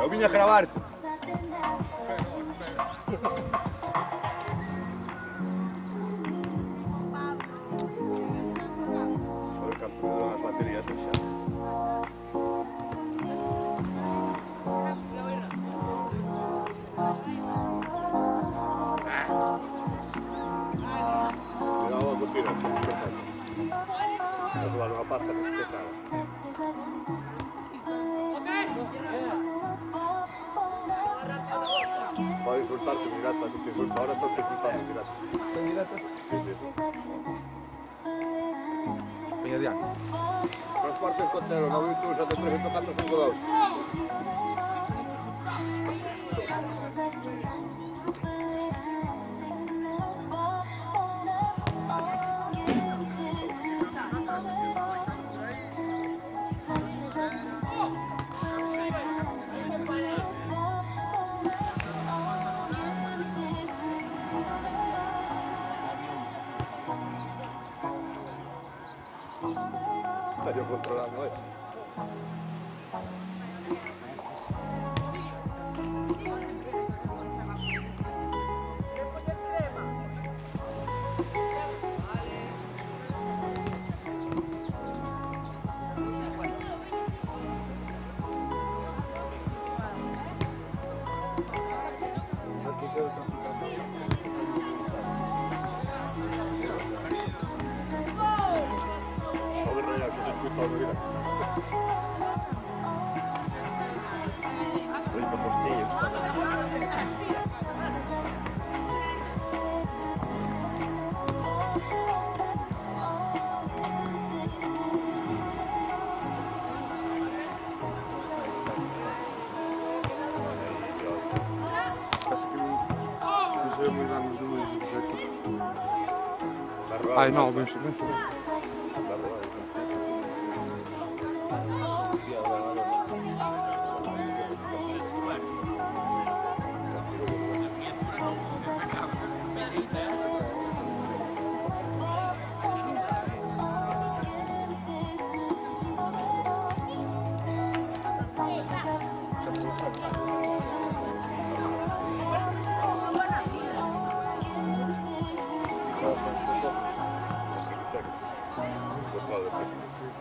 Eu vim a gravar-te. Foi capturado as baterias do chão. Cuidado con tiro. Vai rolar uma pasta que se cara. Puoi insultarti in diretta, tutti insultano, ora sto insultando in diretta. ¿En directo? Sì, sì. Mediano. Trasporto il coltello, 921 7345 €. Io controllando Ai no, ben şimdi.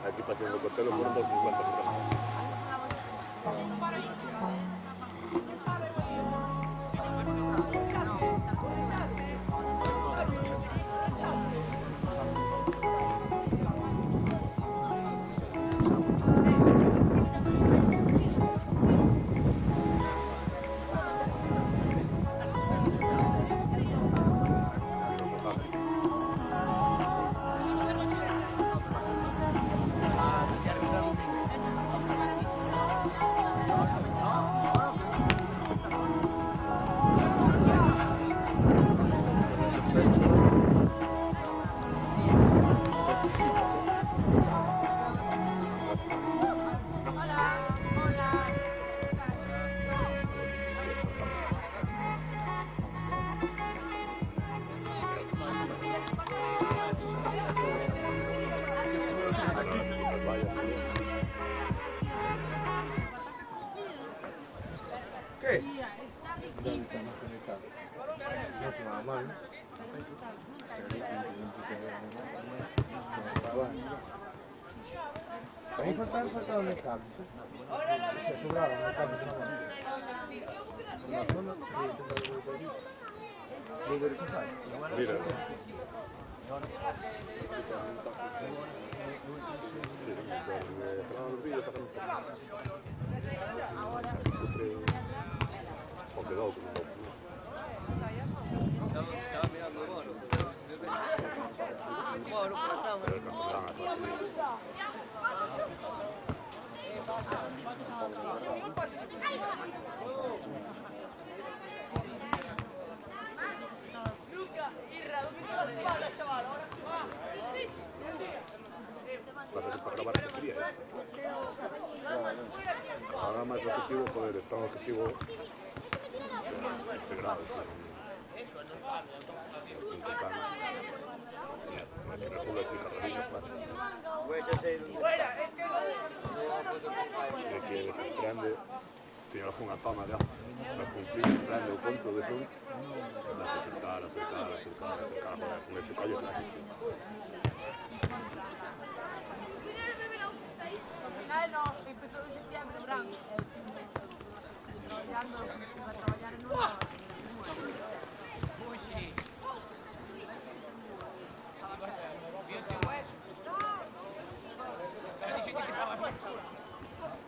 Aquí pasando el coltello por 250 €. ¿Qué? faltaban los cables. Se sobraban los cables. Una zona de verificar. Mira. Ahora más objetivo, joder, está un objetivo integrado. Grande, tiene una fama ya, para cumplir el plan del punto de zoom, acercar, joder, con este callo clásico. No, empezó en septiembre, branco. Trabajando, para trabajar en una...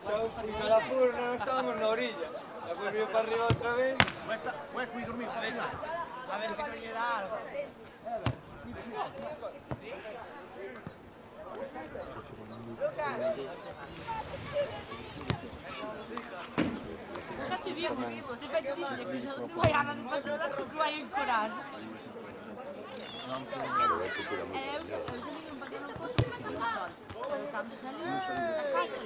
Chao, fui a la furna, no estábamos en la orilla. Después vine para arriba otra vez. Pues fui a dormir para eso. A ver si te da algo. Fate bien, se fate dice che sono poi hanno fatto la tua in coraggio. Eu já li um bagulho no corpo do sol. Quando já li a caixa.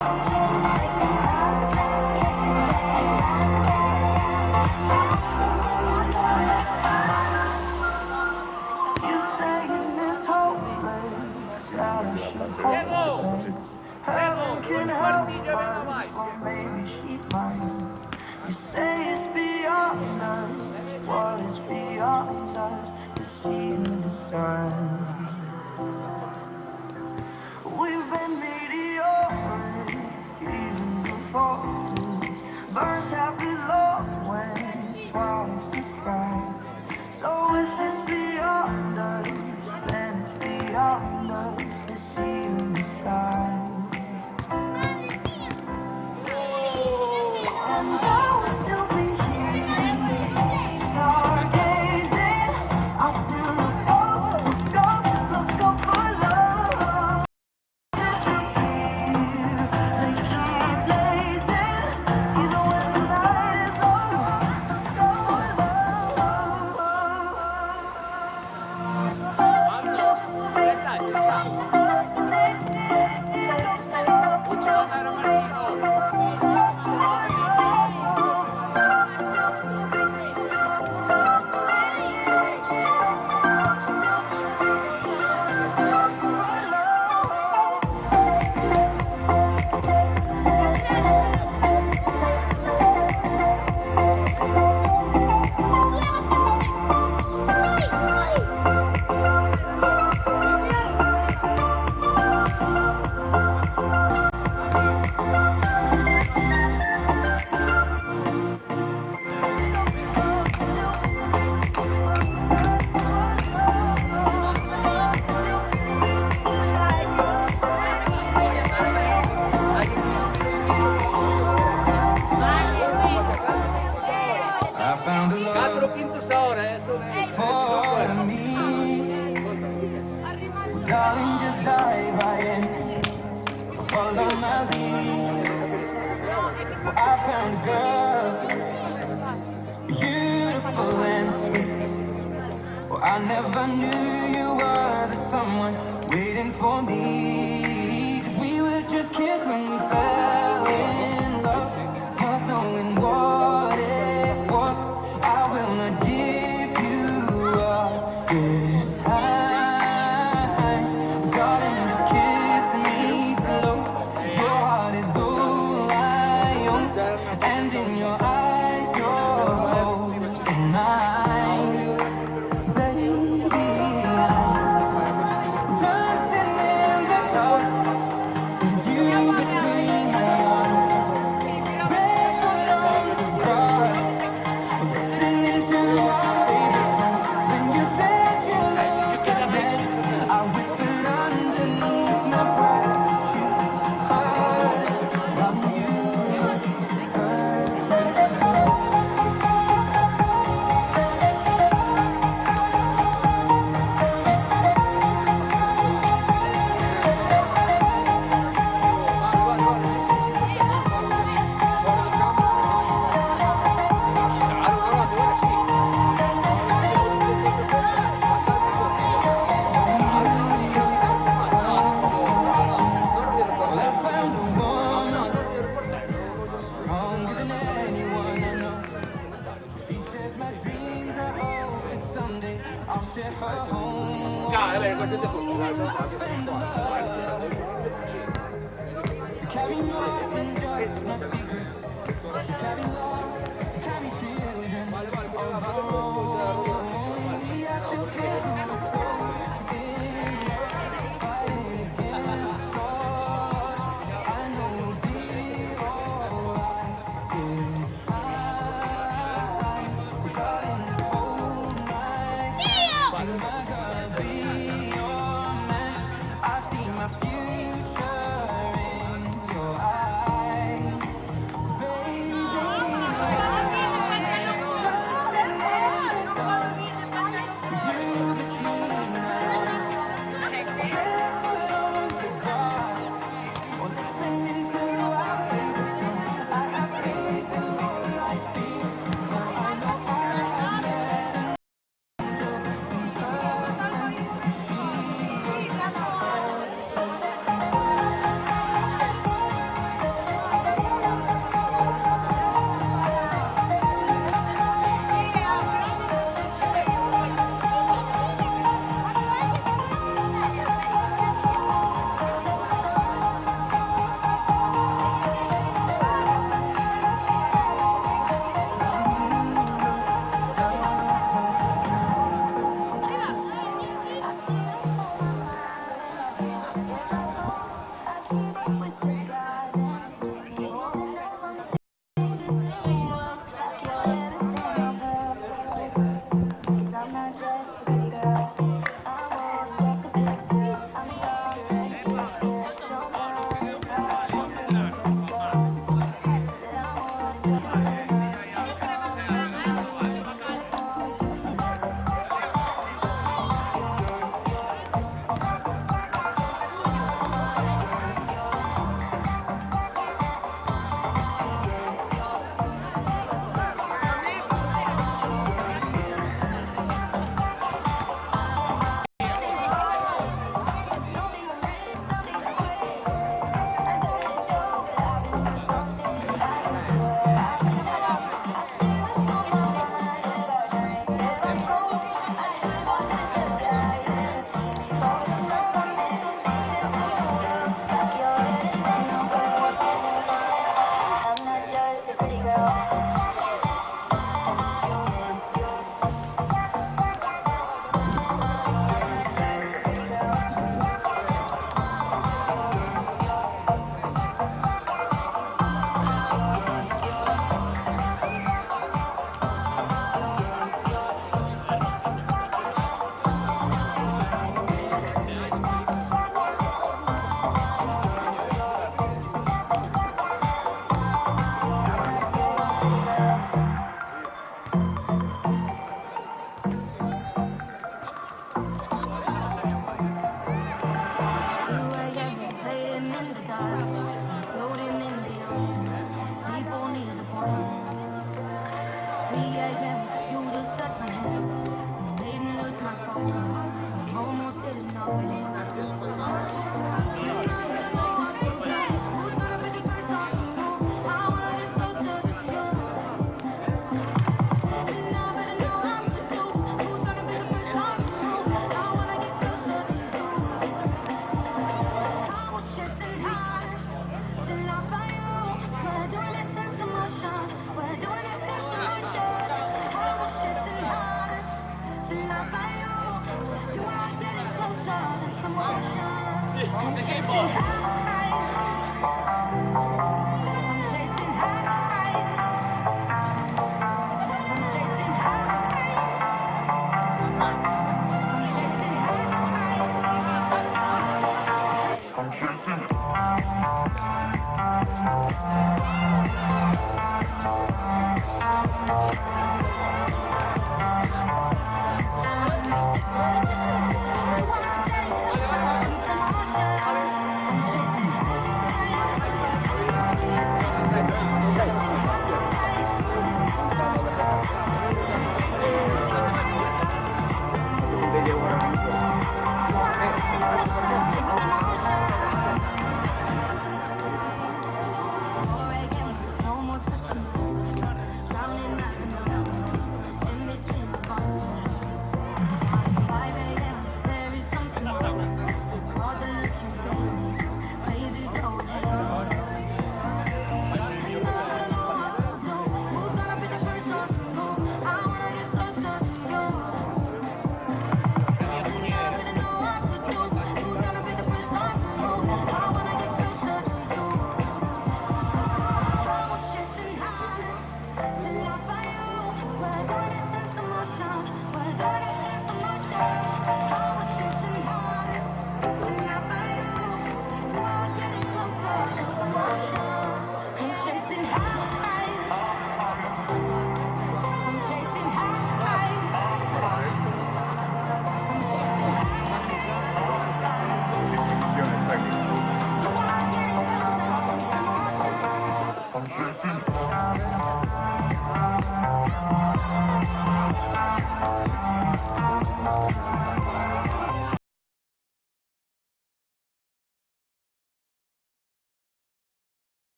Heaven can help us, or maybe she might. You say it's beyond us, what is beyond us? To see and decide. We've been meteoric even before this. Birds have been low when it's twice as bright. So if it's beyond us, then it's beyond us. To see and decide. And I will still be here, stargazing. I'll still look up for love. Disappear, they keep blazing, even when the night is over. Go for for me. Darling, just dive right in. Follow my lead. I found a girl, beautiful and sweet. Well, I never knew you were the someone waiting for me. 'Cause we were just kids when we fell in love, not knowing what it was. I will not give you up this time. Darling, just kiss me slow. Your heart is all I own, and in your eyes you're holding mine. Baby, I'm dancing in the dark with you between my arms, barefoot on the grass, listening to our favorite song. When you said you loved the dance, I whispered underneath my breath that you heard, love you heard. Well, I found a woman stronger than anyone I know. She shares my dreams. I hope that someday I'll share her home. Find a love to carry more than just my secrets, to carry love, to carry children of our own. I still carry my soul in love, fighting against odds. I know we'll be alright this time. Darling, just hold my hand. I'm gonna be your man. I see my future.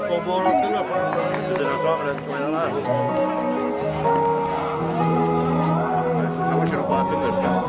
Como los teléfonos de los hombres que me dan algo. Esa se lo puede atender.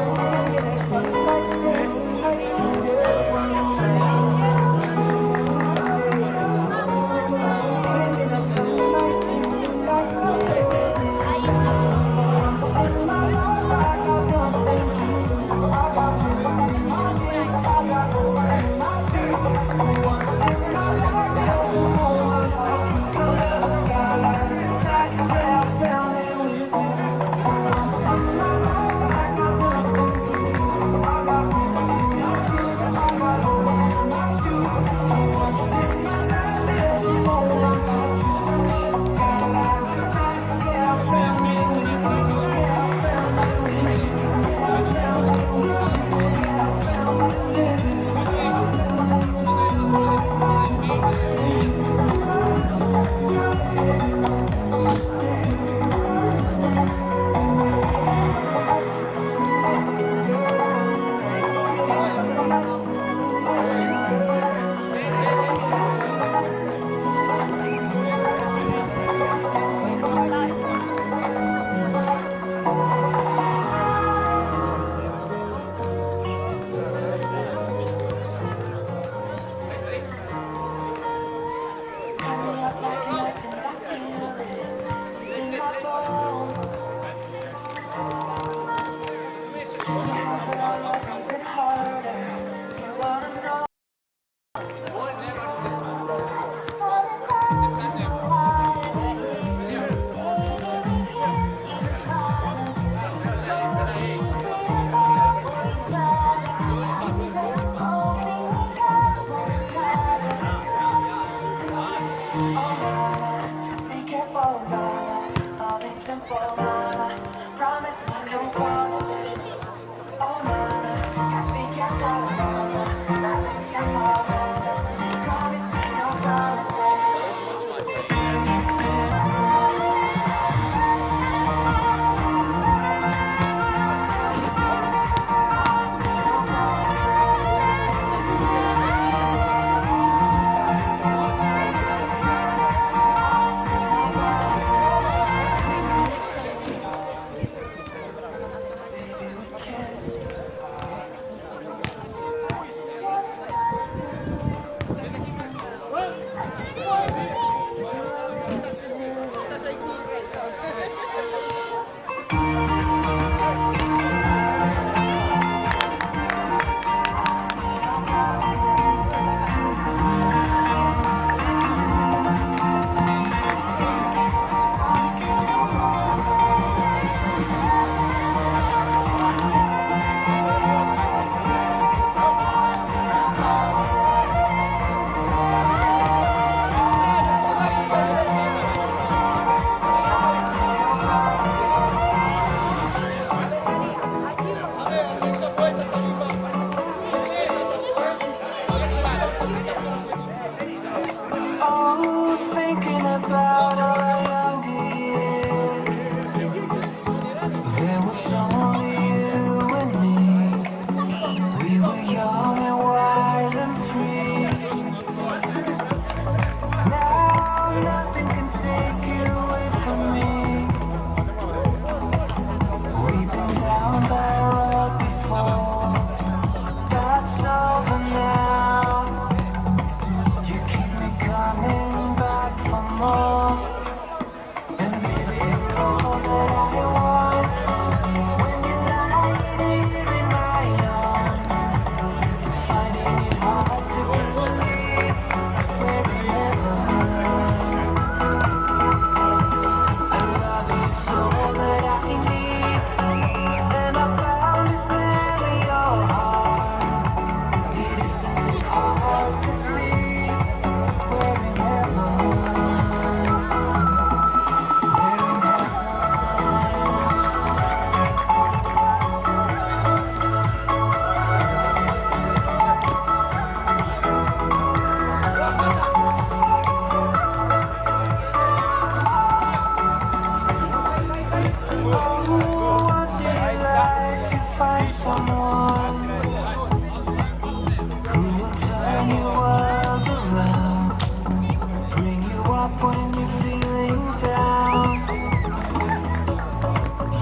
when you're feeling down.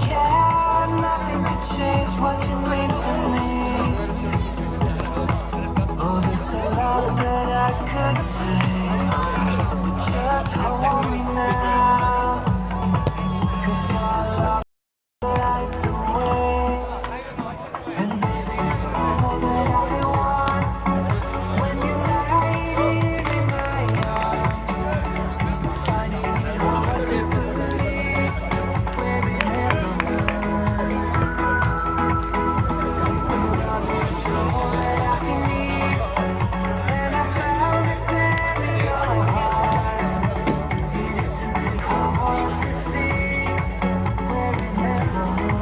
Yeah, nothing could change what you mean to me. Oh, there's a lot that I could say, but just hold me now, 'cause I love life away. And baby, all that I want when you're right here in my arms, finding it hard to believe we're never done. Your love is all that I need, and I found it there in your heart. It isn't too hard to see we're never done.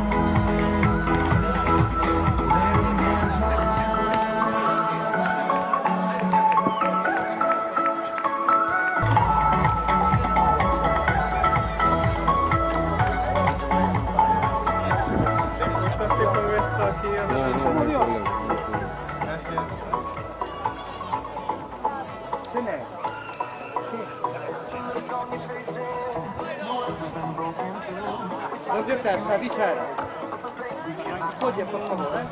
We're never Cortarse con esto aquí. No, no, no hay problema. Gracias. Se ne è. Oddio testa, di c'era. Scoglie per favore.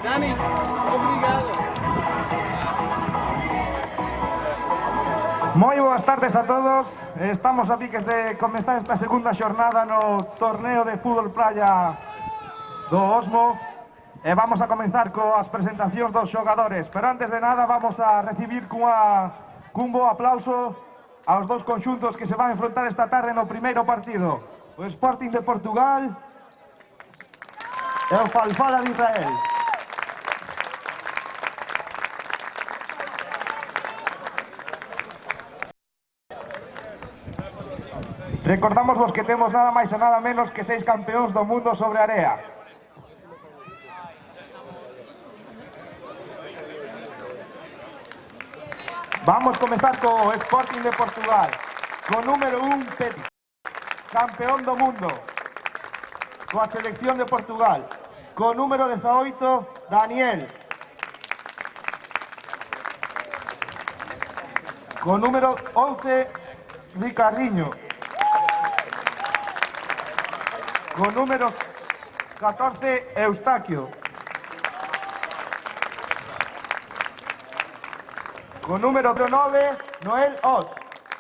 Dani, obrigado. Moi boas tardes a todos. Estamos a piques de comenzar esta segunda xornada no torneo de fútbol playa do Osmo. E vamos a comenzar coas presentacións dos xogadores. Pero antes de nada vamos a recibir cun bo aplauso aos dous conxuntos que se van a enfrontar esta tarde no primeiro partido. O Sporting de Portugal e o Falfala de Israel. Recordamos vos que temos nada máis e nada menos que 6 campeóns do mundo sobre area. Vamos comezar co Sporting de Portugal, co número 1 Petit, campeón do mundo, coa selección de Portugal, co número 18 Daniel, co número 11 Ricardinho, con números 14 Eustaquio, con número 9 Noel Ott,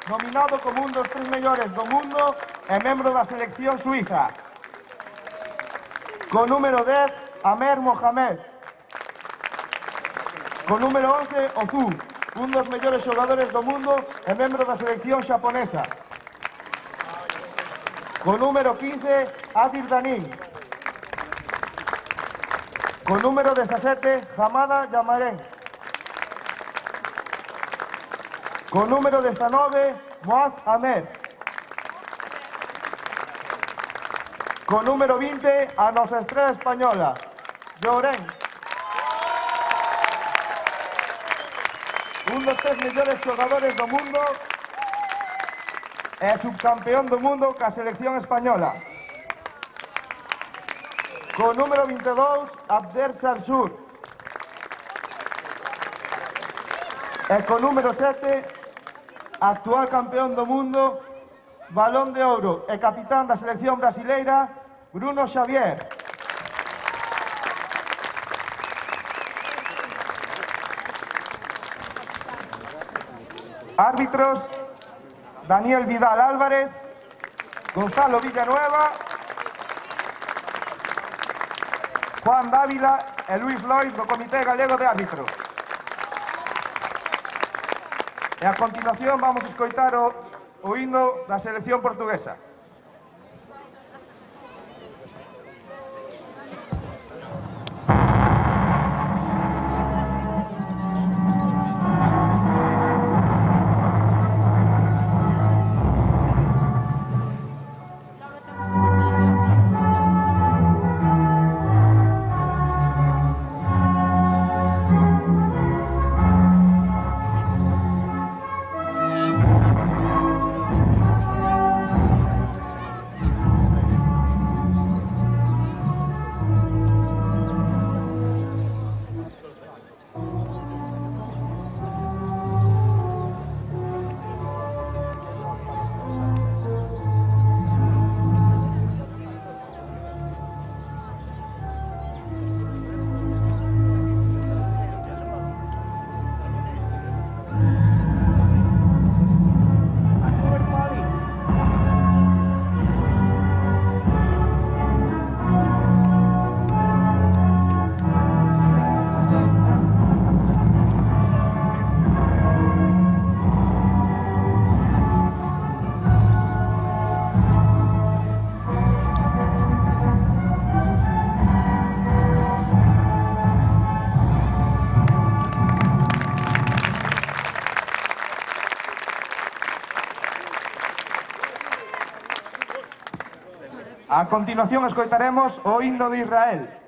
nominado como un dos 3 mellores do mundo e membro da selección suiza, con número 10 Amer Mohamed, con número 11 Ozu, un dos mellores xogadores do mundo e membro da selección xaponesa, con número 15 Adil Danim, con número 17 Hamada Yamarén, con número 19 Moaz Ahmed, con número 20 a nosa estrela española Llorens, un dos 3 mellores xogadores do mundo e subcampeón do mundo ca selección española. Con número 22, Abder Sarsur. E con número 7, actual campeón do mundo, Balón de Ouro e capitán da selección brasileira, Bruno Xavier. Árbitros, Daniel Vidal Álvarez, Gonzalo Villanueva, Juan Dávila e Luis Lois do Comité Galego de Árbitros. E a continuación vamos a escoitar o himno da selección portuguesa. A continuación escoitaremos o himno de Israel.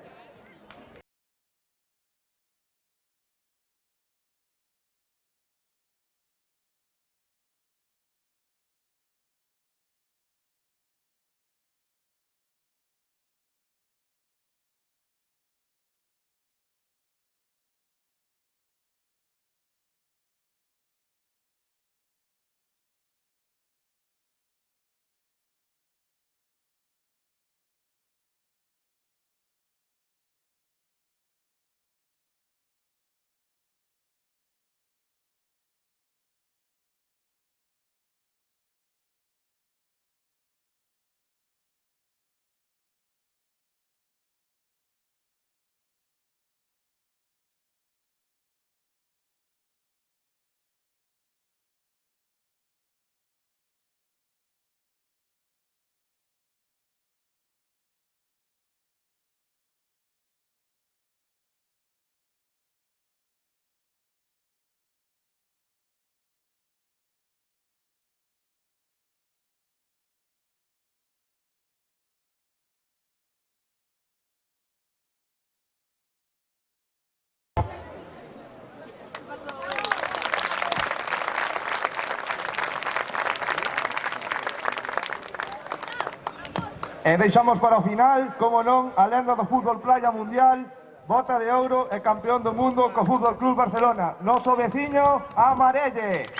E deixamos para o final, como non, a lenda do fútbol playa mundial, bota de ouro e campeón do mundo co Fútbol Club Barcelona, noso veciño Amarelle.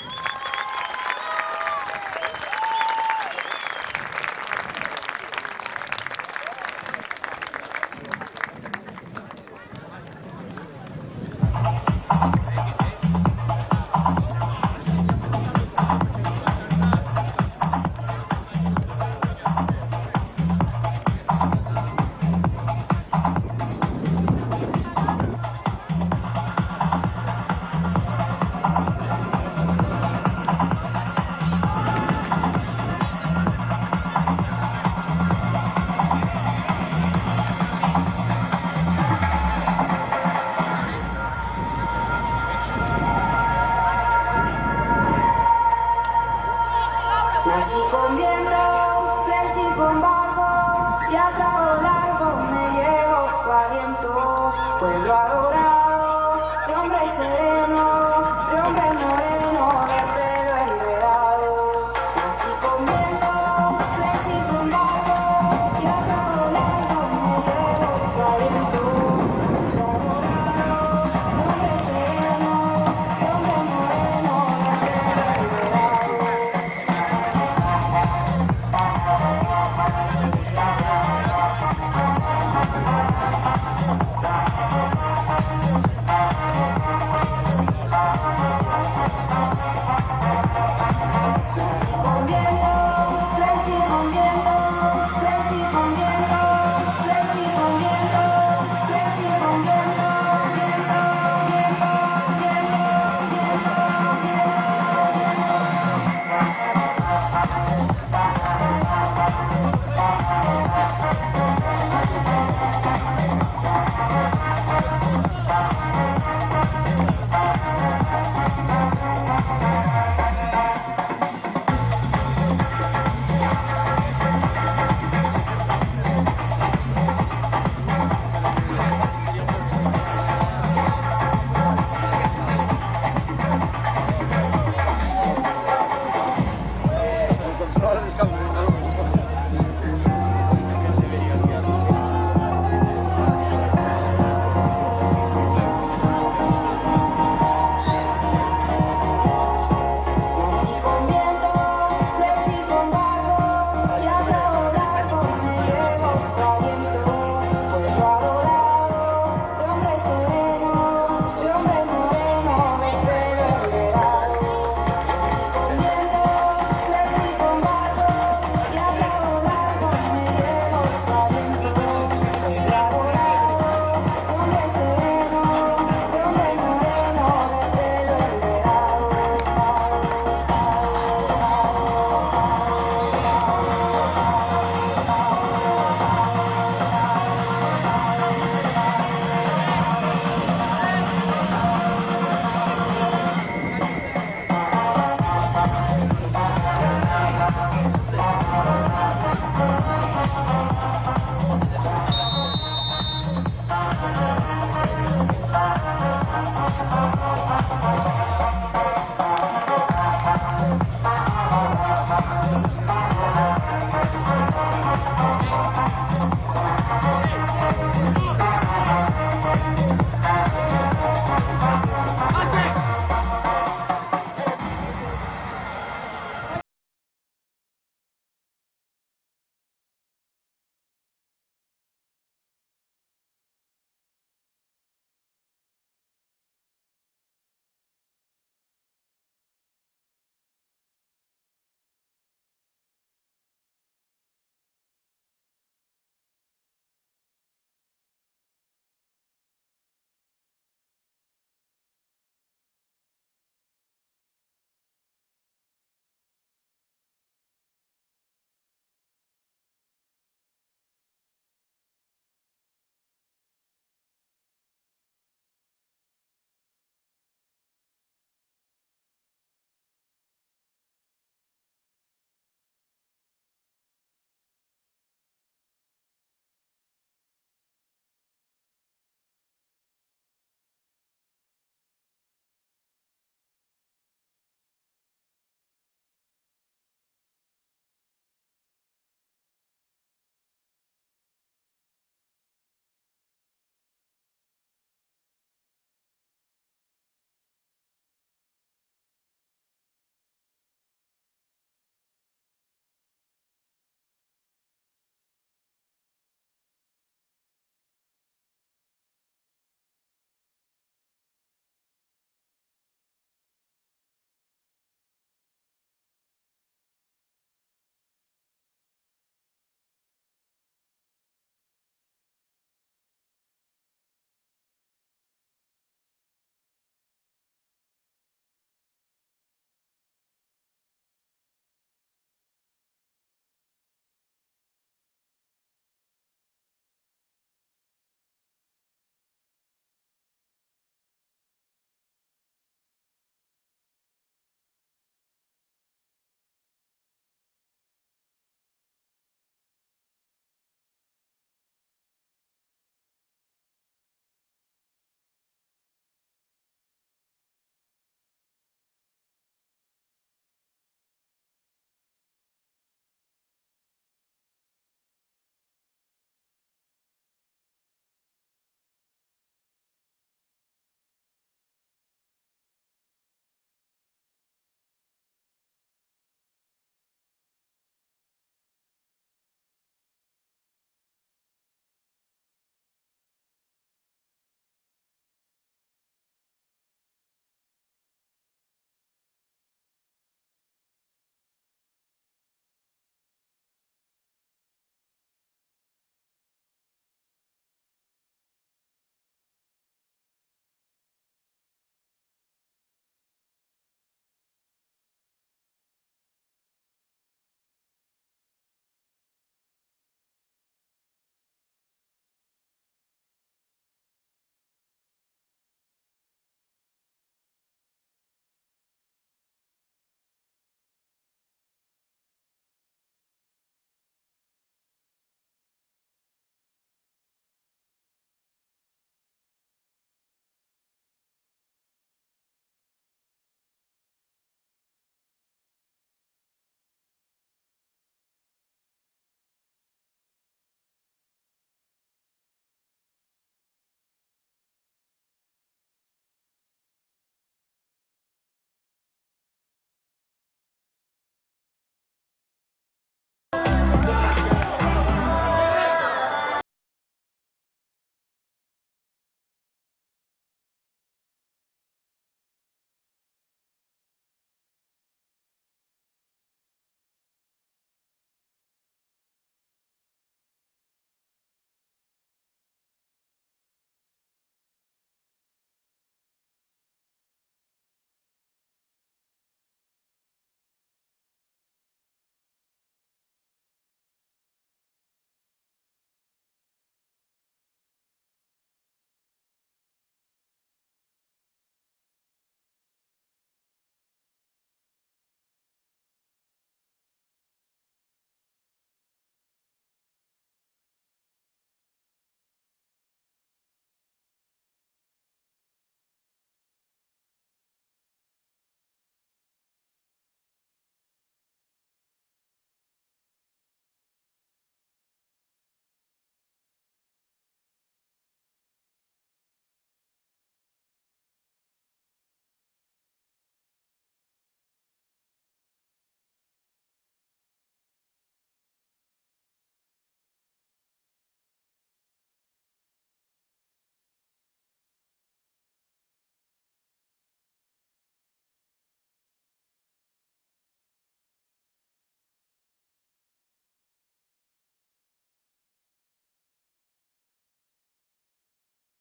Nací con viento, crecí con barco y a trago largo me llevo su aliento. Pueblo adorado, de hombre sereno, de hombre moreno, de pelo enredado. Nací con viento, crecí con barco y a trago largo me llevo su aliento. Pueblo adorado, de hombre sereno, de hombre moreno, de pelo enredado.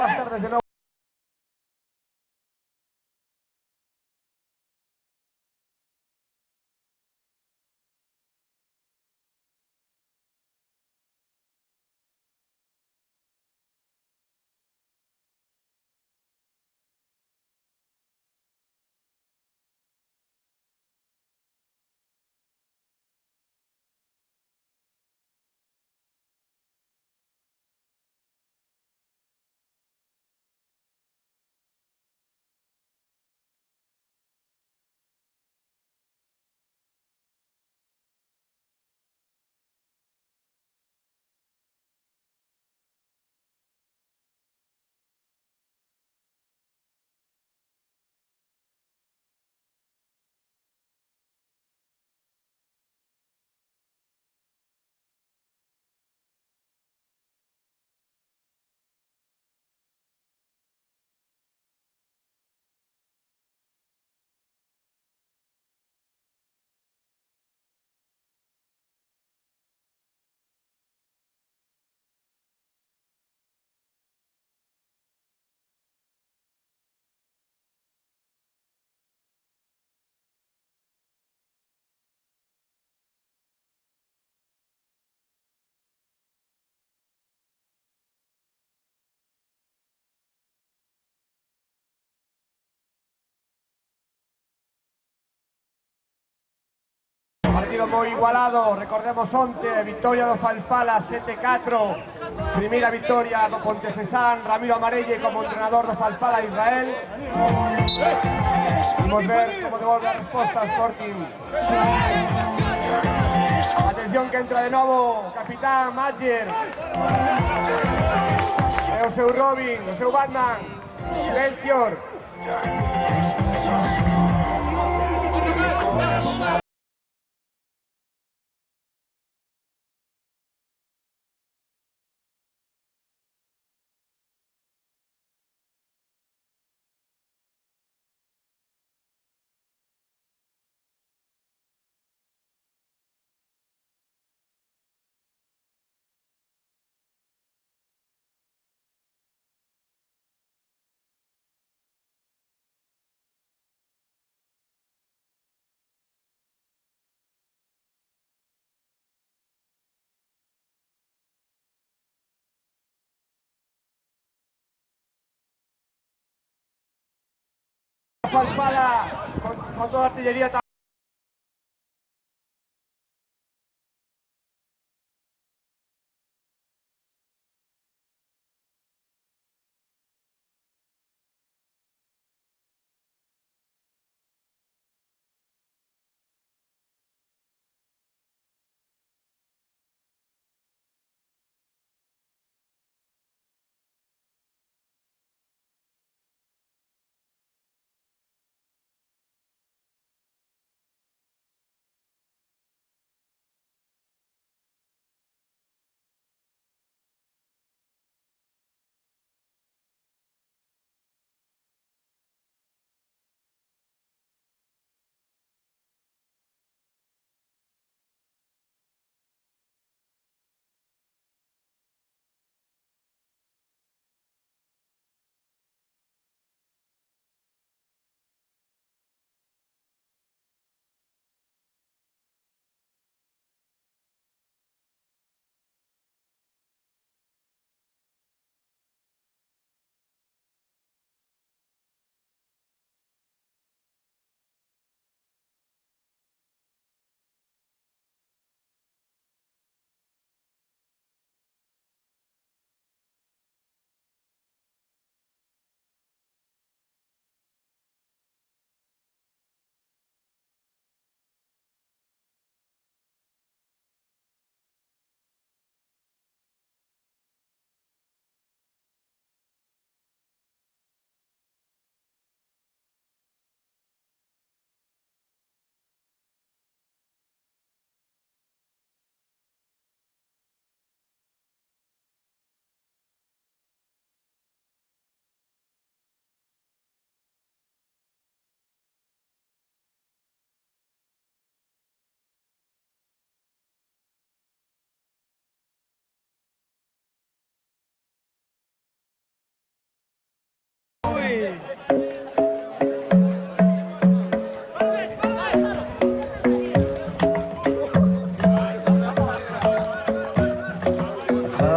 Buenas tardes de nuevo. Partido moi igualado, recordemos onte, victoria do Falfala 7-4, primeira victoria do Pontesesán, Ramiro Amarelle como entrenador do Falfala de Israel. Vamos ver como devolve a resposta a Sporting. Atención que entra de novo o capitán Madjer. E o seu Robin, o seu Batman, Belchior. Falfala con toda artillería.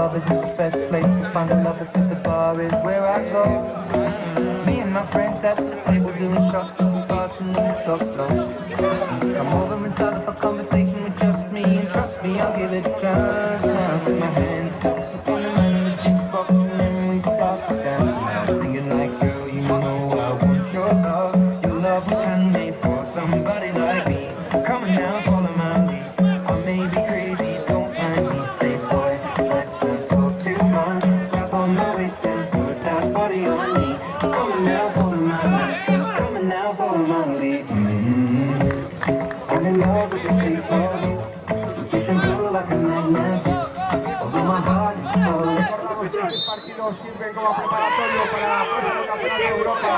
love isn't the best place to find a lover, since the bar is where I go. Me and my friends at the table doing shots, drinking fast and then we talk slow. Come over and start up a conversation with just me, and trust me, I'll give it a chance. Now with my hands stuck on the man in the jukebox, and then we start to dance. Now singing like, girl, you know I want your love. Your love was handmade for somebody like me. Come on now, follow my lead. I may be crazy, don't mind me. Say, boy, let's not talk too much. Grab on my waist and put that body on me. Come on now, follow my lead. Come on now, follow my lead. I'm in love with the shape of you. You push and pull like a magnet. Although my heart is falling. Recordamos que estos partidos sirven como preparatorio para la próxima Campeonato de Europa.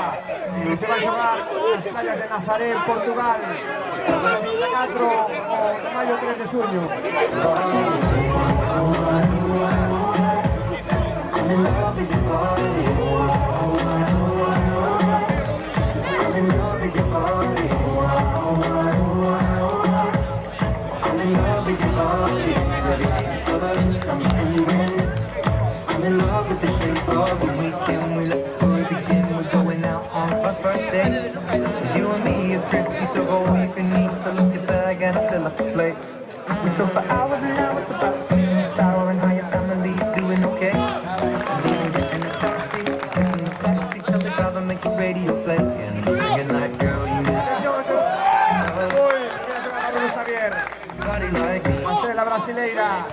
Se va a jugar en las playas de Nazaré, en Portugal, el 24 de mayo, 3 de junio. I'm in love with your body. I'm in love with your body. I'm in love with your body. Everything's covered in something brand new. I'm in love with the shape of your weekend. We let the story begin. We're going out on our first date. You and me is thrifty, so all you can eat. Fill up your bag and I fill up the plate. We talk for hours and hours about sweet and sour and how your family's doing okay. And even getting a taxi, in the backseat, tell the driver make the radio play. And singing like, girl, you know. Body like me. La brasileira.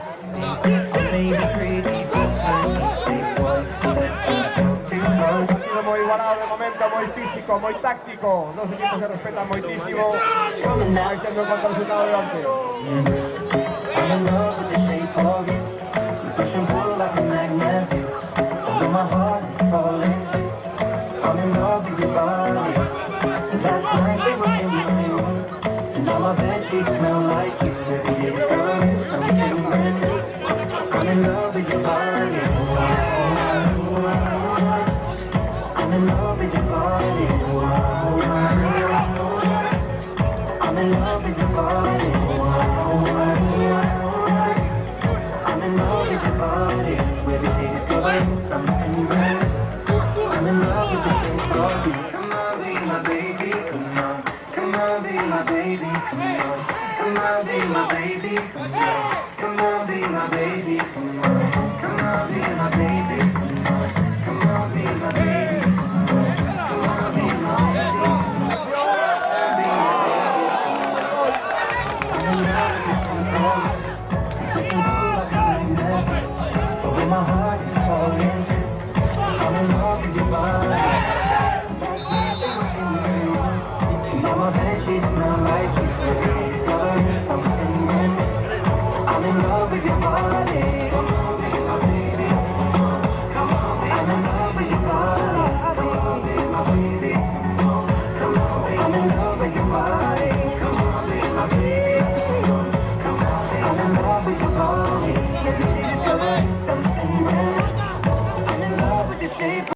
Maybe crazy, but I say boy, let's not talk too much. Partido muy igualado de momento, muy físico, muy táctico. Dos equipos se respetan muchísimo. Vais teniendo en cuenta el resultado de antes. I'm in love with the shape of you. You push and pull like a magnet do. Although my heart is falling too. I'm in love with your body. Last night you were in my room, and all my bedsheets smell like you. Every day discovering something brand new. I'm in love with your body. I'm in love with your body. I'm in love with your body. I'm in love with your body. Every day discovering something brand new. I'm in love with the shape of you. Come on, be my baby, come on. Come on, be my baby, come on. Come on, be my baby, come on. Come on, be my baby, come on. Come on, be my baby, come on. Come on, be my baby, come on. Come on, be my baby, come on. I'm in love with the shape of you. You push and pull like a magnet. Although my heart is falling too. I'm in love with your body. Last night you were in my room, and all my bedsheets smell like you. Every day discovering something brand new. I'm in love with your body. Come on, be my baby. Come on, be I'm in love with your body. Come on, be my baby. Come on, be I'm in love with your body. Come on, be my baby. Come on, be I'm in love with your body. Every day discovering something brand new. I'm in love with the shape.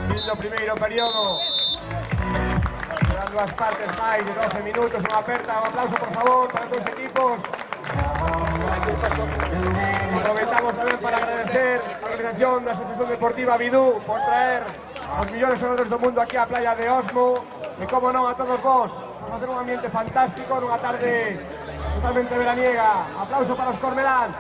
Quinto primeiro periodo. Quedan dúas partes máis de 12 minutos. Unha aperta, un aplauso, por favor, para todos os equipos. Aproveitamos tamén para agradecer a organización da Asociación Deportiva Bidú por traer os millores xogadores do mundo aquí á playa de Osmo e, como non, a todos vos por facer un ambiente fantástico nunha tarde totalmente veraniega. Aplauso para os cormeláns.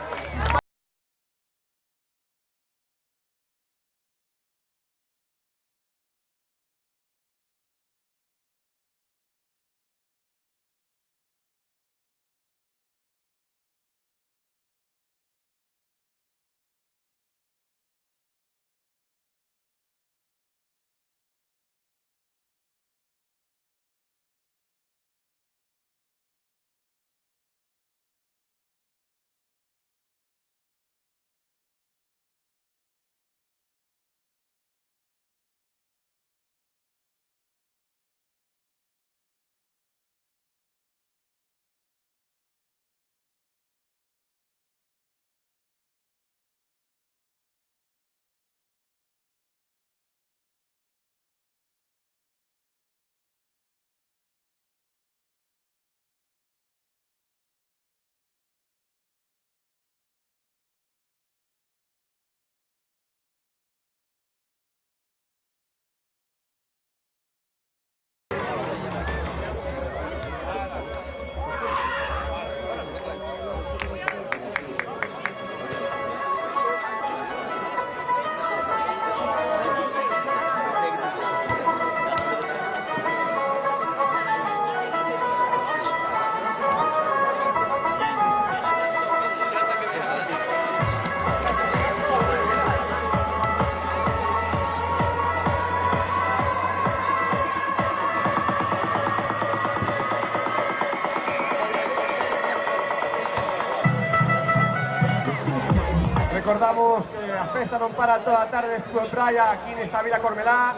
Recordamos que a festa non para toda a tarde de fútbol praia aquí nesta Vila Cormelá.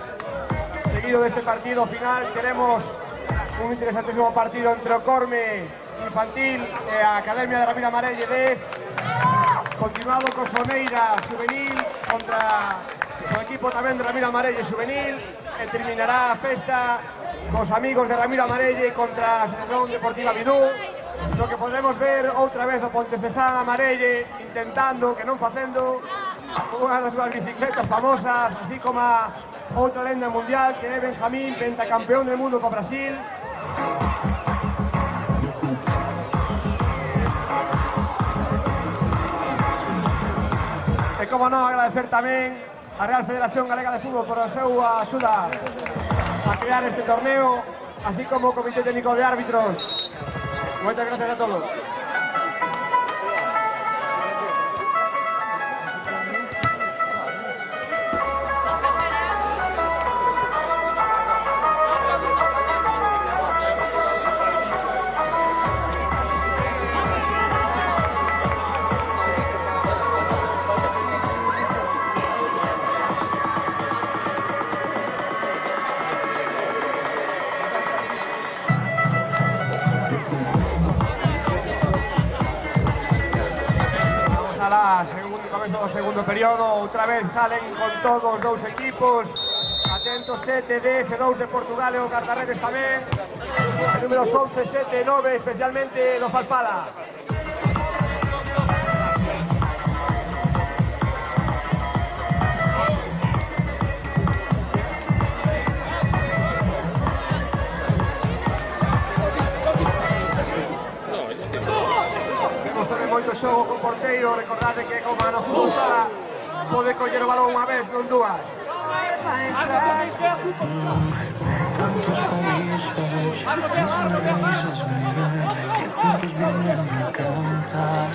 Seguido deste partido final teremos un interesantísimo partido entre o Corme Infantil e a Academia de Ramiro Amarelle 10, continuado co Soneira Juvenil contra o equipo tamén de Ramiro Amarelle Juvenil, e terminará a festa cos amigos de Ramiro Amarelle contra a Asociación Deportiva Bidú, no que podremos ver outra vez o Pontecesán Amarelle intentando, que non facendo, unhas das súas bicicletas famosas, así como a outra lenda mundial que é Benjamín, pentacampeón del mundo co Brasil. E como non, agradecer tamén a Real Federación Galega de Fútbol por a súa axuda a crear este torneo, así como o Comité Técnico de Árbitros. Moitas gracias a todos. Comezo do segundo periodo, outra vez salen con todos os dous equipos. Atentos, 7, 10, 2 de Portugal e o Cartarredes tamén. Números 11, 7 e 9, especialmente do Falpala. Temos tamén moito xogo con porteiro. Recordade que como no fútbol sala pode coller o balón unha vez, non dúas. Tantos paisajes, las sonrisas miran, que juntos vienen a cantar.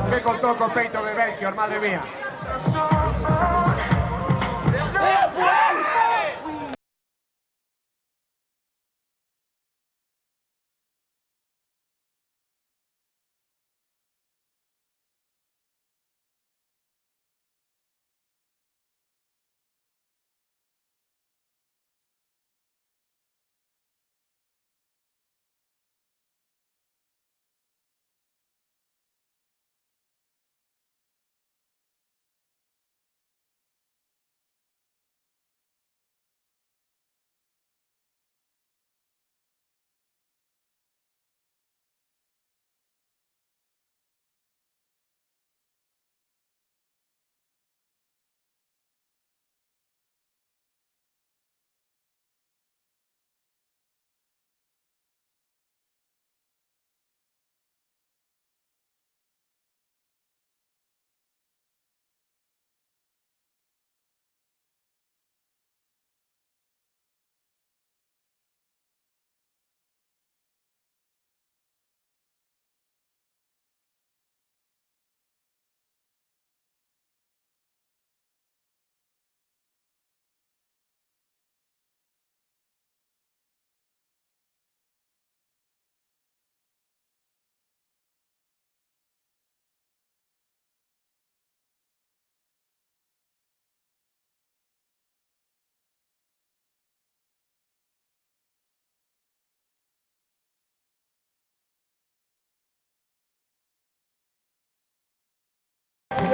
Que contó co peito de Belchior, madre mía.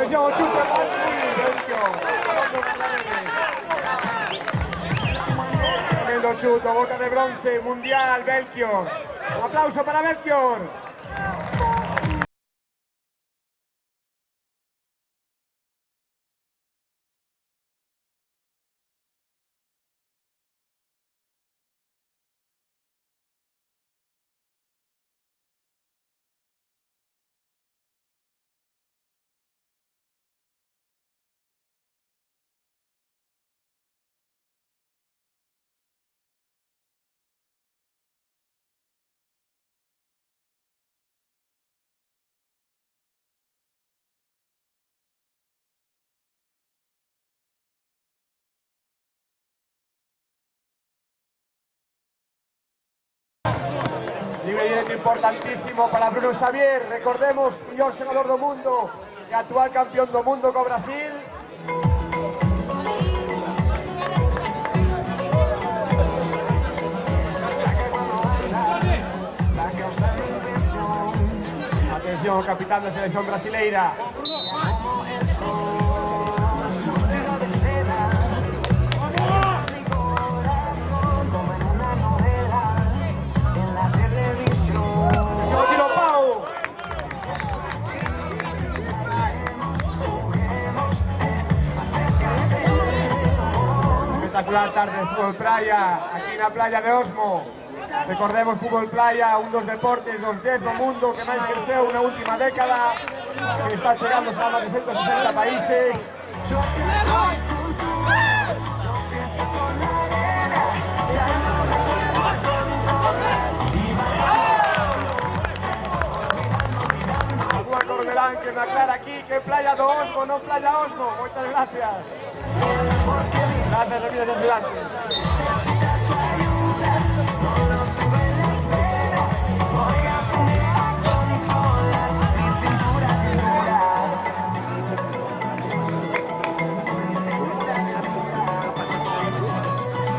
Atención, chute, tremendo chute, bota de bronce, mundial, Belchior. Un aplauso para Belchior. Libre directo importantísimo para Bruno Xavier. Recordemos, mellor xogador do mundo e actual campeón do mundo co Brasil. Atención, capitán da selección brasileira. Espectacular tarde de fútbol playa, aquí na playa de Osmo. Recordemos, fútbol playa, un dos deportes dos 10 do mundo que máis creceu na última década, que está chegando a máis de 160 países. Juan Cormelán, que me aclara aquí que é playa do Osmo, non playa Osmo. Moitas gracias. Gracias, amigos estudiantes.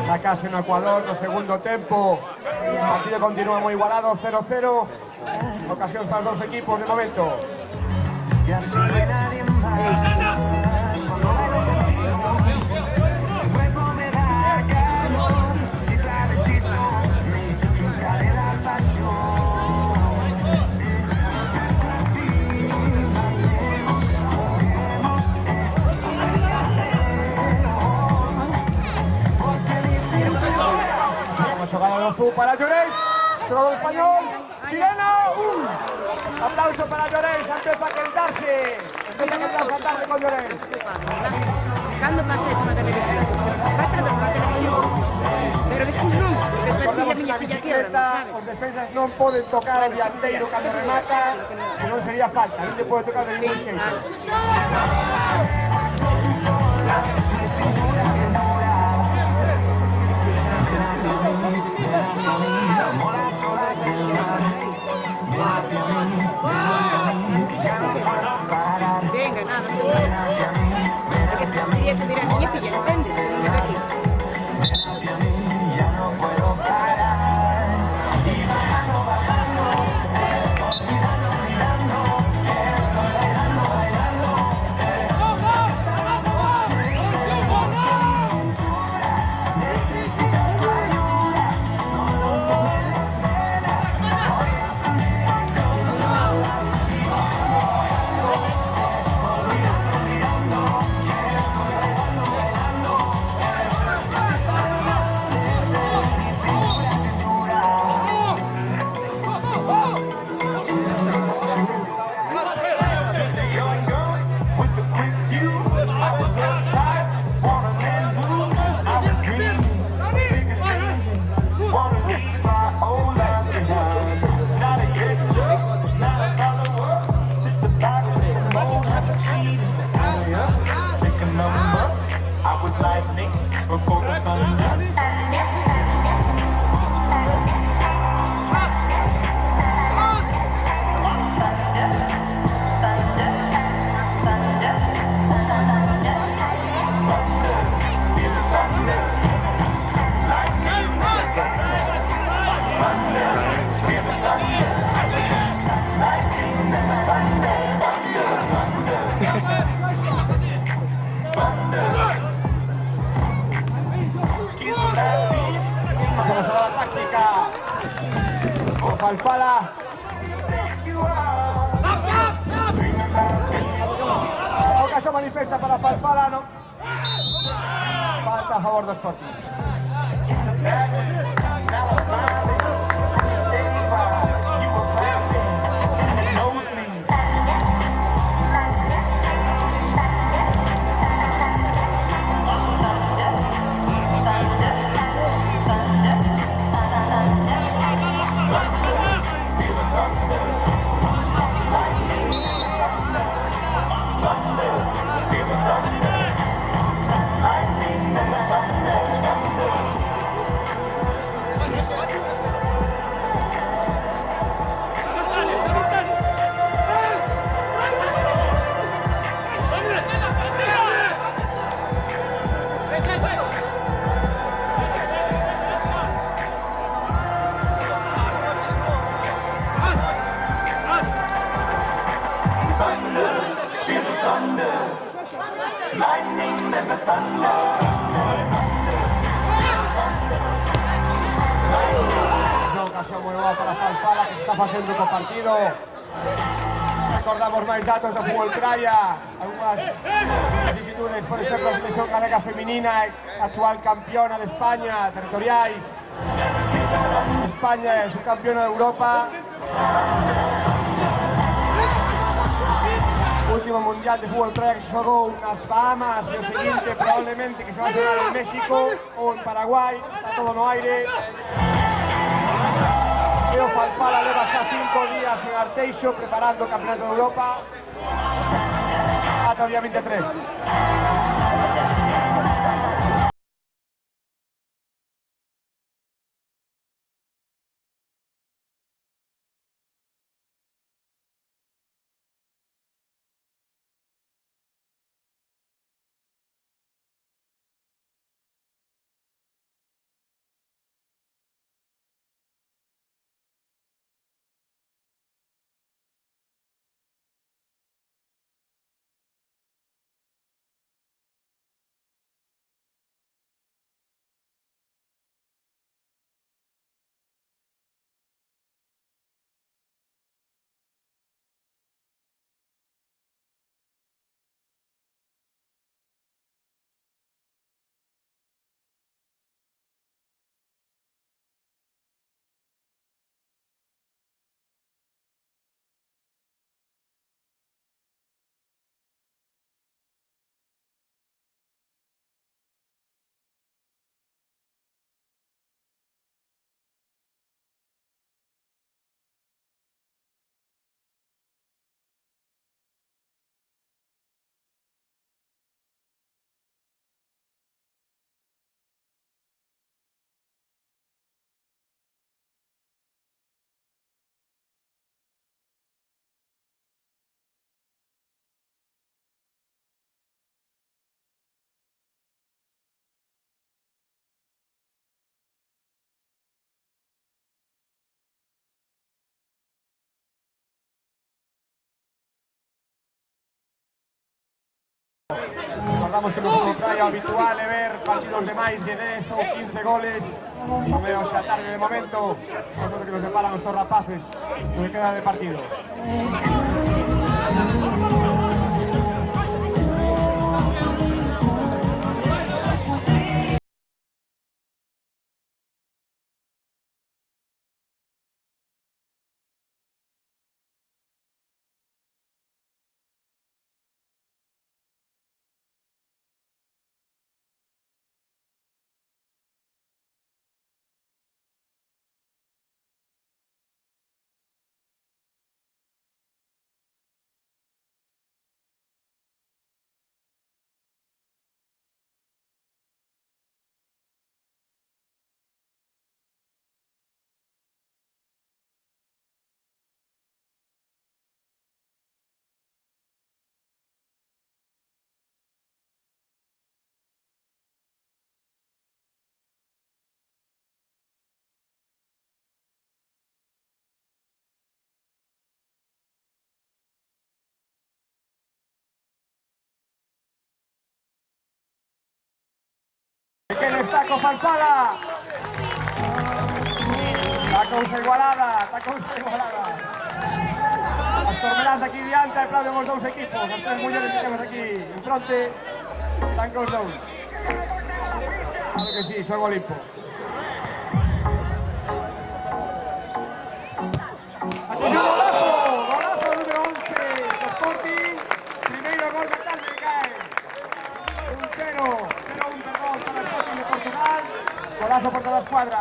Sacase no Ecuador no segundo tempo. O partido continúa moi igualado, 0-0. Ocasións para os dos equipos de momento. Jugada do Zú para Llorens, xogador español, chileno. Aplauso para Llorens, empeza a quentarse a tarde con Llorens. Cando pasa eso na televisión? Pasa na televisión. Pero despois non, porque Recordemos que miña na filla bicicleta os defensas non poden tocar ao dianteiro cando remata, que non sería falta, non se pode tocar de ningún xeito. Venga, nada, porque tendría que mirar a miña filla no tende. Falfala. Ocasión manifiesta para Falfala, no. Falta a favor do Sporting. Una ocasión muy boa para Falfala, que está facendo co partido. Recordamos máis datos do fútbol praia, algunhas vicisitudes, por exemplo, a selección galega feminina, actual campeona de España, territoriais. España é subcampeona de Europa. Último mundial de fútbol praia que se xogou nas Bahamas e o seguinte probablemente que se va a xogar en México ou en Paraguai, está todo no aire. E o Falfala leva xa 5 días en Arteixo preparando o Campeonato de Europa ata o día 23. Recordamos que no fútbol praia habitual é ver partidos de máis de 10 ou 15 goles. Non é hoxe a tarde de momento, é o que nos deparan estos rapaces no que queda de partido. Que le está con Falfala. La cousa igualada, está cousa igualada. As tormelas de aquí diante aplauden os dous equipos, as tres mulleres que temos aquí en fronte, están cos dous. Claro que sí, xogo limpo. Atención, golazo! Golazo número 11 do Sporting. Primeiro gol da tarde que cae. 0-1, perdón, para o Sporting de Portugal. Golazo por toda a escuadra.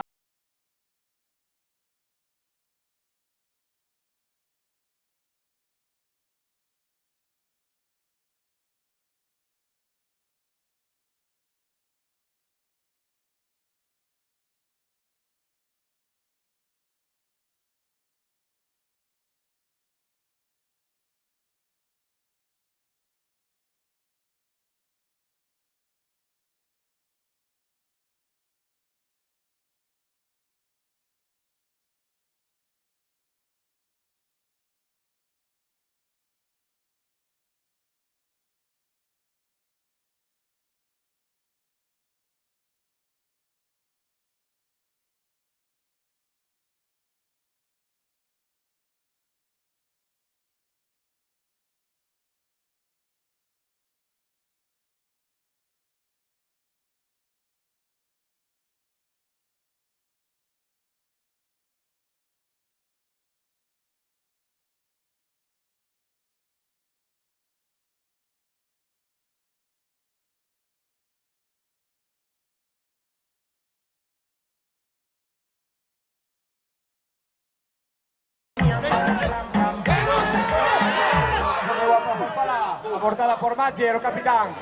Aportada por Mathieu, o capitán.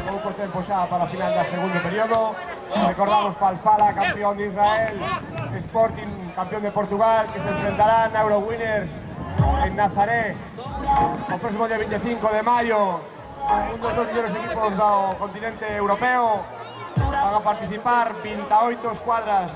Pouco tempo xa para a final do segundo período. Recordamos Falfala, campeón de Israel, Sporting, campeón de Portugal, que se enfrentarán a Eurowinners en Nazaré o próximo día 25 de maio. Un dos mellores equipos do continente europeo. Van a participar 28 escuadras.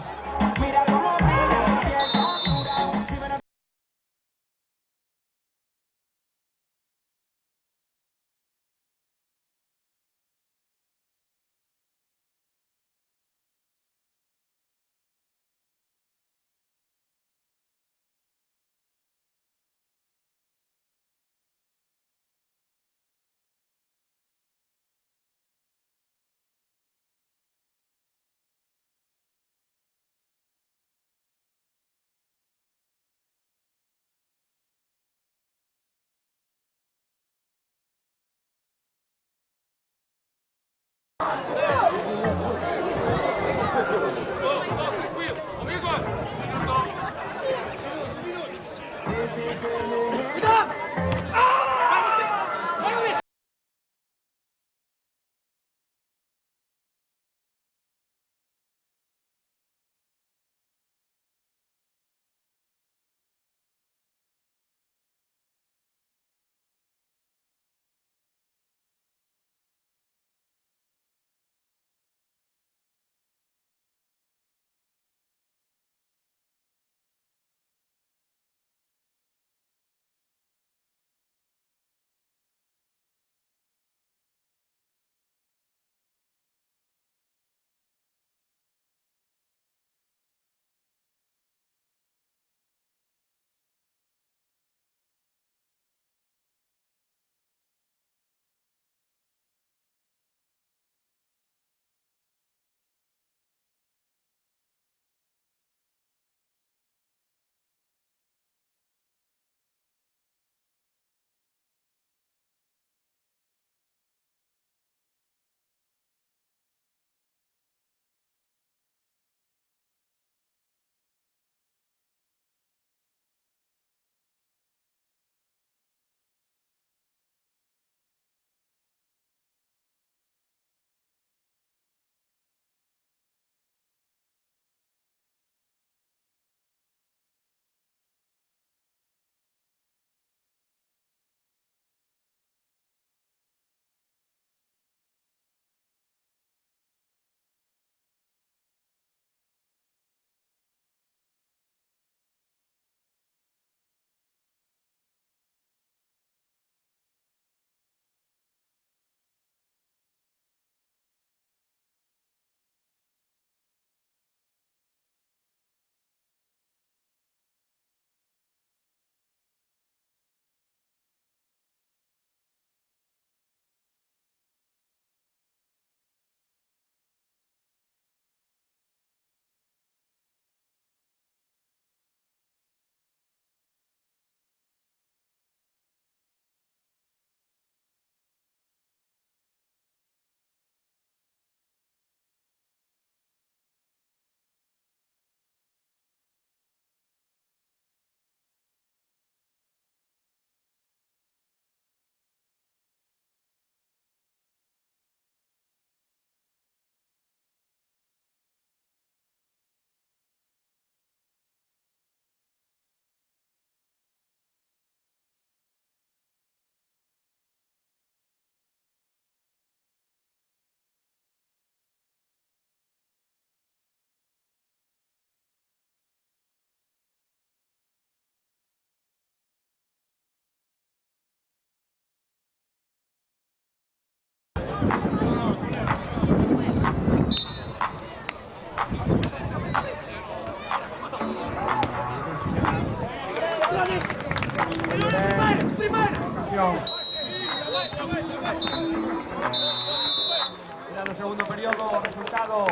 resultado.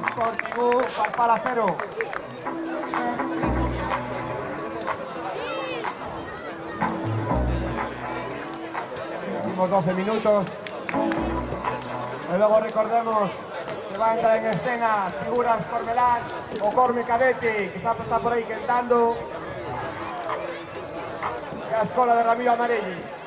Sporting 1, Farfala 0. Últimos 12 minutos. Y luego recordemos que va a entrar en escena figuras Cormelán o Corme Cadetti, que siempre está por ahí cantando. La escuela de Ramiro Amarelli.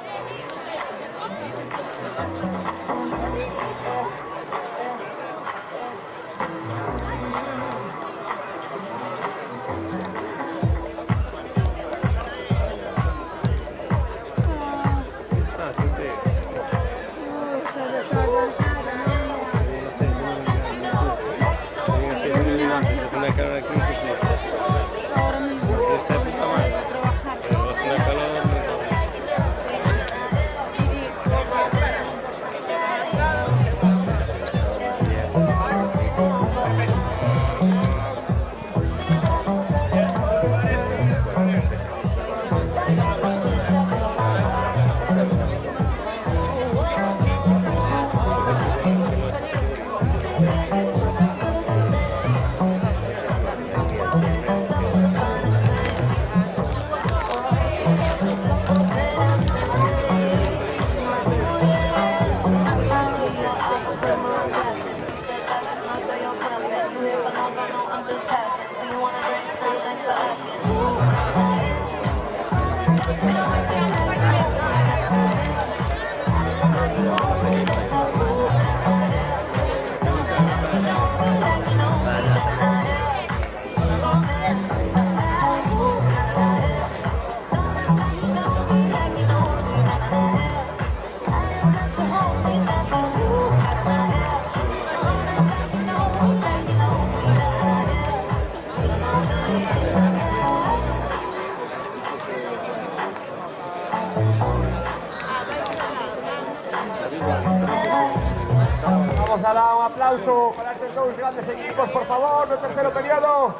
Vamos a dar un aplauso para estos dos grandes equipos, por favor, del tercero periodo.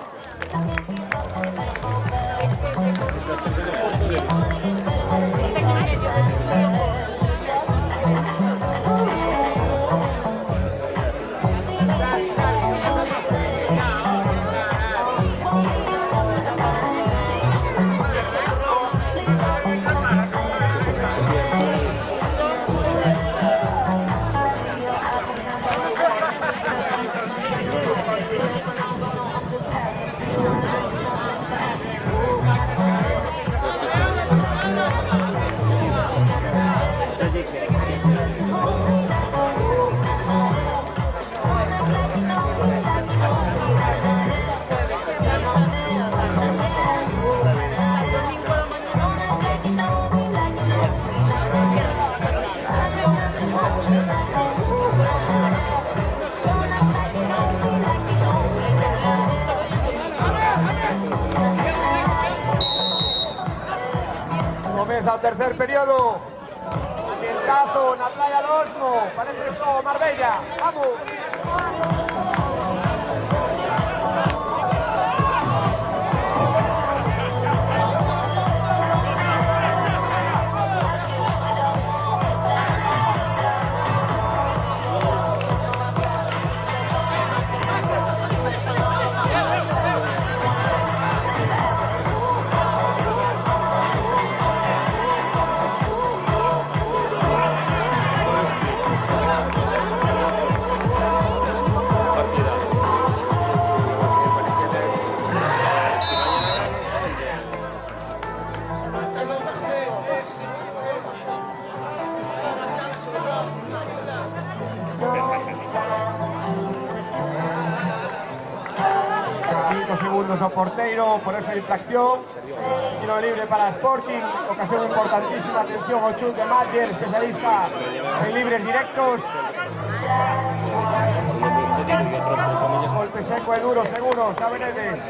Comienza el tercer periodo. Ambientazo en la playa de Osmo. Parece esto Marbella. ¡Vamos! Segundos do porteiro, por esa infracción. Tiro libre para Sporting, ocasión importantísima. Atención ao chute de Matjer, especialista en libres directos. Golpe seco e duro, seguro, xa veredes.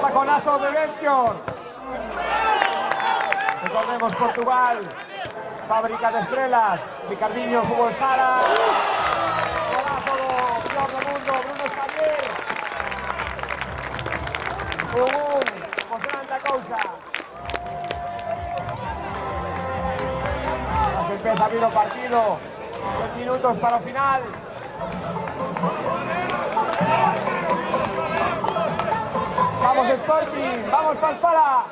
taconazo de Belchior. Recordemos Portugal, fábrica de estrelas, Ricardinho Fútbol Sala. Golazo do Dios do mundo, Bruno Xavier. Emocionante a cousa. Ya se empieza a abrir o partido. 10 minutos para o final. Vamos Sporting, vamos Falfala.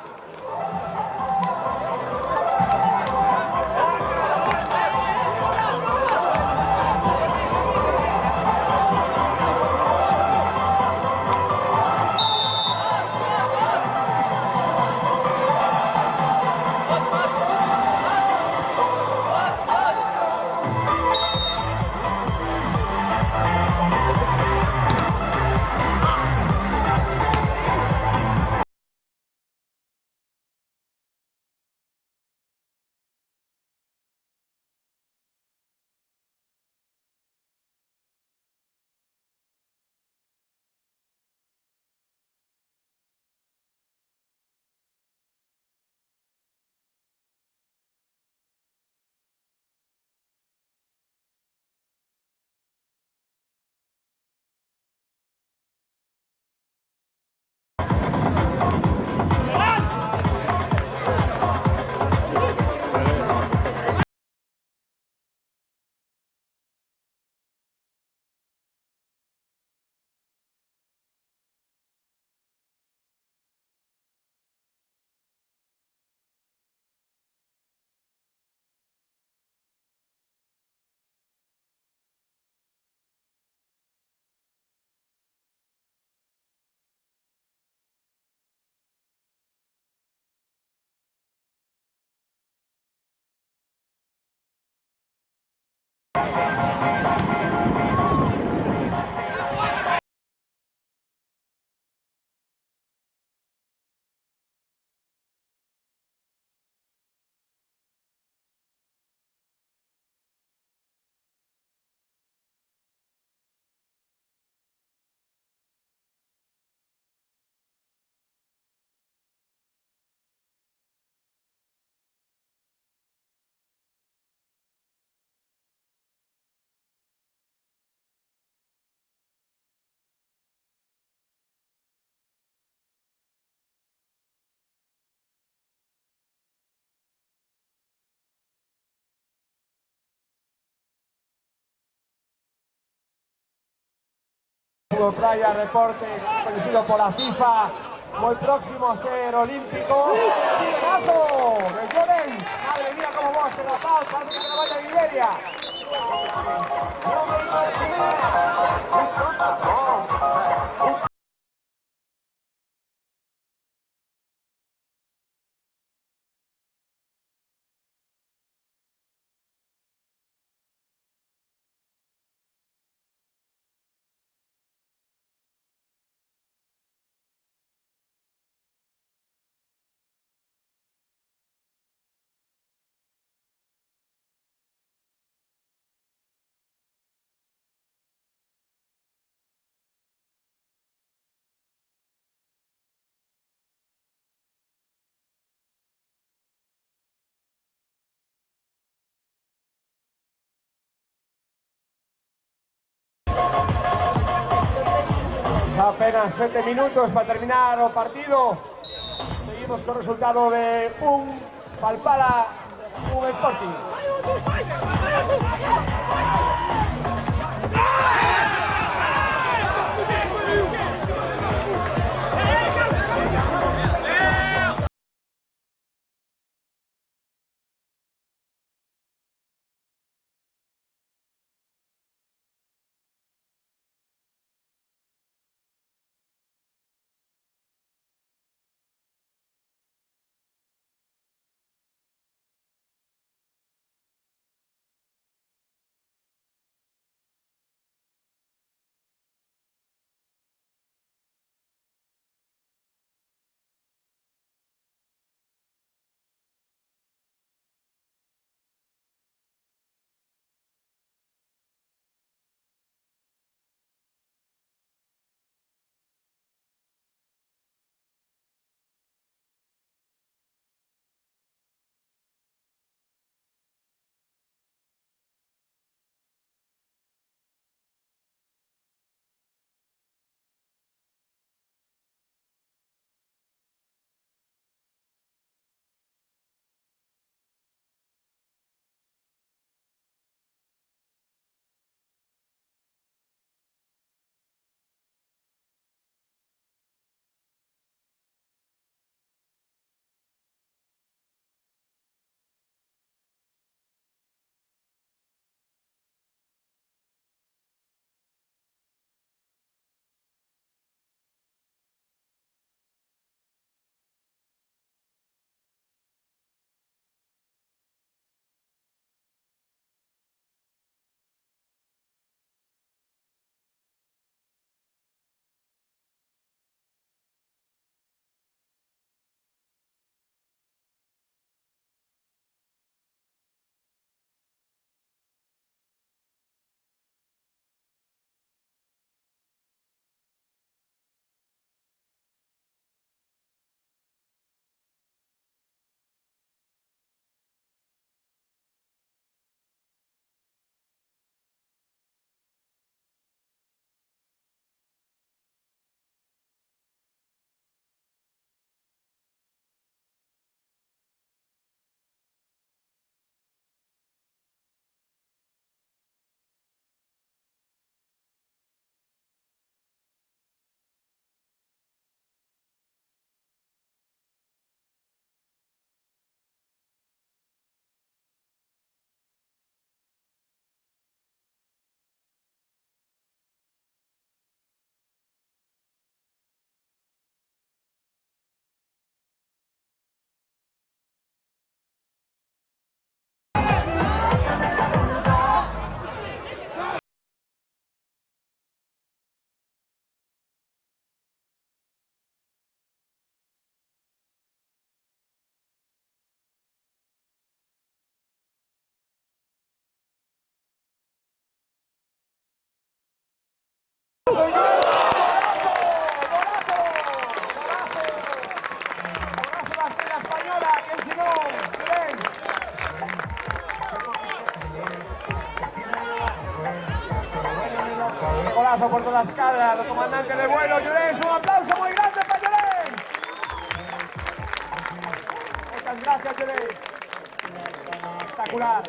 Fútbol Playa, reporte conocido por la FIFA, muy próximo a ser olímpico. ¡Chilenazo! ¡De Llorens! ¡Madre mía, cómo va este rapaz! ¡Parece que no vaya a Iberia! Apenas 7 minutos para terminar el partido. Seguimos con resultado de un Falfala, un Sporting. apoio por toda a escadra do comandante de vuelo, Llorens. Un aplauso moi grande para Llorens. Moitas gracias, Llorens. Espectacular.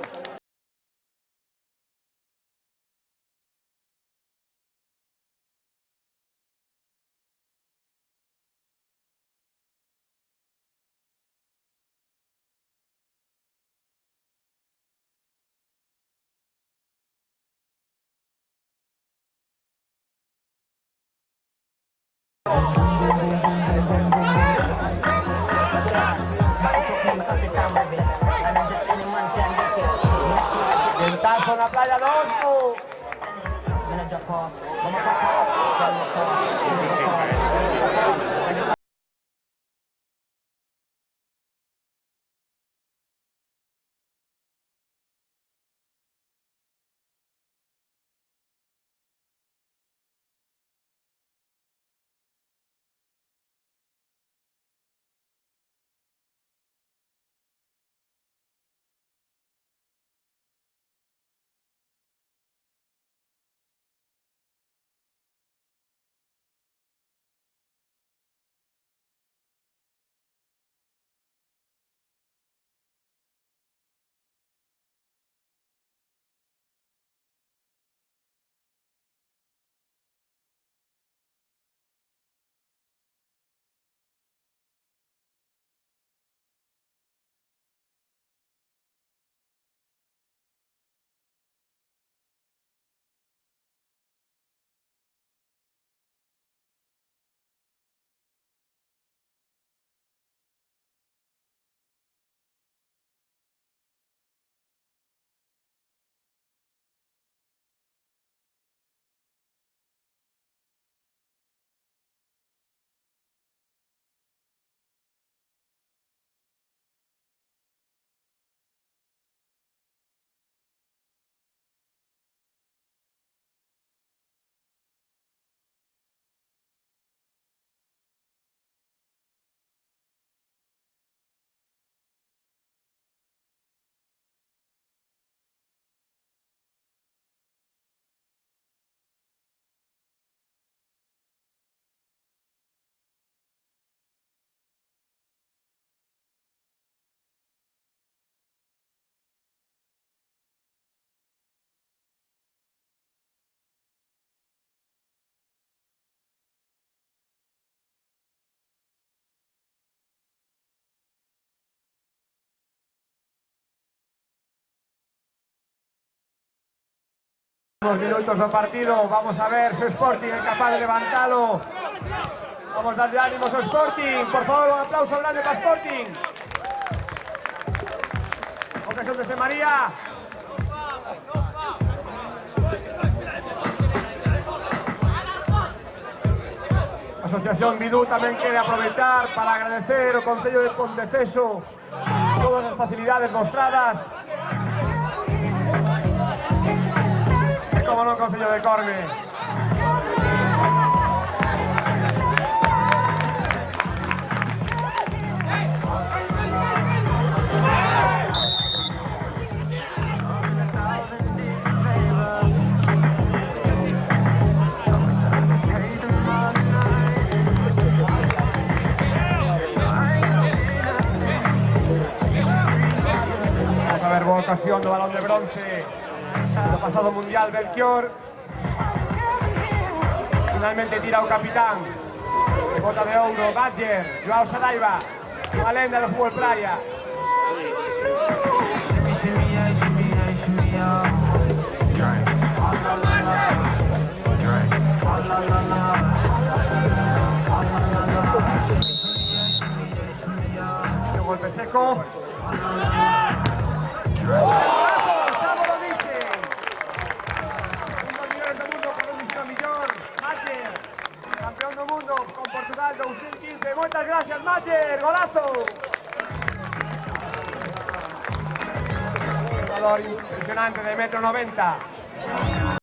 Ventazo na playa do Osmo. Unos minutos do partido, vamos a ver se o Sporting é capaz de levantalo. Vamos darle ánimos ao Sporting, por favor, un aplauso grande para Sporting. Ocasión desde María. A Asociación Bidú tamén quere aproveitar para agradecer ao Concello de Ponteceso todas as facilidades mostradas. Como no, Concello de Corme. Vamos a ver boa ocasión do balón de bronce do pasado mundial Belchior. Finalmente tira o capitán de bota de ouro, Badger, Joao Saraiva, unha lenda do fútbol playa. Un golpe seco. Campeón do mundo con Portugal 2015. Moitas gracias, Mayer, golazo. Un jugador impresionante de 1,90 m.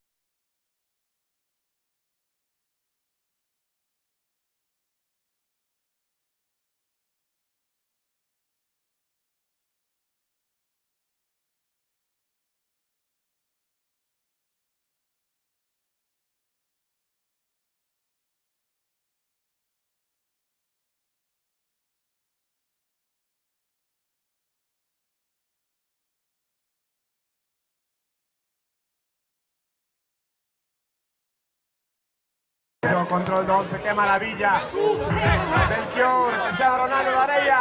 Control de 11, qué maravilla. Atención, Cristiano Ronaldo de Arella.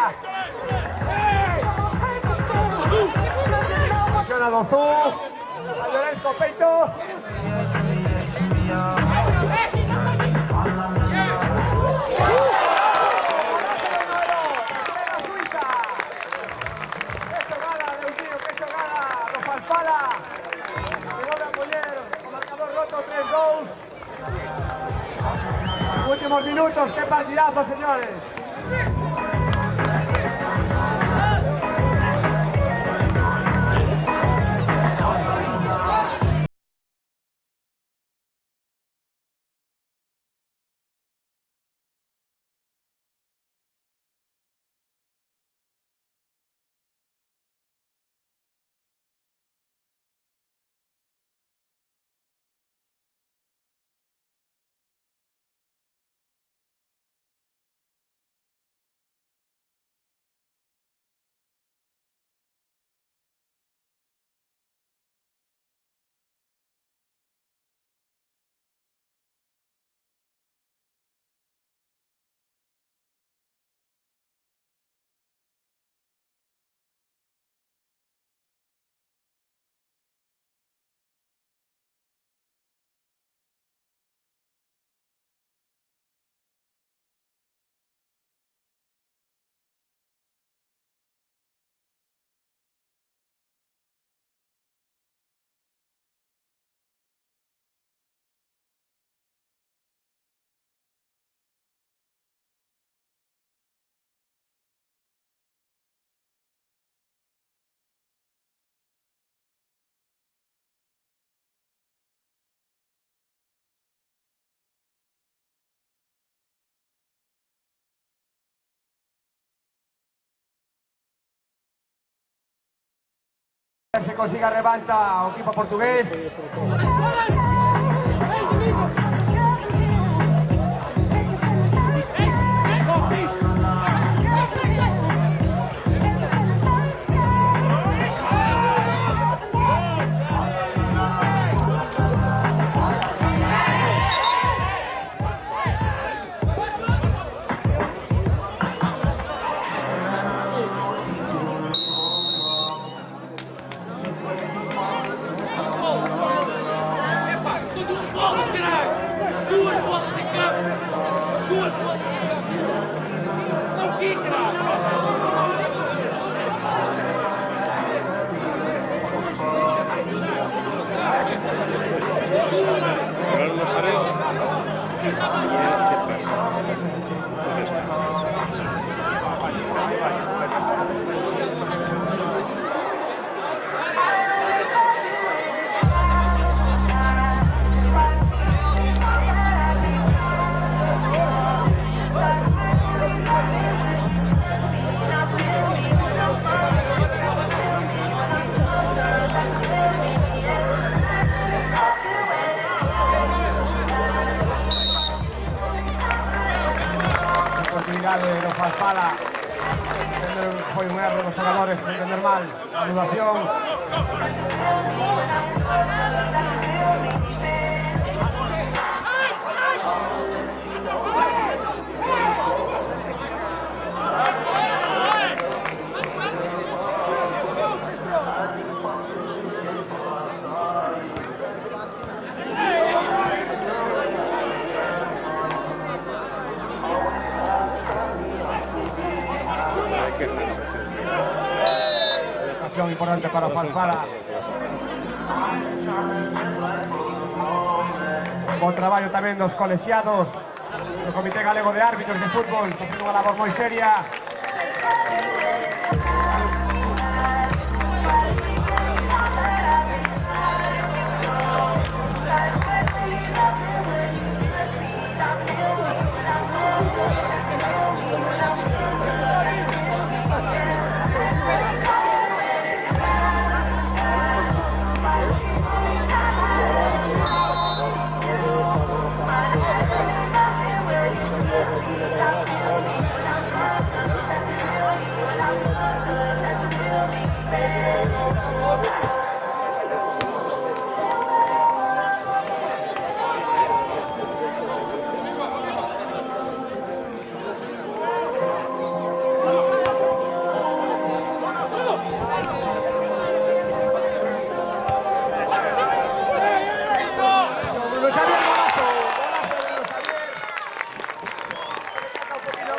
Funciona Dozú. Aldoresco, Peito. Últimos minutos, qué partidazo, señores. Se consiga revancha o equipo portugués. De los Farfala, foi un erro dos xogadores, entender mal, anulación. Ocasión importante para Farfala. Bo traballo tamén dos colexiados do Comité Galego de Árbitros de Fútbol, facendo unha labor moi seria.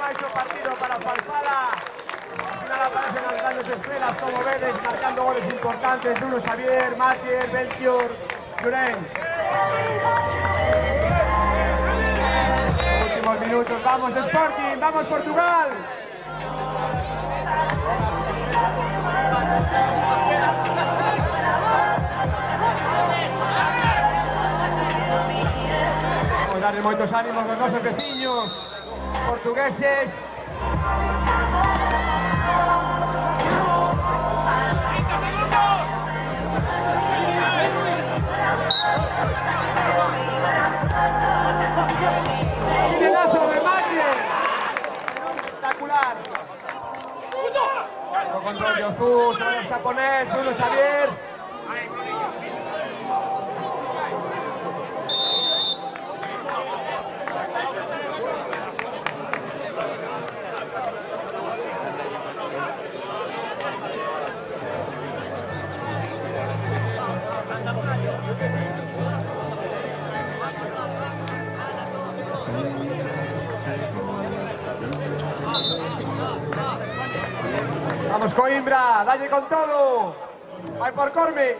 máis o partido para Falfala. Al final aparecen as grandes estrelas como vedes, marcando goles importantes. Bruno Xavier, Matier, Belchior, Llorens. Últimos minutos, vamos de Sporting, vamos Portugal. Vamos a darle moitos ánimos aos nosos veciños portugueses. Chilenazo de Matier. Espectacular. Con control de Ozu sobre el japonés, Bruno Xavier. Vamos Coimbra, dalle con todo. Vai por Corme.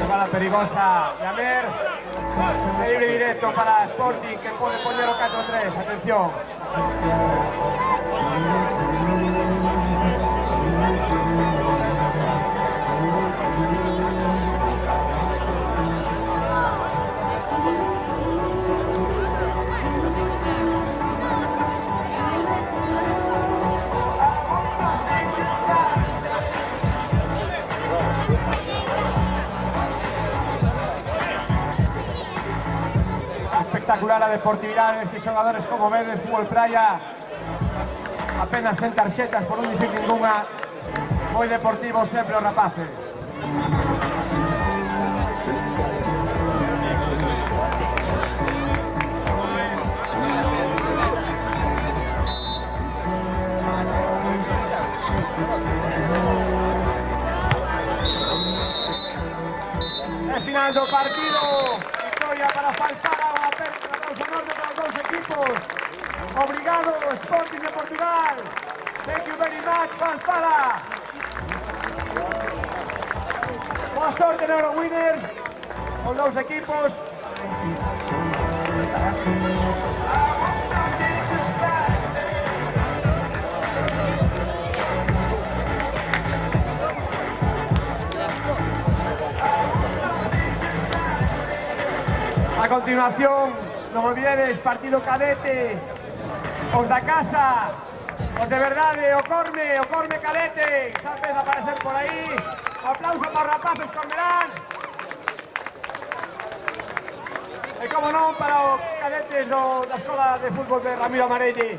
Jugada perigosa de Amer. Libre directo para Sporting, que pode poñer o 4-3, atención. Espectacular a deportividade destes xogadores como vedes, fútbol praia apenas sen tarxetas por non dicir ninguna, moi deportivo sempre os rapaces. É final do partido, victoria para Falfala, un aplauso enorme para os dous equipos. Obrigado, Sporting de Portugal. Thank you very much, Falfala. Boa sorte, Eurowinners, os dous equipos. A continuación, non olvidedes, partido cadete, os da casa, os de verdade, o Corme cadete, xa empeza a aparecer por aí. Un aplauso para os rapaces cormerán. E como non, para os cadetes da Escola de Fútbol de Ramiro Amarelle.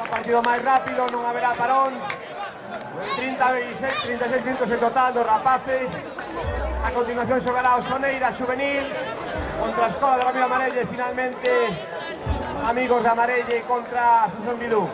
Un partido máis rápido, non haberá paróns. 36 minutos en total dos rapaces. A continuación xogará o Soneira Juvenil contra a Escola de Ramiro Amarelle, finalmente Amigos de Amarelle contra Asunción Bidú.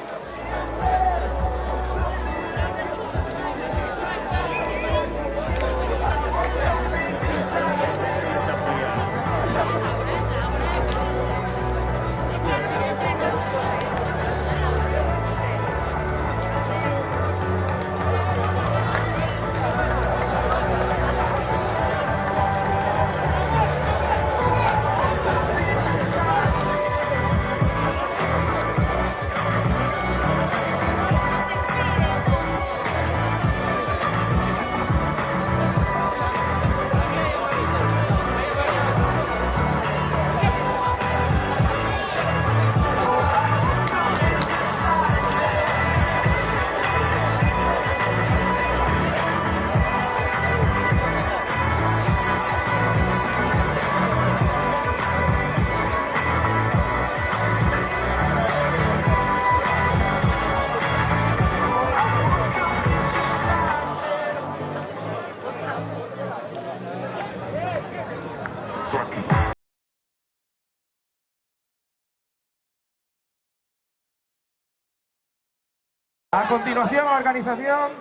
A continuación, a organización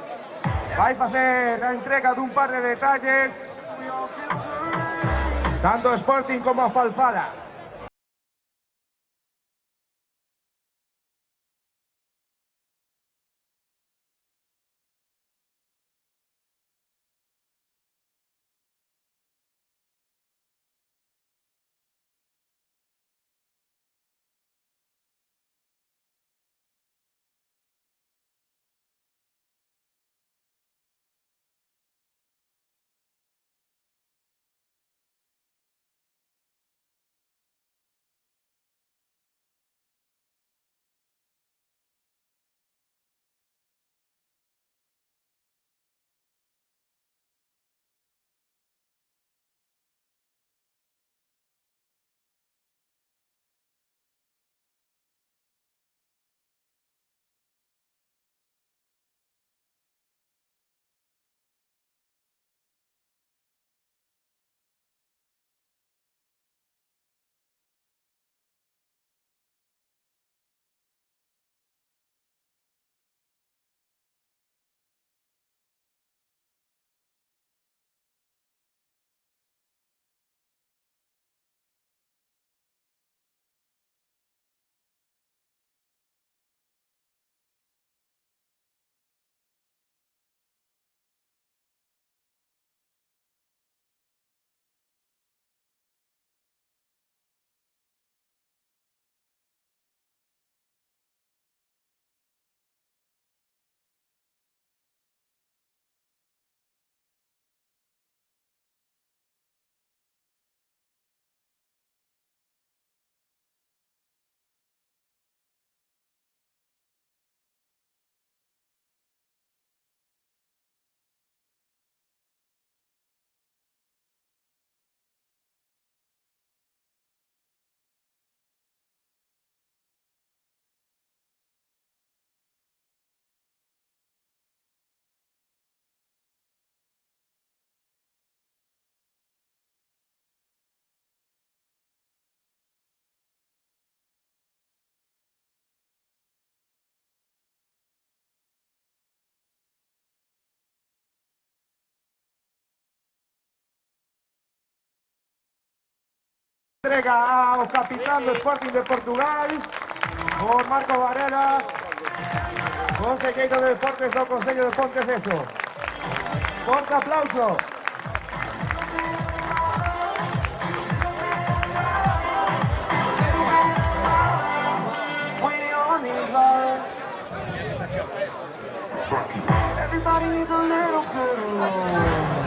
vai facer a entrega dun par de detalles tanto a Sporting como a Falfala. Entrega ao capitán do Sporting de Portugal, por Marco Varela, concelleiro de Deportes do Concello de Ponteceso. Forte aplauso. Everybody needs a little bit of love.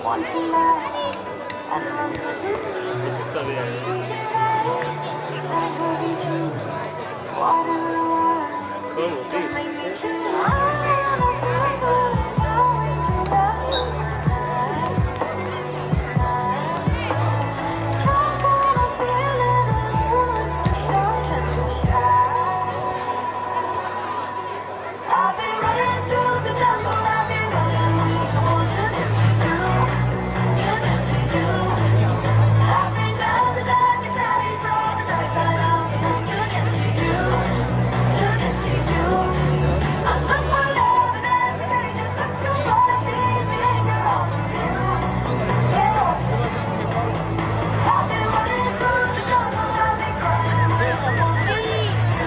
I've been running through the jungle, I've been running with the wolves to get to you. I've been down the darkest alleys on the dark side of the moon to get to you. I look for love and every change I took to watch the easy anger off of you. I've been running through the jungle, I've been crying with the wolves to get to you.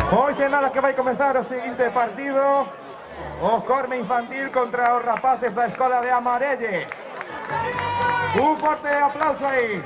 Pois é nada que vai comenzar o seguinte partido. O Corme Infantil contra os rapaces da Escola de Amarelle. Un forte aplauso aí.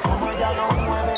Como ella lo mueve.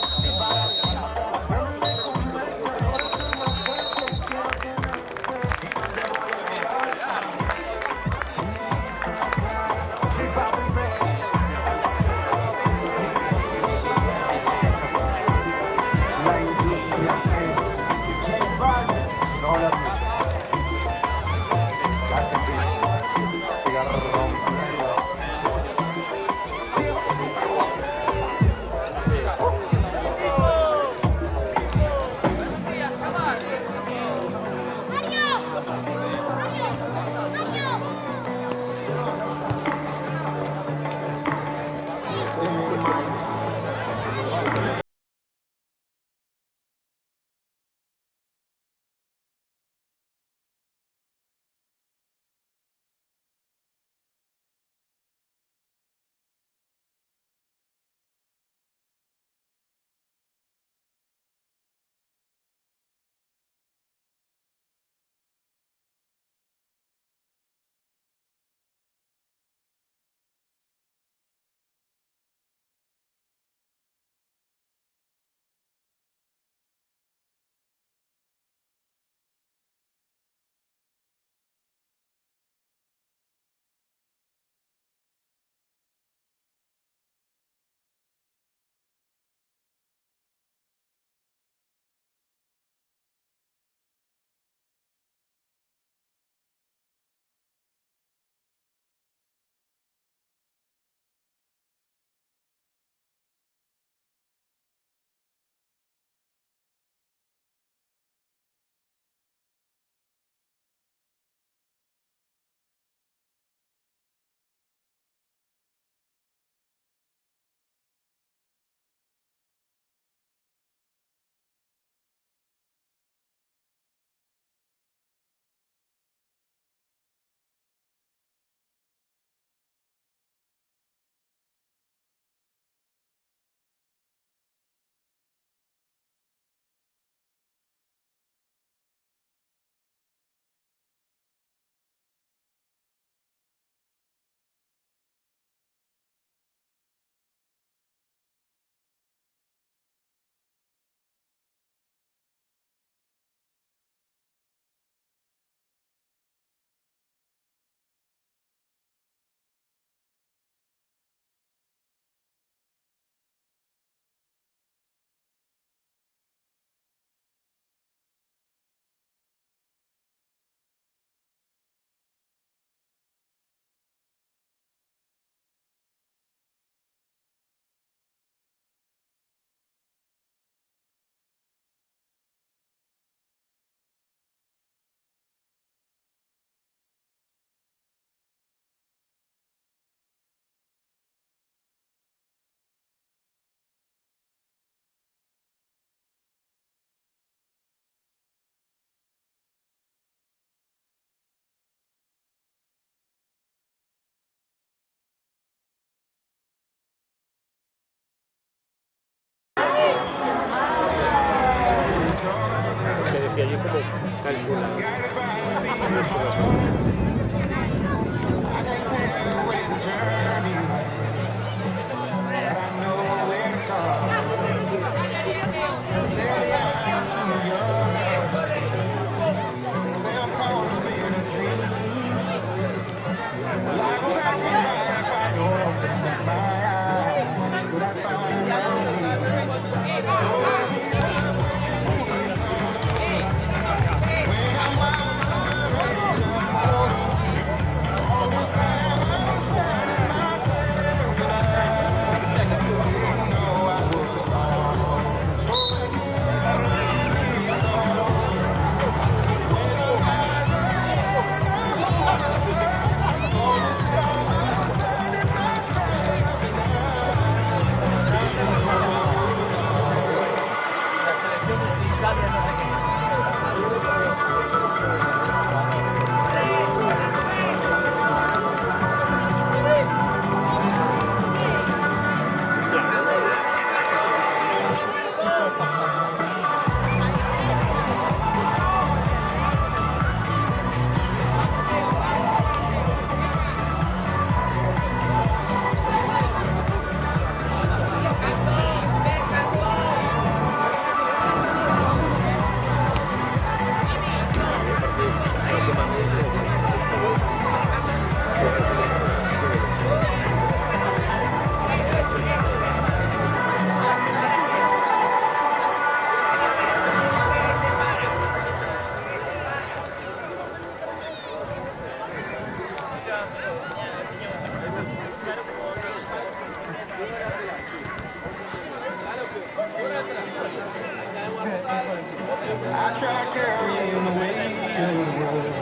I tried carrying the weight of the world,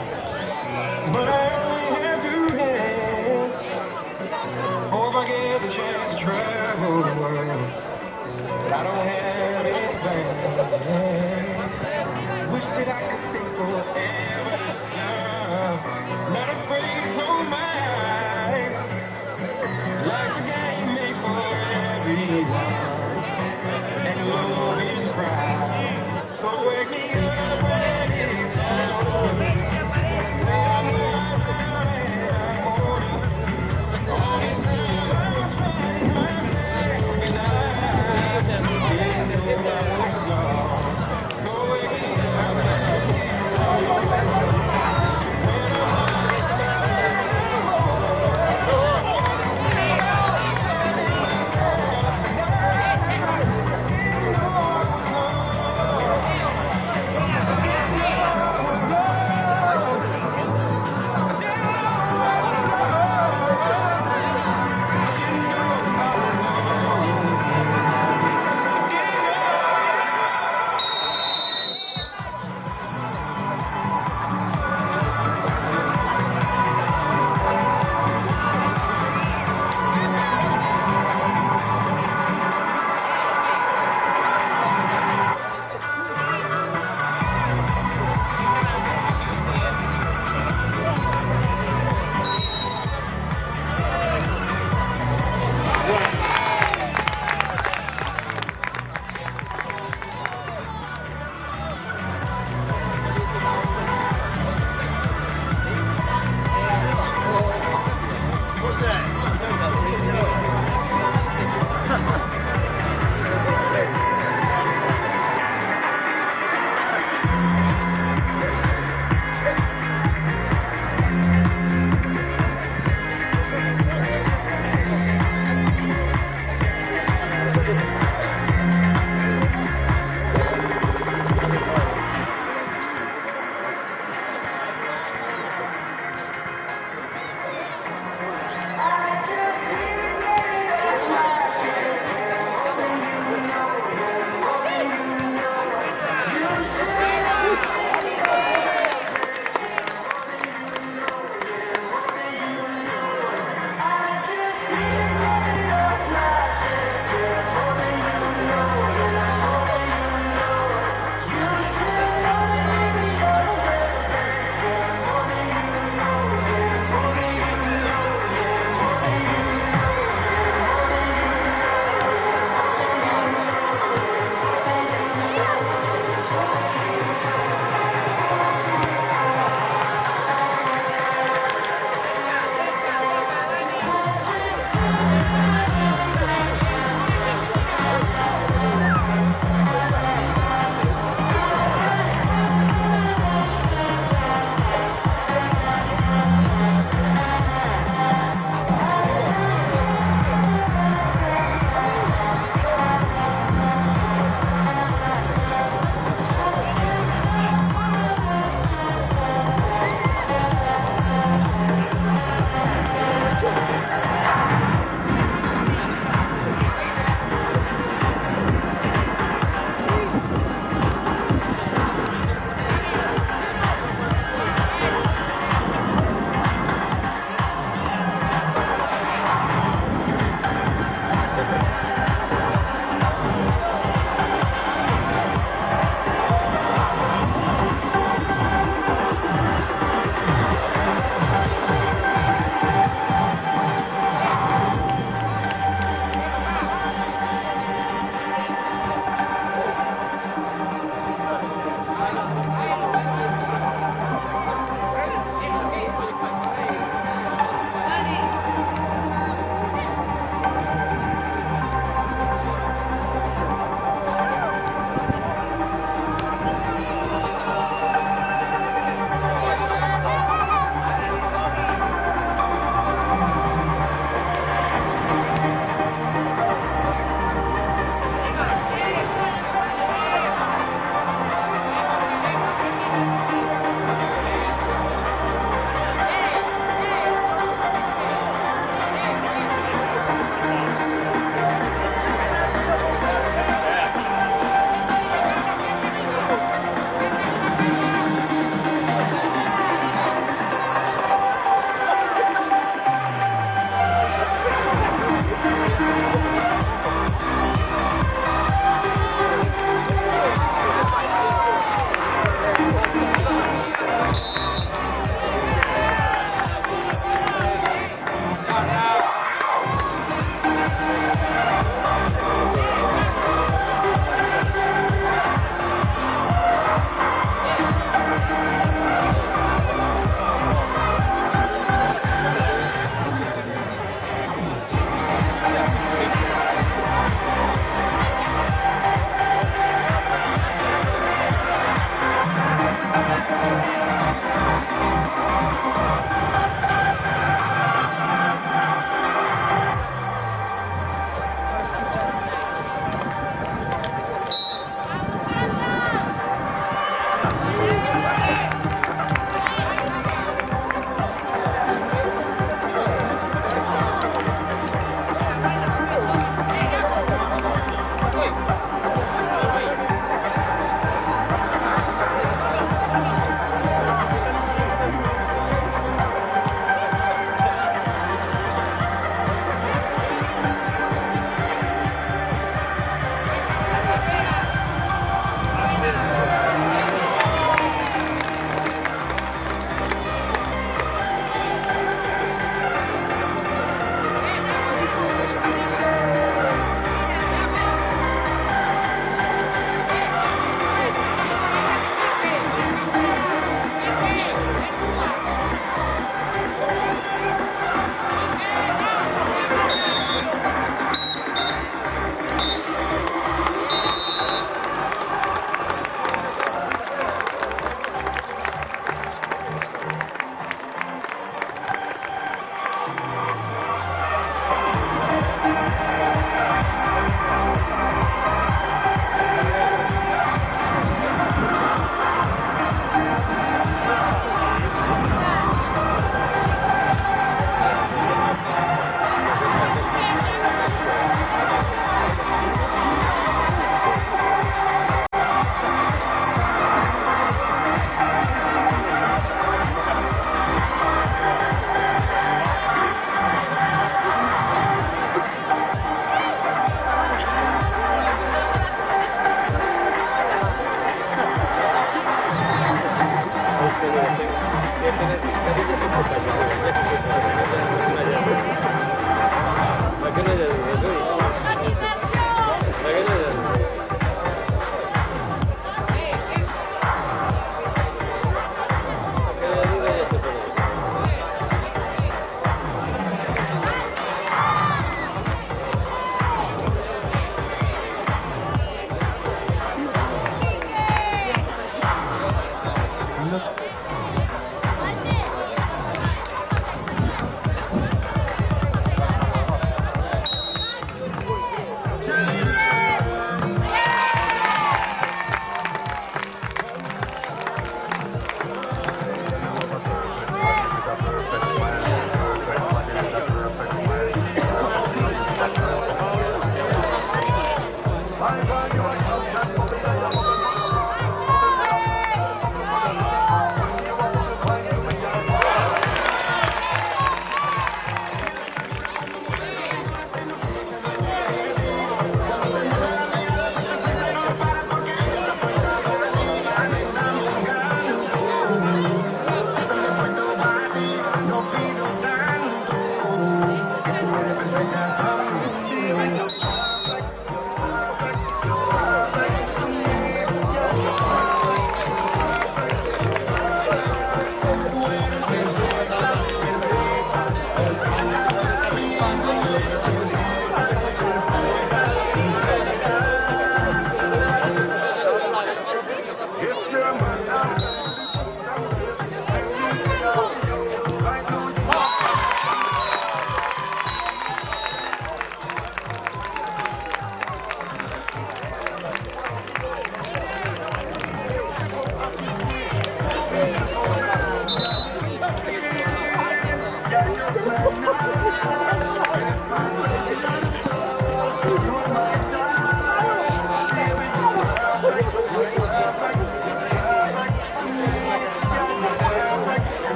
but I only had two hands. Hope I get the chance to travel the world, but I don't have any plans. Wish that I could stay forever this young, not afraid to close my eyes. Life's a game made for everyone, and love is the prize. So wake me up when it's time. When I'm wiser and I'm older. All this time I was finding myself and I didn't know I was lost. So wake me up when it's over. When I'm wiser and I'm older.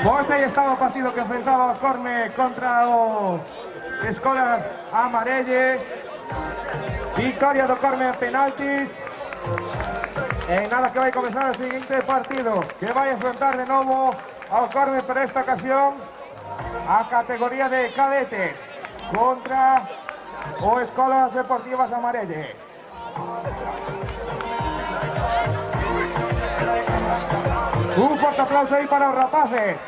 Pois aí estaba o partido que enfrentaba o Corme contra o Escolas Amarelle. Victoria do Corme en penaltis. E nada, que vai comenzar o seguinte partido, que vai enfrentar de novo ao Corme, pero esta ocasión a categoría de cadetes contra o Escolas Deportivas Amarelle. Un fuerte aplauso aí para os rapaces.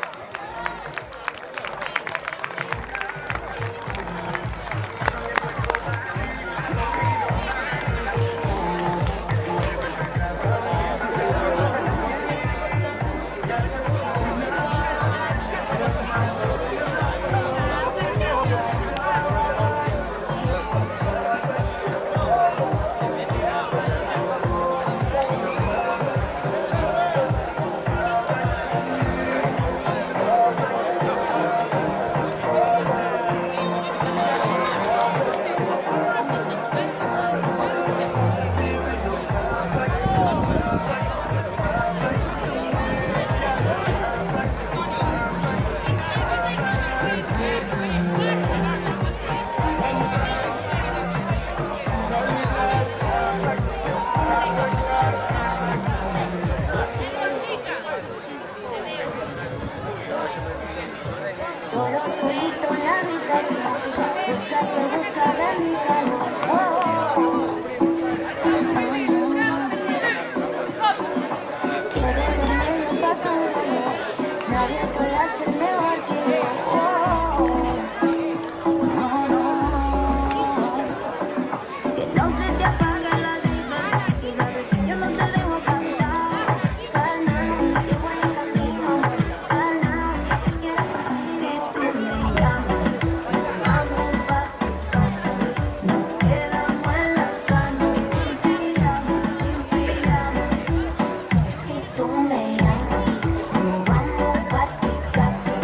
Solo solito en la habitación, busca de mi calor. Quiere verme un pato de amor, nadie puede hacer mejor que yo. Que no se te apague la cifra, y sabes que yo no te dejo cantar. Calma, yo voy a camino, calma, que te quiero. Si tú me llamas, vamos pa' tu casa. Nos quedamos en la cama, sin pijama, sin pijama. Si tú me llamas, nos vamos pa' tu casa.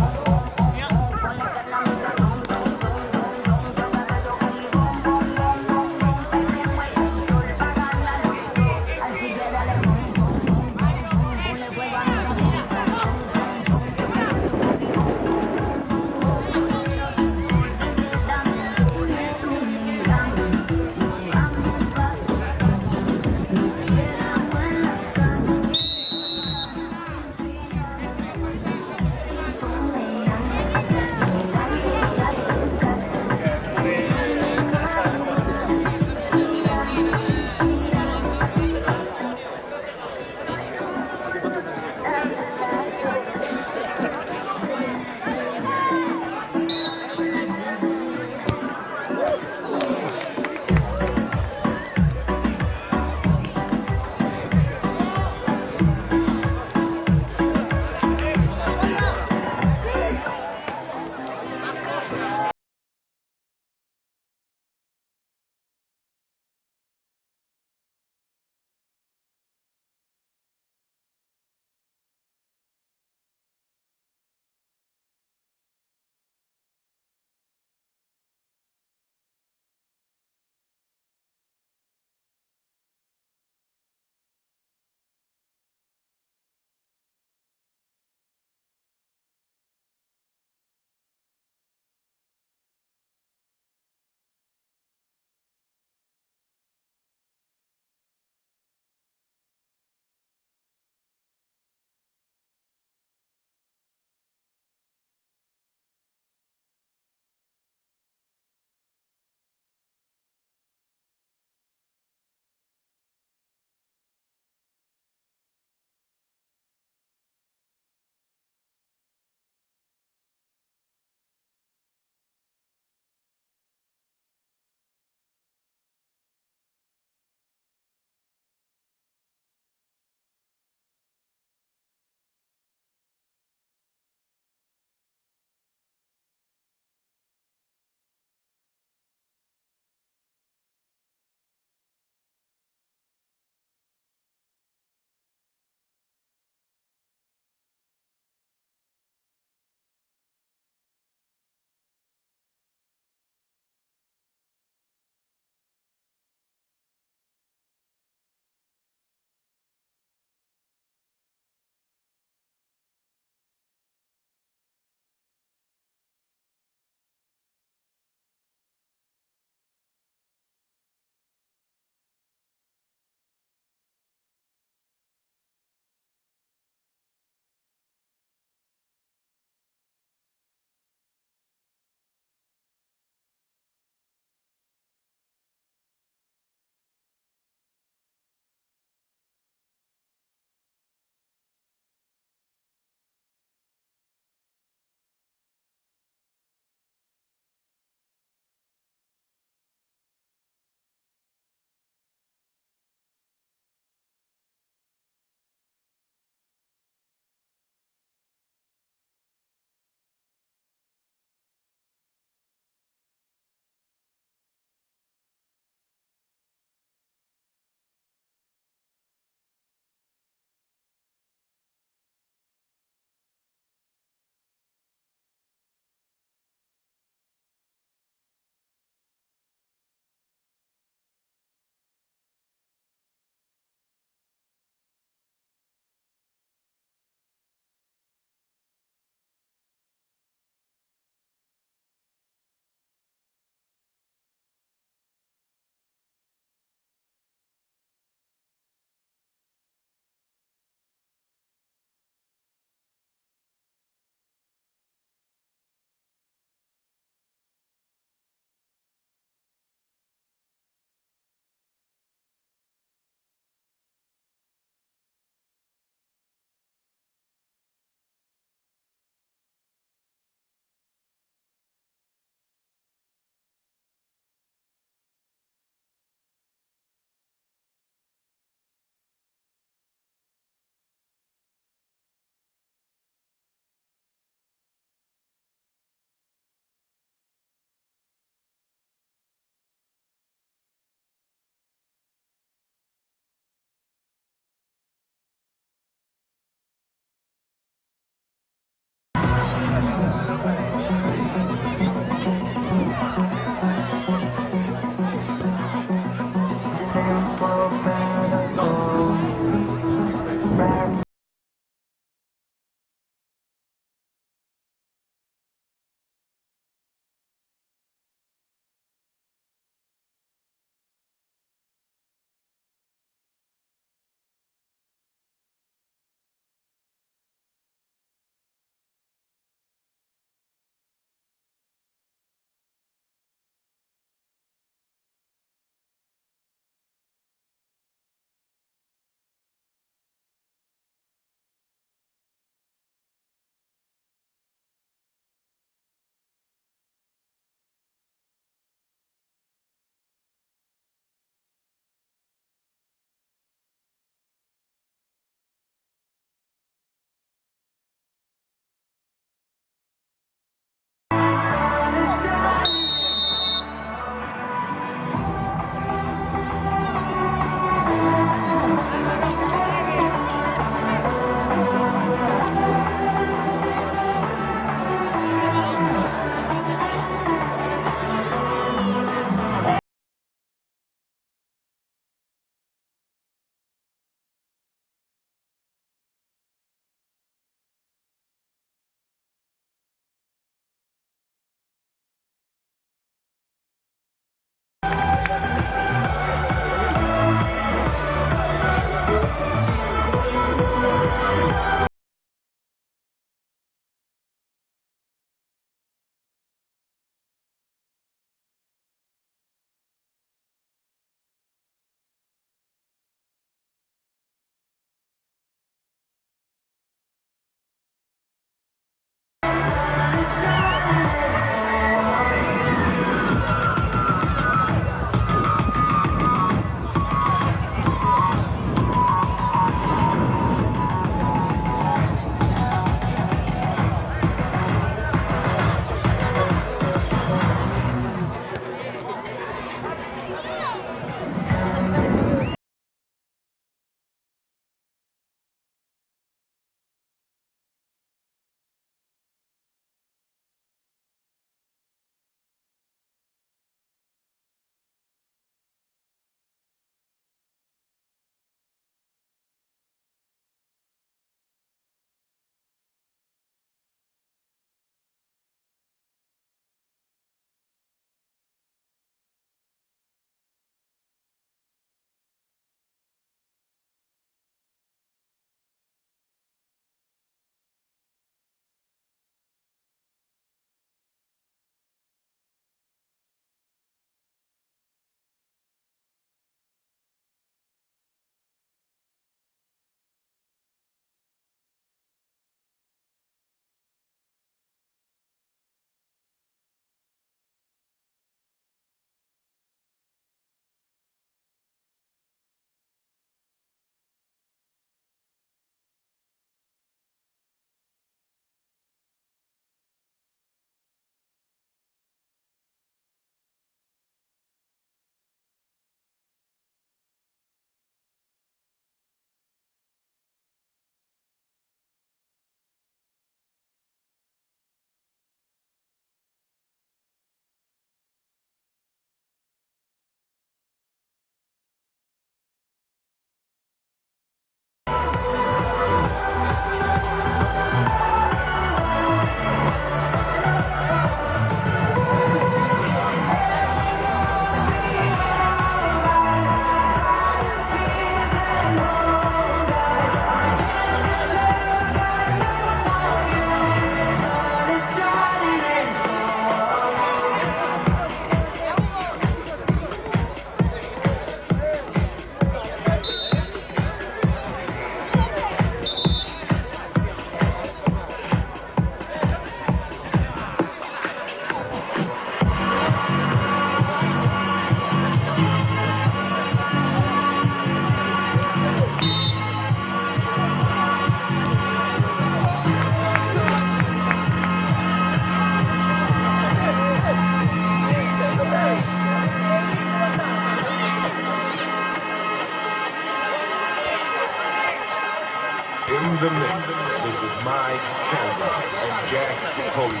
In the mix, this is Mike Canvas and Jack Holden.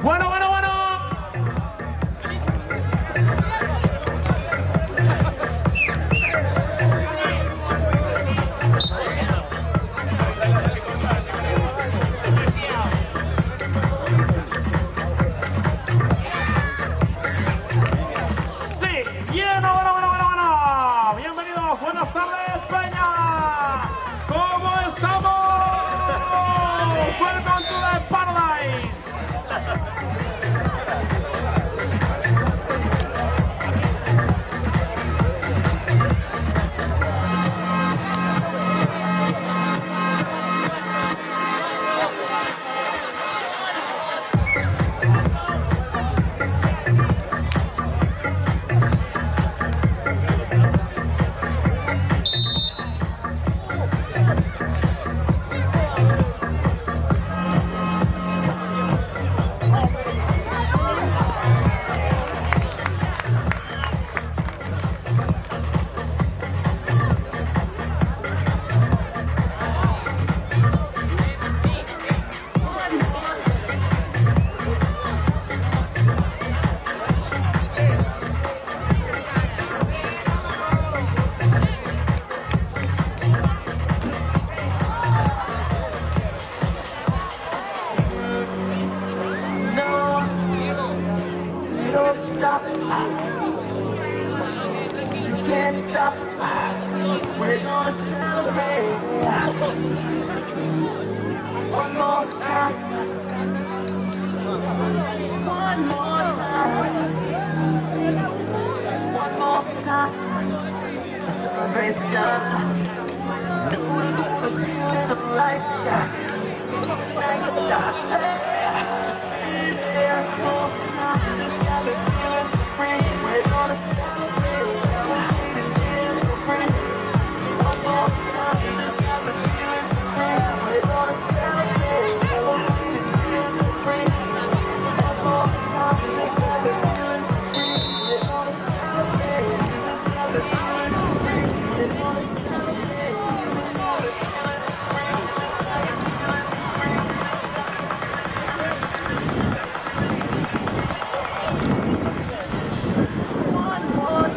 Bueno. won't stop. You can't stop. We're gonna celebrate. One more time. One more time. One more time. Celebration. No, we're gonna do it right. Just stay there. One more time. Just got me feeling so free. We're gonna celebrate, celebrate and dance so free. One more time. Just got me feeling so free. We're gonna celebrate, celebrate and dance so free. One more time. Just got me feeling so free. We're gonna celebrate. Just got me feeling so free. We're gonna celebrate. Just got me feeling so free. Just got me feeling so free. One more.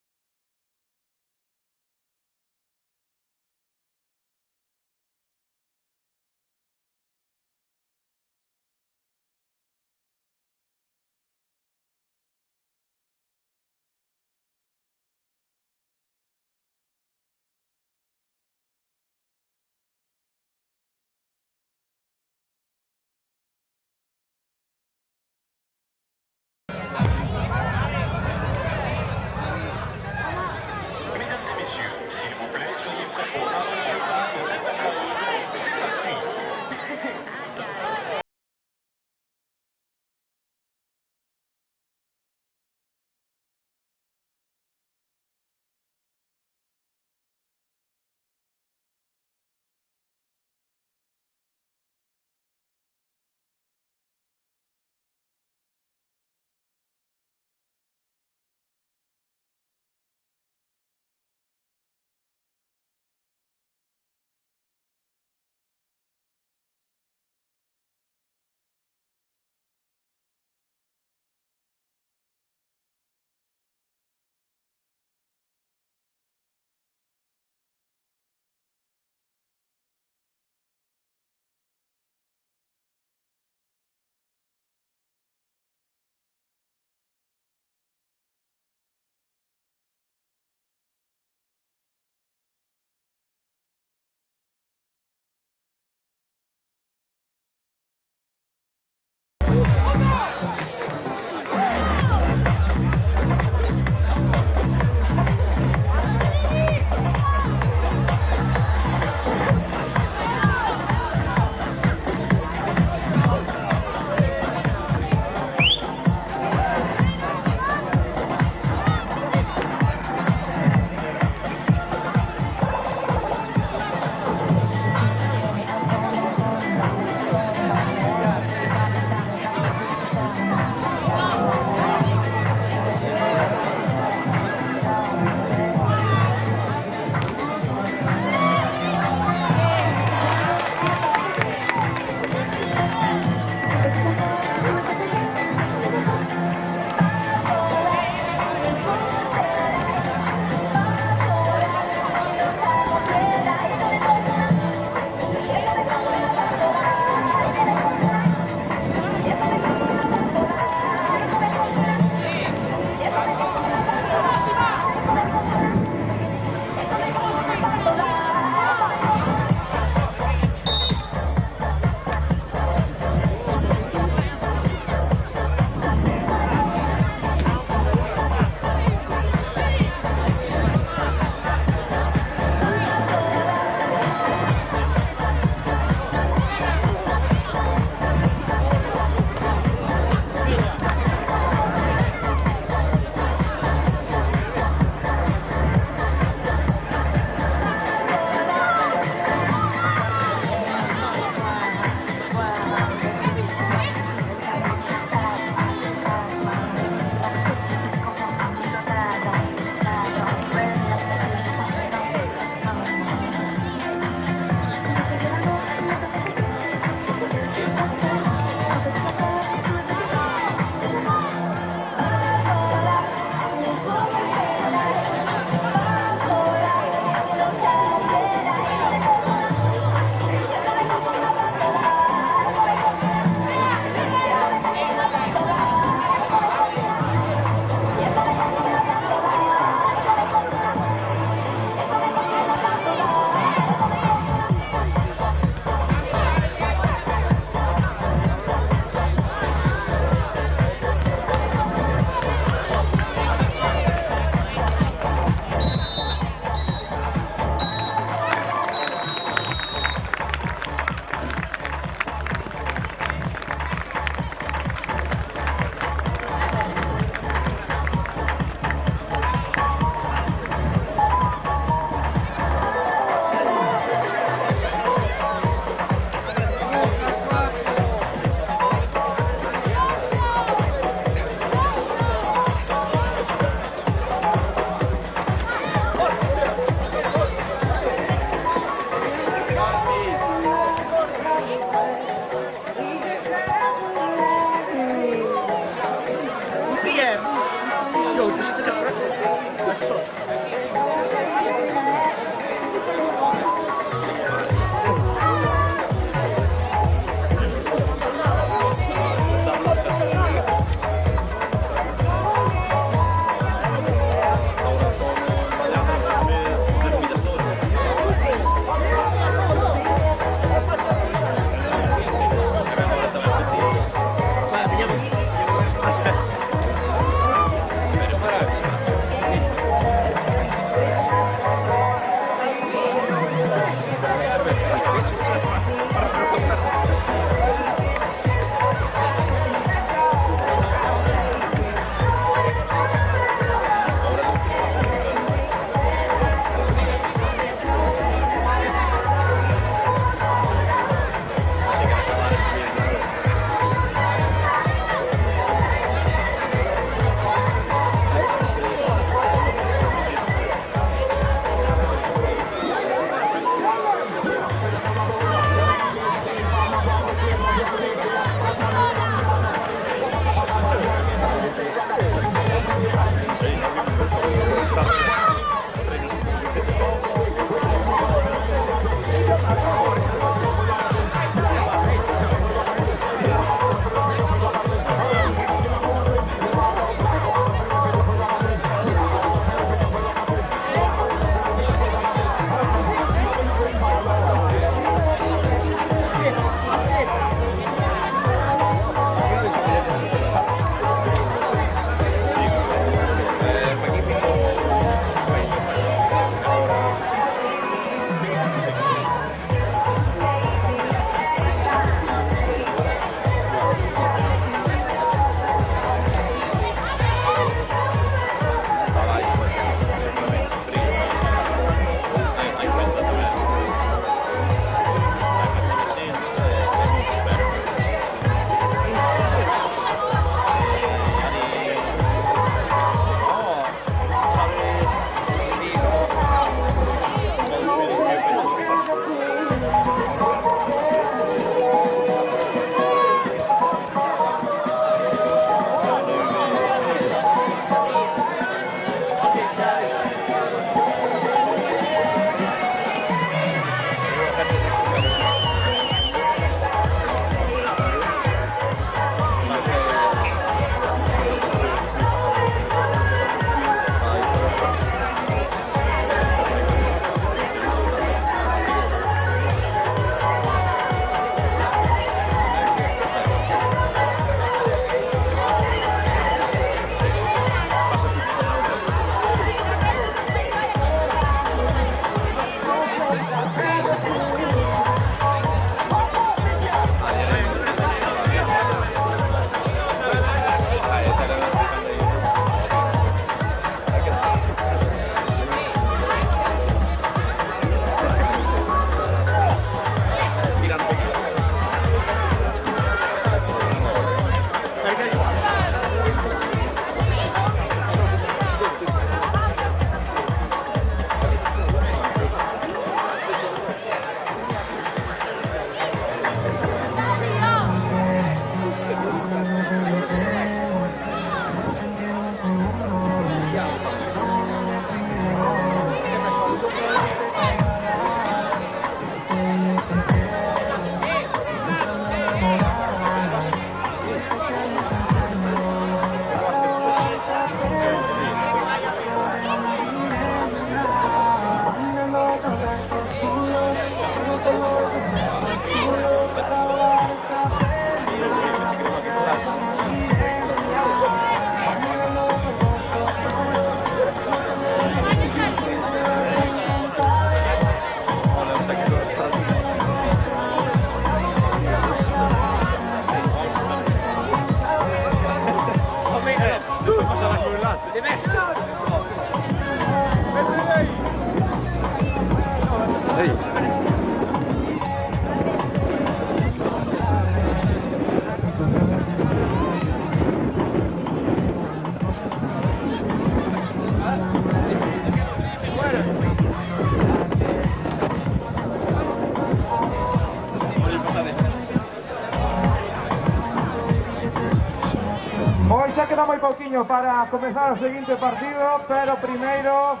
Falta moi pouquiño para comezar o seguinte partido, pero primeiro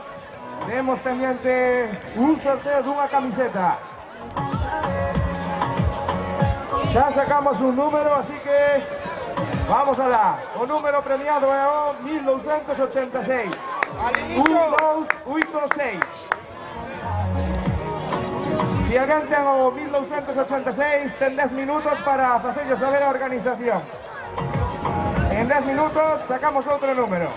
temos pendiente un sorteo dunha camiseta. Xa sacamos un número, así que vamos alá. O número premiado é o 1286. 1286. Si alguén ten o 1286, ten 10 minutos para facerlle saber a organización. En 10 minutos sacamos outro número.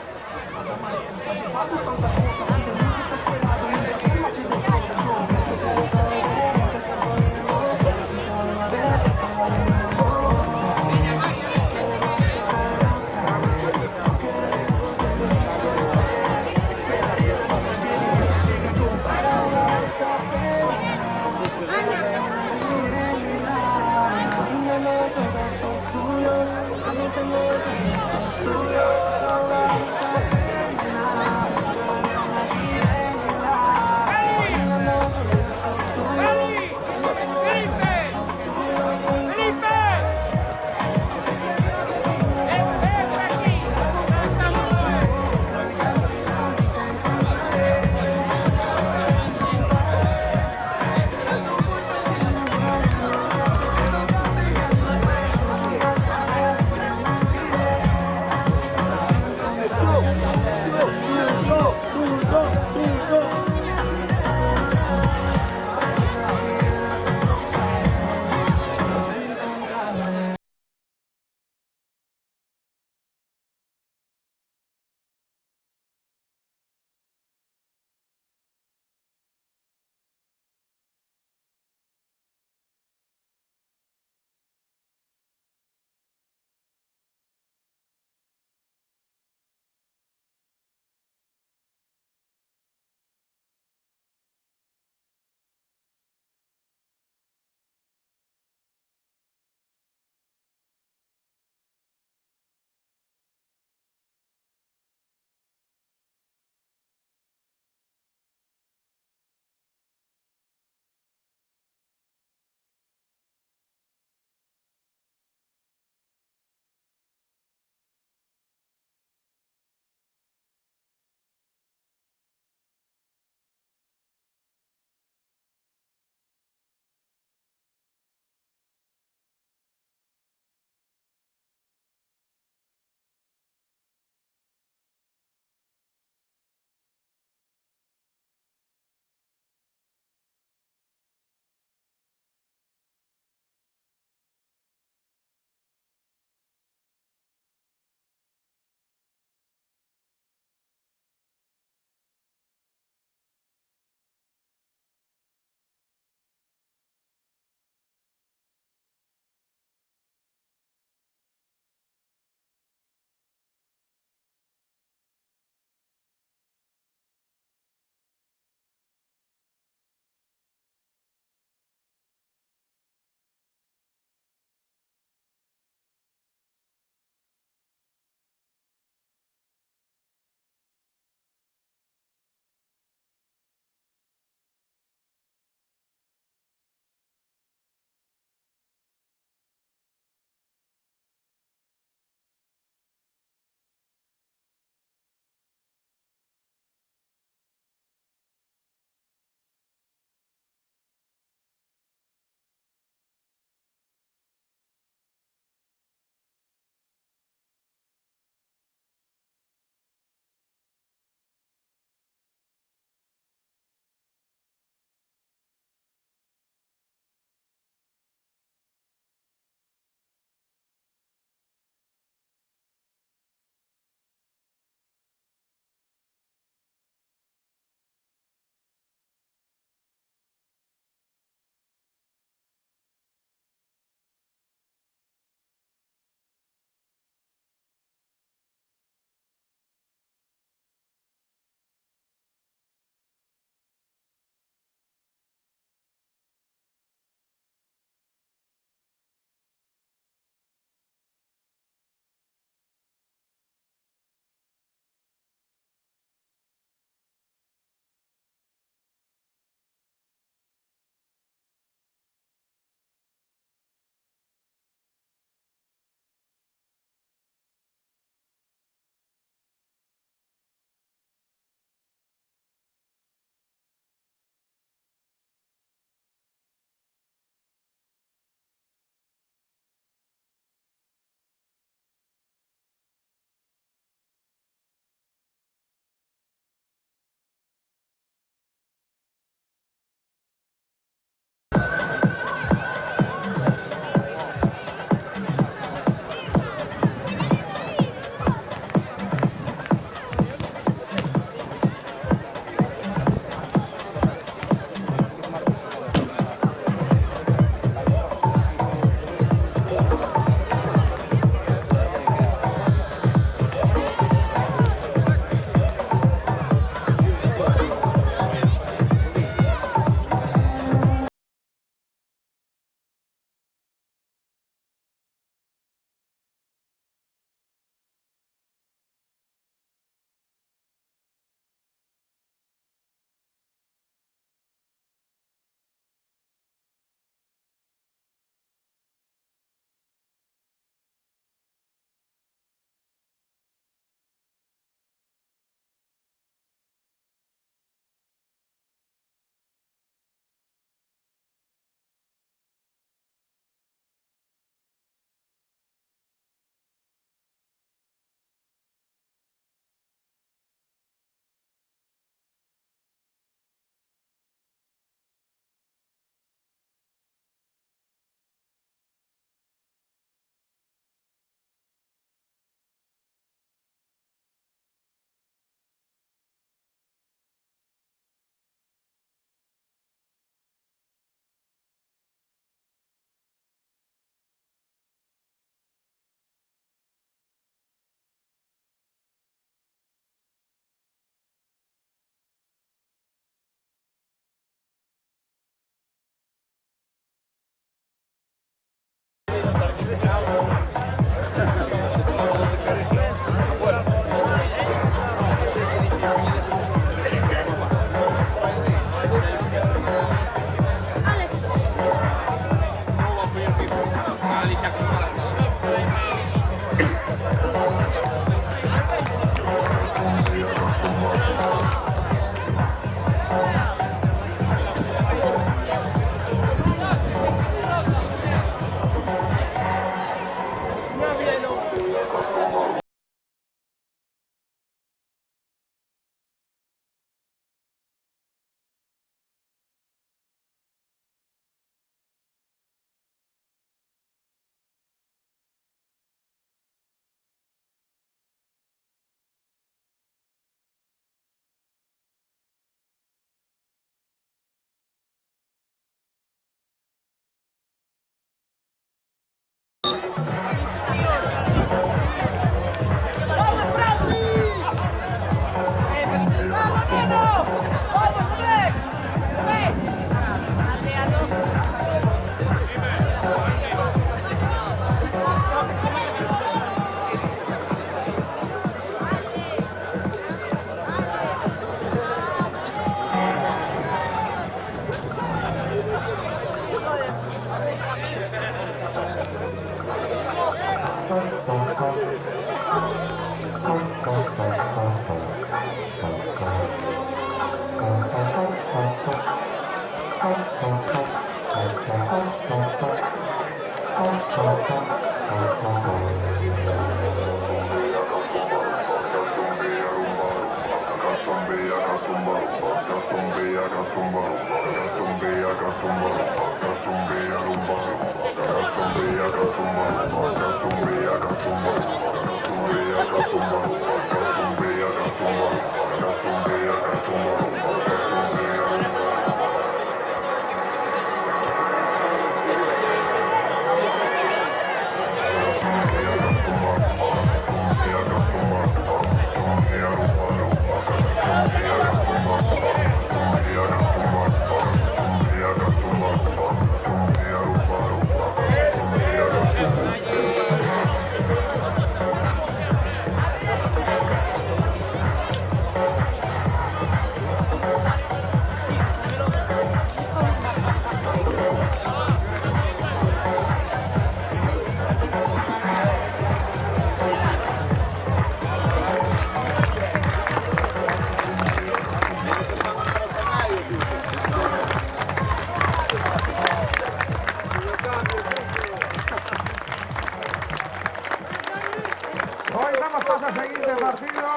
Hoy damos paso al siguiente partido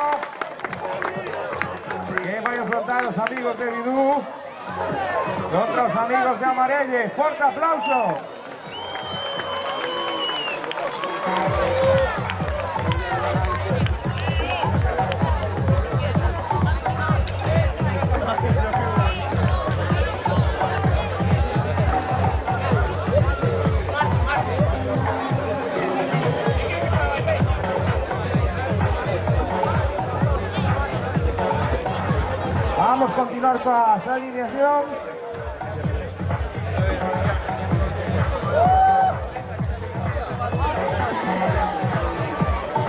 que van a enfrentar los amigos de Bidú contra los amigos de Amarelle. Fuerte aplauso. Vamos a continuar con las alineaciones.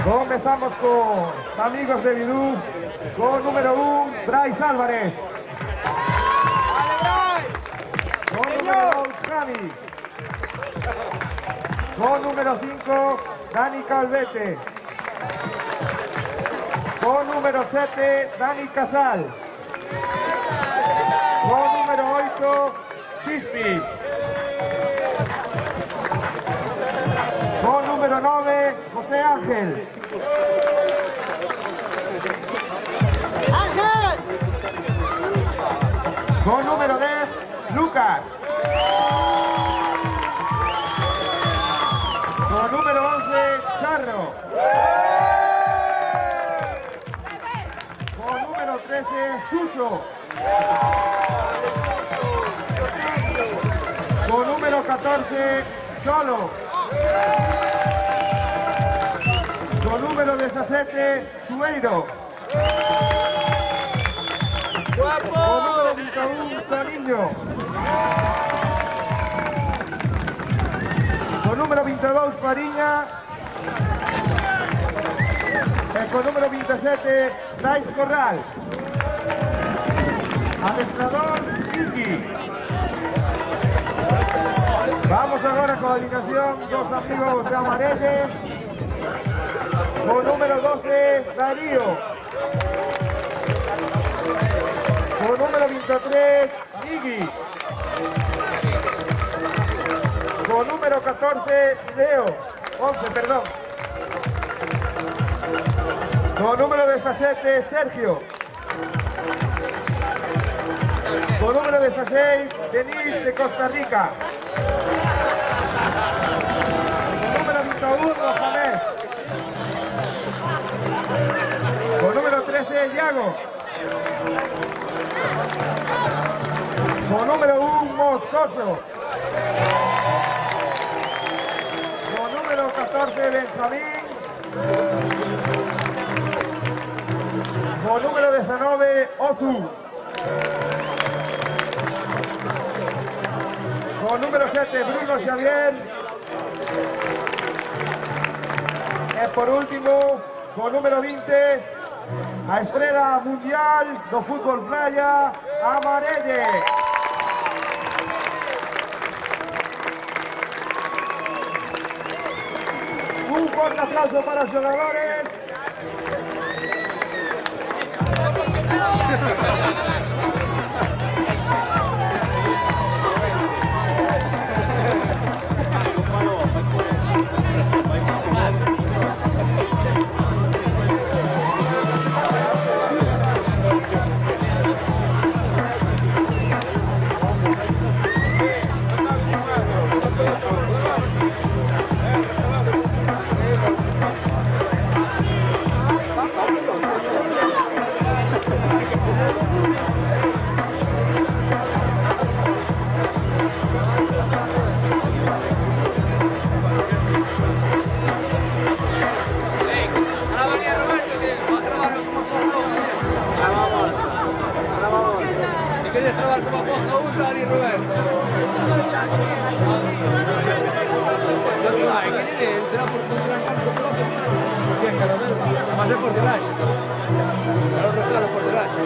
Comenzamos con los amigos de Bidú, con número 1, Bryce Álvarez. Con número 2, Javi. Con número 5, Dani Calvete. Con número 7, Dani Casal. Con número 8, Chispi. Con número 9, José Ángel. Con número 10, Lucas. Con número 11, Charro. Con número 13, Suso. Con número 14, Cholo. Con número 17, Sueiro. Con número 21, Torillo. Con número 22, Fariña. Con número 27, Brais Corral. Adestrador, Iki. Vamos ahora con la alineación dos amigos de Amarelle. Con número 12, Darío. Con número 23, Iggy. Con número 14, Leo. 11, perdón. Con número 17, Sergio. Con número 16, Denis de Costa Rica. Con número 21, Mohamed. Con número 13, Yago. Con número 1, Moscoso. Con número 14, Benjamín. Con número 19, Ozu. Con número 7, Bruno Xavier. Y por último, con número 20, a estrela mundial do fútbol playa, Amarelle. Un fuerte aplauso para los jugadores. querías trabajar como Juan Gaúcha y Roberto. Lo que va, ¿qué tiene? Será por controlar el campo propio. Bien, Caramelo. Va a ser por delante. A los regalos por delante.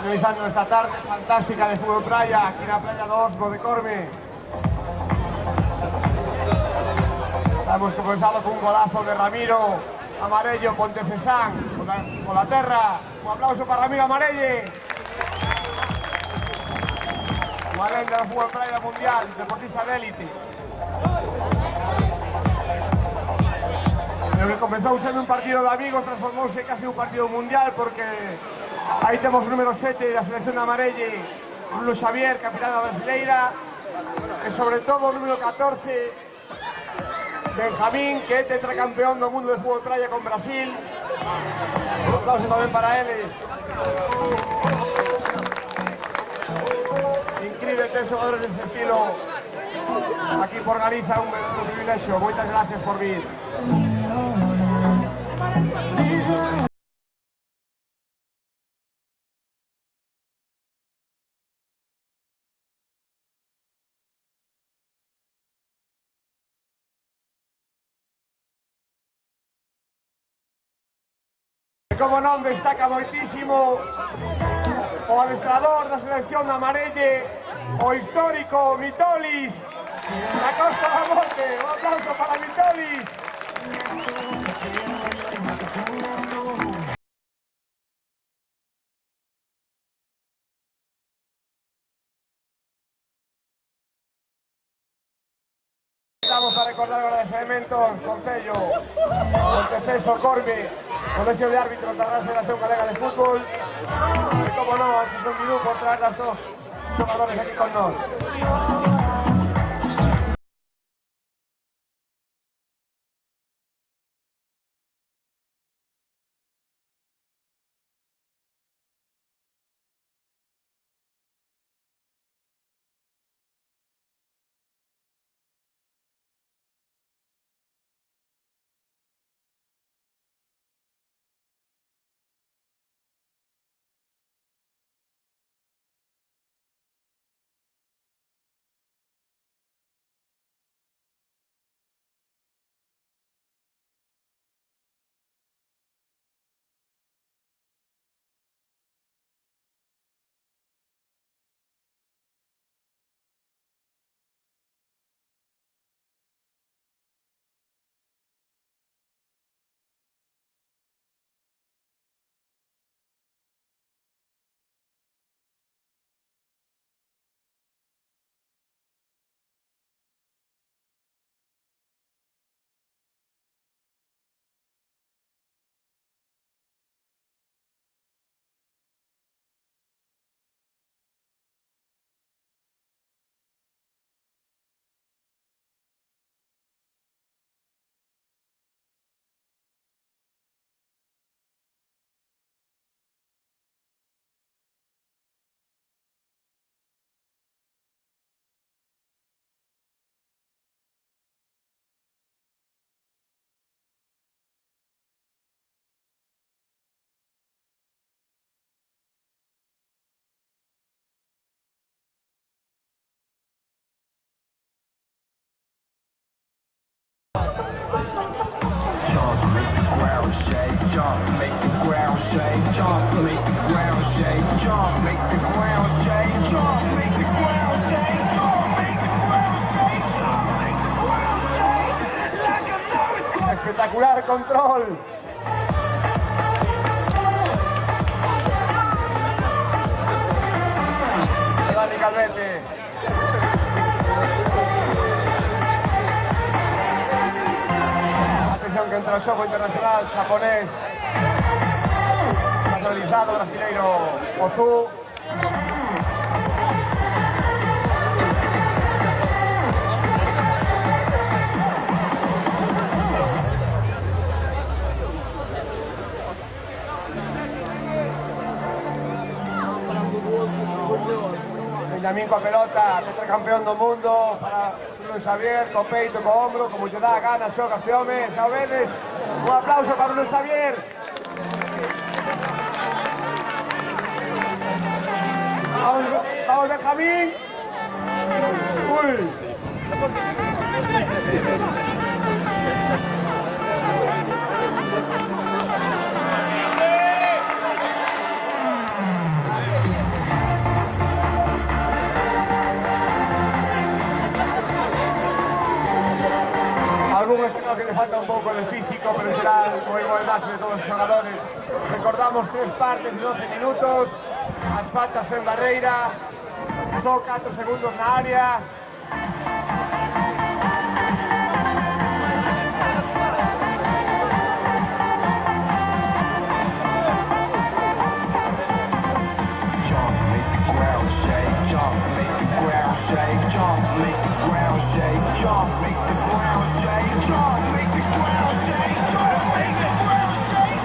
realizando esta tarde fantástica de fútbol playa aquí en la playa de Osmo de Corme. Hemos comenzado con un golazo de Ramiro Amarello Pontecesán con la terra. Un aplauso para Ramiro Amarelle. Una lenda del fútbol playa mundial, deportista de élite. Lo que comenzou sendo un partido de amigos transformouse casi un partido mundial porque aí temos o número 7 da selección de Amarelle, Bruno Xavier, capitán da brasileira, e sobre todo o número 14, Benjamín, que é tetracampeón do mundo de fútbol playa con Brasil. Un aplauso tamén para eles. Increíble ter xogadores deste estilo aquí por Galiza, un verdadero privilexio. Moitas gracias por vir. Como non, destaca moitísimo o adestrador da selección da Amarelle, o histórico Mitolis da Costa da Morte. Un aplauso para Mitolis. Estamos para recordar agradecementos ao Concello Ponteceso Corme, Colegio de Árbitros da Real Federación Galega de Fútbol e, como non, a Asociación Bidú por traer as dos xogadores aquí con nós. Espectacular control. Dani Calvete. Atención que entra o xogo internacional xaponés naturalizado brasileiro Ozu. Benjamín coa pelota, tetracampeón do mundo para Bruno Xavier, co peito, co ombro, como lle dá a gana, xoga este home, xa o vedes. Un aplauso para Bruno Xavier. Vamos Benjamín. Uy. falta un pouco de físico, pero será o igualdade de todos os xogadores. Recordamos 3 partes de 12 minutos, as faltas en barreira, só 4 segundos na área. Jump, make the ground shake. Jump, make the ground shake. Jump, make the ground shake. Jump, make the ground shake. Jump, make the ground shake. Jump, make the ground shake.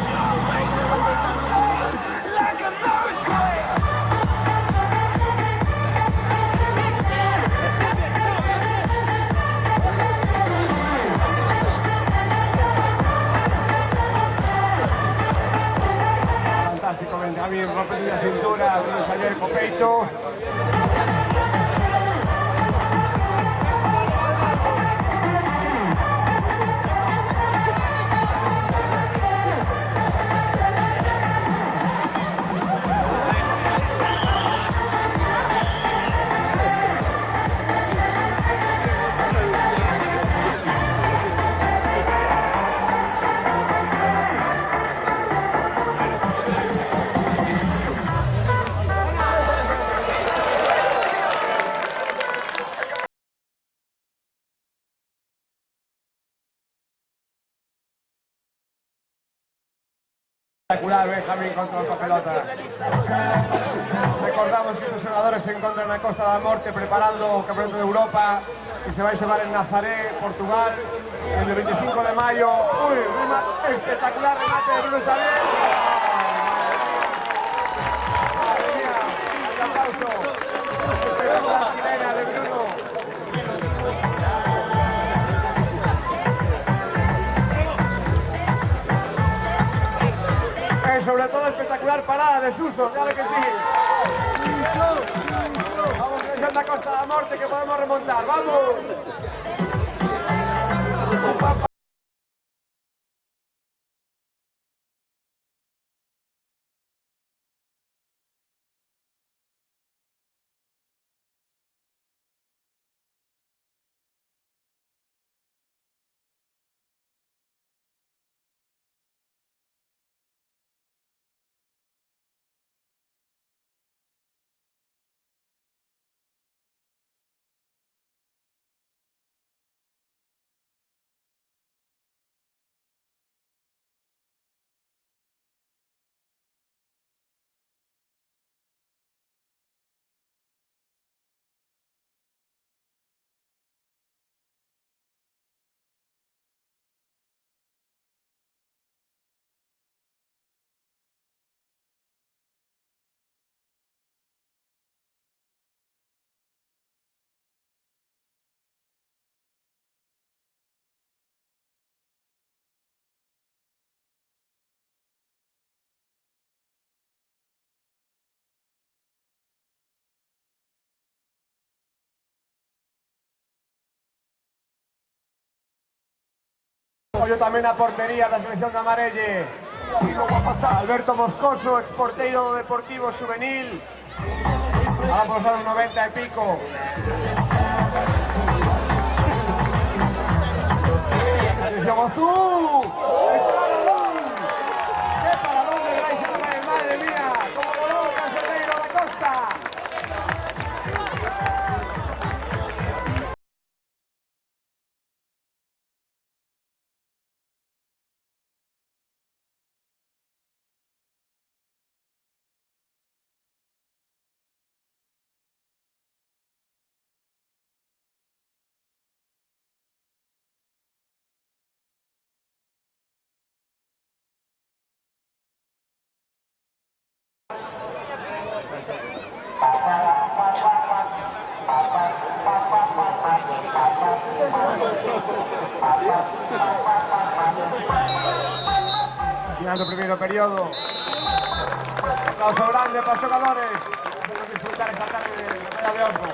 Jump, make the ground shake. Like an earthquake. Fantástico, Benjamín, rompe a cintura, Bruno Xavier co peito. Espectacular, Benjamín contra a pelota. Recordamos que estos xogadores se encontran na Costa da Morte preparando o Campeonato de Europa que se vai xogar en Nazaré, Portugal, el 25 de maio. Uy, espectacular remate de Bruno Xavier. Madre mía, un aplauso. Espectacular chilena de Bruno. Sobre todo espectacular parada de Suso, claro que sí. Vamos, dirección da Costa da Morte que podemos remontar, vamos. Apoio tamén a portería da selección de Amarelle. Alberto Moscoso, exporteiro do Deportivo Juvenil. Ahora por usar un 90 e pico. Atención, Ozú. Está balón. ¡Qué paradón de Brais Adamel! ¡Madre mía! Como voló o Cancerreiro da Costa. Final do primeiro periodo. Aplauso grande para os xogadores. Vamos disfrutar esta tarde de Batalla de Osmo.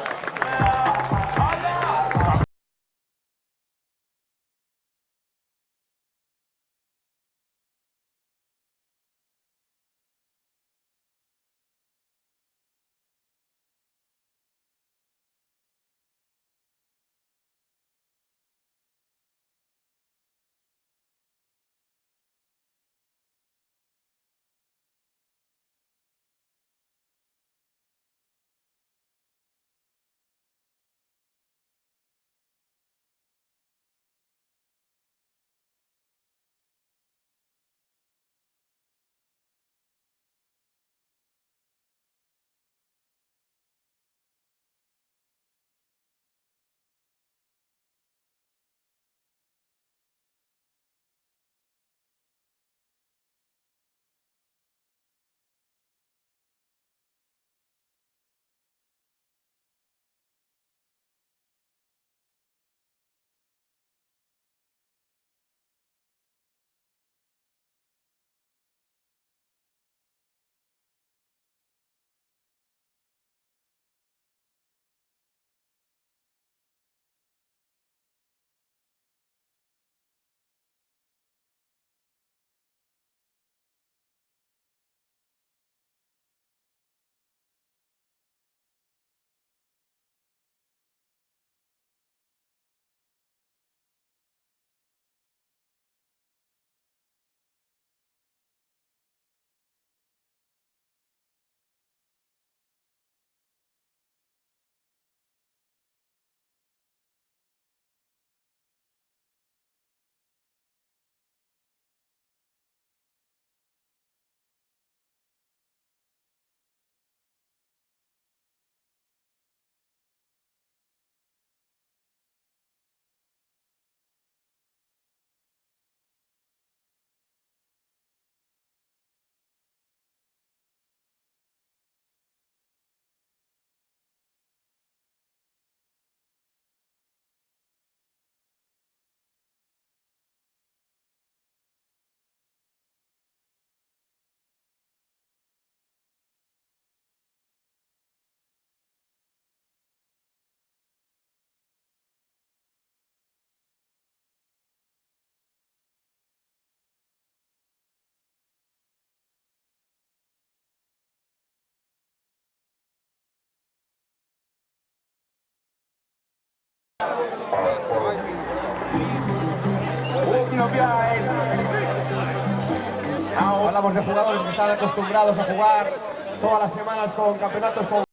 los jugadores que están acostumbrados a jugar todas las semanas con campeonatos con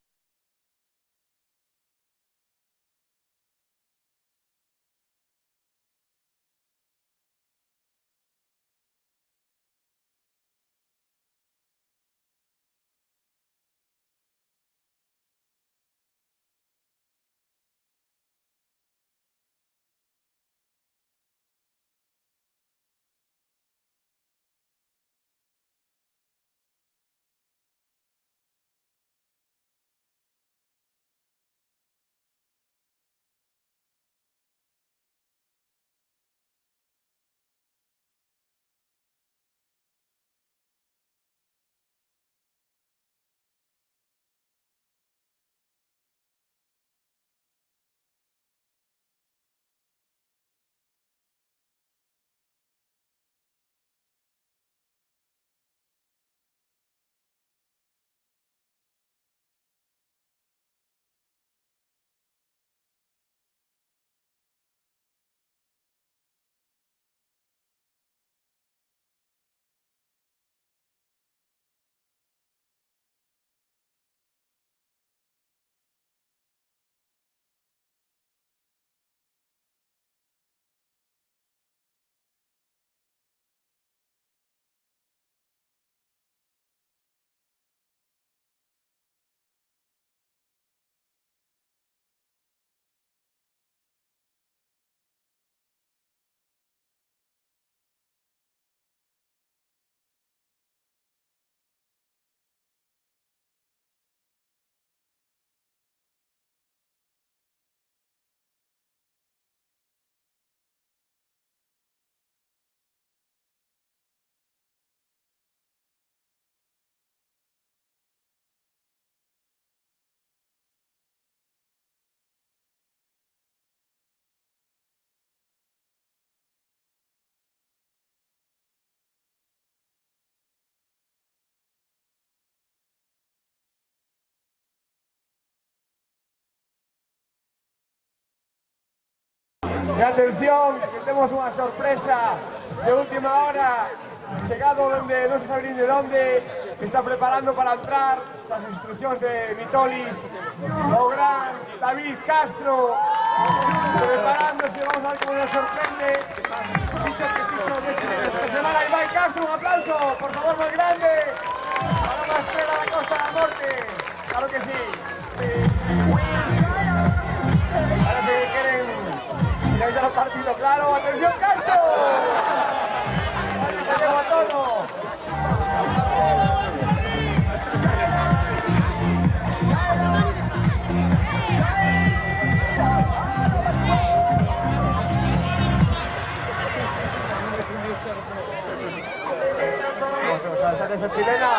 E atención, que temos unha sorpresa de última hora, chegado donde non se sabe nin de onde, que está preparando para entrar, tras as instruccións de Mitolis, o gran David Castro, preparándose, vamos a ver como nos sorprende. Fixo que fixo de hecho esta semana Ibai Castro, un aplauso, por favor, moi grande, para unha estrela da Costa da Morte, claro que sí. Parece que queren finalizar o partido, claro, atención Castro, que llego a tono. Vamos a saltar esa chilena.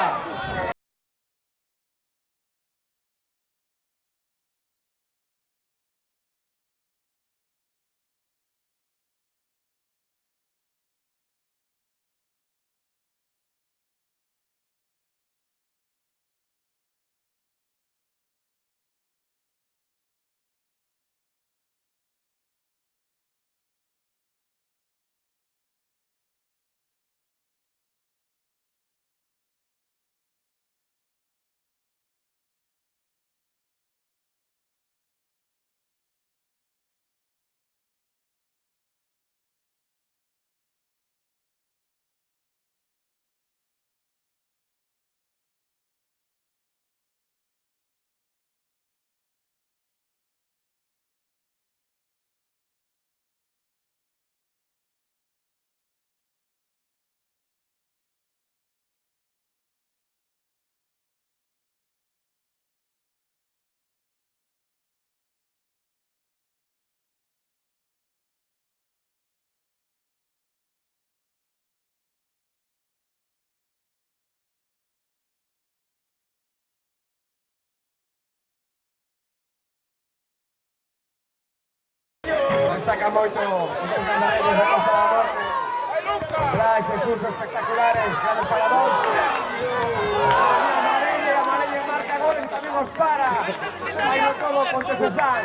Destaca moito os gandalleros da Costa da Morte. Brais e Suso espectaculares, grandes paradores. Amarelle marca goles, tamén os para. Aí no todo Pontecesal.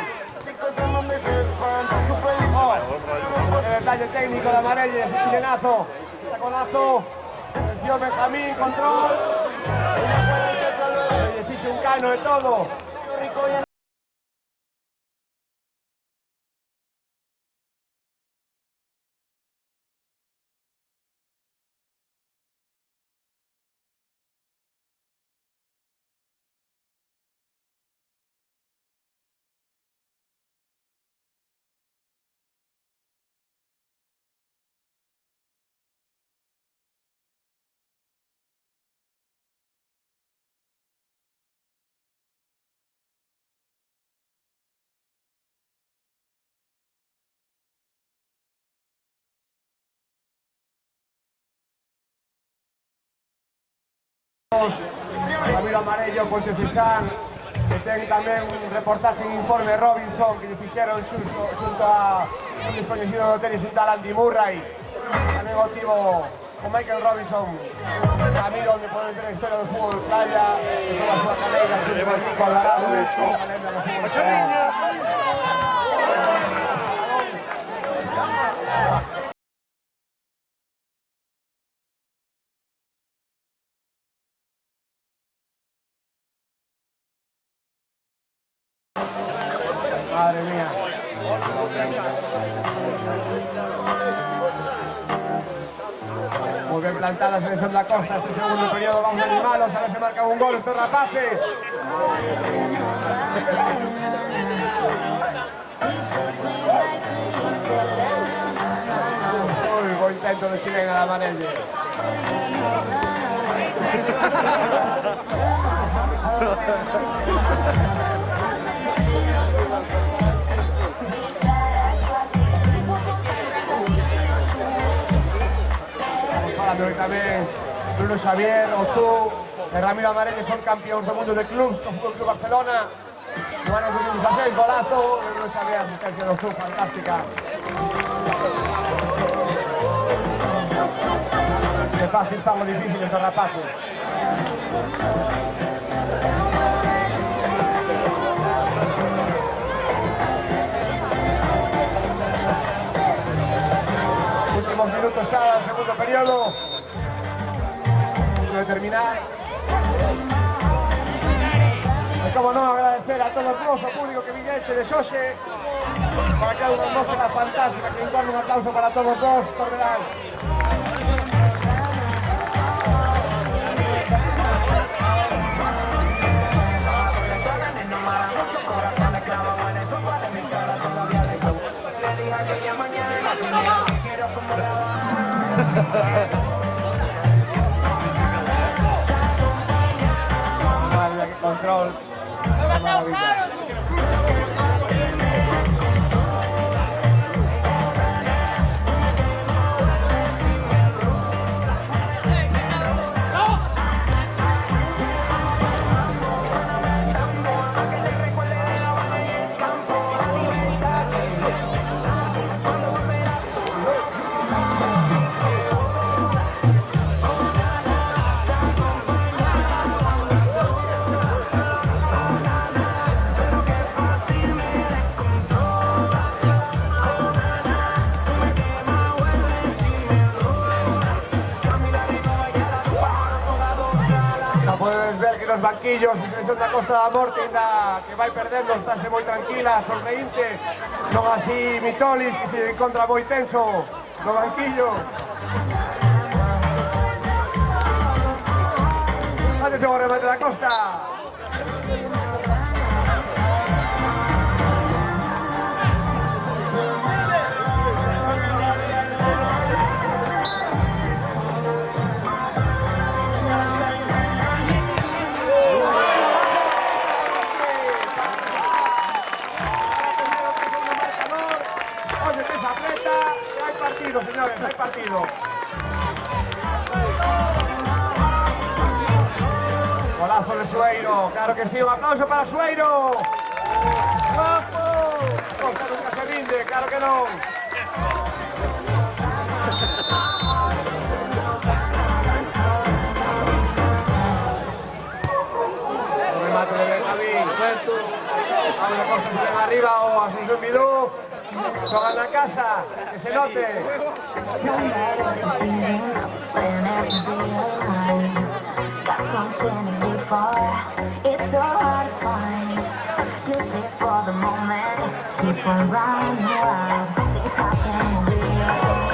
El detalle técnico de Amarelle, ese chilenazo. Tacolazo. Atención, Benjamín, control. Le piso un cano de todo. Ramiro Amarello, Ponte Cesán, que ten tamén un reportaje en Informe Robinson que lle fixeron xunto a un descoñecido do tenis, un tal Andy Murray. Tamén o tivo con Michael Robinson, Ramiro, onde poden ter a historia do fútbol playa e toda a súa carreira xunto con Nico Alvarado, a lenda do fútbol playa. Madre mía. Muy bien plantada la selección da Costa este segundo periodo. Vamos a animarlos, a ver si marcan un gol estos rapaces. Uy, buen intento de chilena la Amarello. Falando que tamén Bruno Xavier, Ozú e Ramiro Amarello son campeóns do mundo de clubs co Fútbol Club Barcelona no ano 2016, golazo de Bruno Xavier, asistencia de Ozú, fantástica. Que fácil fan o difícil estos rapaces. Últimos minutos xa do segundo periodo. De terminar. E como non, agradecer a todos vos, o público que viñeche de Xoxe, para que haga unha atmósfera fantástica, que encorne un aplauso para todos vos, Corberal. Madre, qué control. Qué maravilla. Los banquillos, a selección da Costa da Morte ainda que vai perdendo, estáse moi tranquila, sonreínte, non así Mitolis, que se encontra moi tenso no banquillo. Atención ao remate da Costa. Señores, hay partido. Golazo de Sueiro, claro que sí, un aplauso para Sueiro. Costa nunca se rinde, claro que no. Un remate de Benjamín. Vamos de Costa, se ven arriba o Asunción Vidú. Juegan la casa, que se note. Got something to live for. It's so hard to find. Just live for the moment. Keep on running wild. Things happen real.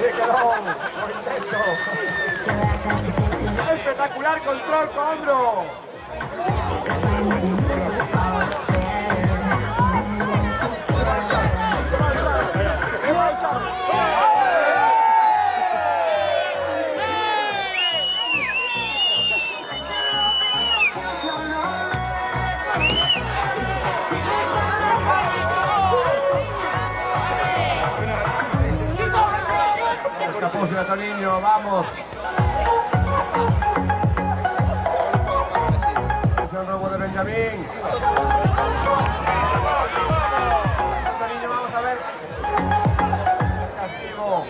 Se quedó por intento. Espectacular control con hombro. Escapóse de Toniño, vamos. Atención, robo de Benjamín. Toniño, vamos a ver. Castigo.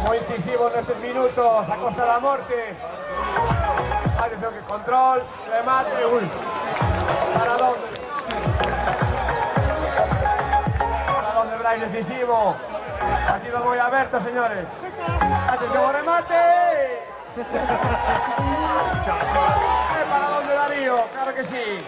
Muy incisivo en estos minutos, a costa de la muerte. Atención, que control, remate, uy. ¿Para dónde? ¿Para dónde, Brais? Decisivo. Partido muy abierto, señores. ¡Atención, remate! ¿Para dónde, Darío? Claro que sí.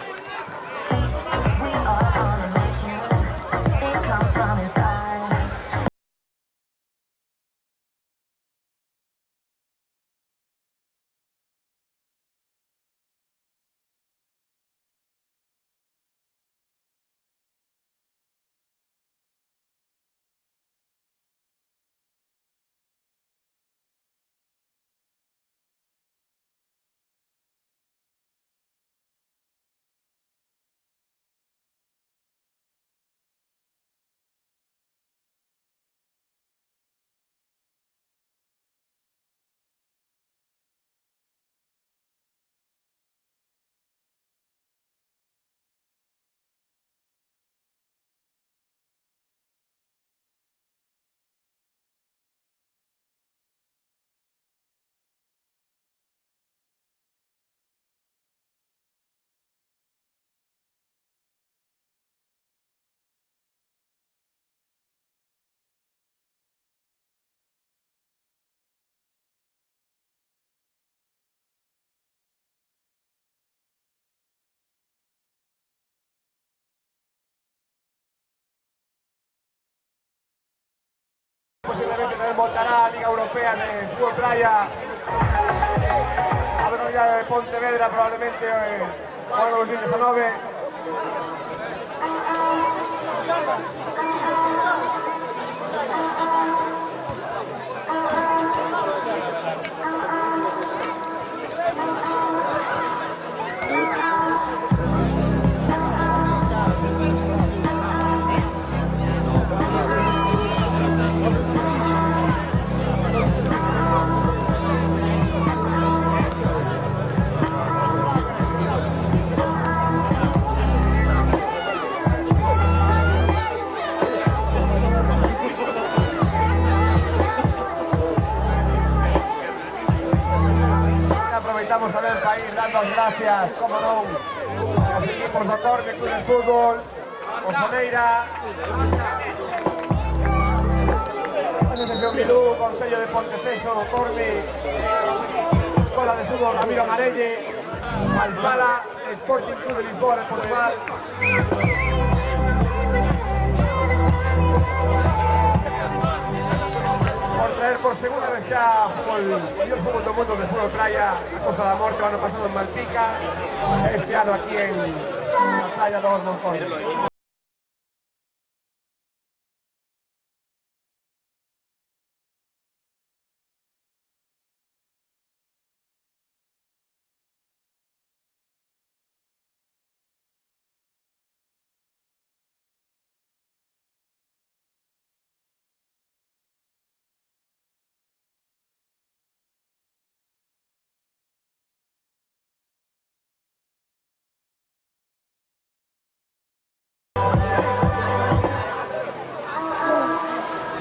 Posiblemente también voltará a Liga Europea de Fútbol Playa. A ver, ya de Pontevedra probablemente o en 2019. Aproveitamos tamén para ir dando as gracias, como non, aos equipos do Corme, Club de Fútbol, o Soneira, Asociación Bilú, Concello de Ponteceso, Corme, Escola de Fútbol Ramiro Amarelle, Alpala, Sporting Club de Lisboa de Portugal. Por traer por segunda vez xa o mellor fútbol do mundo de fútbol playa a Costa da Morte, o ano pasado en Malpica, este ano aquí en la playa do Osmo Corme.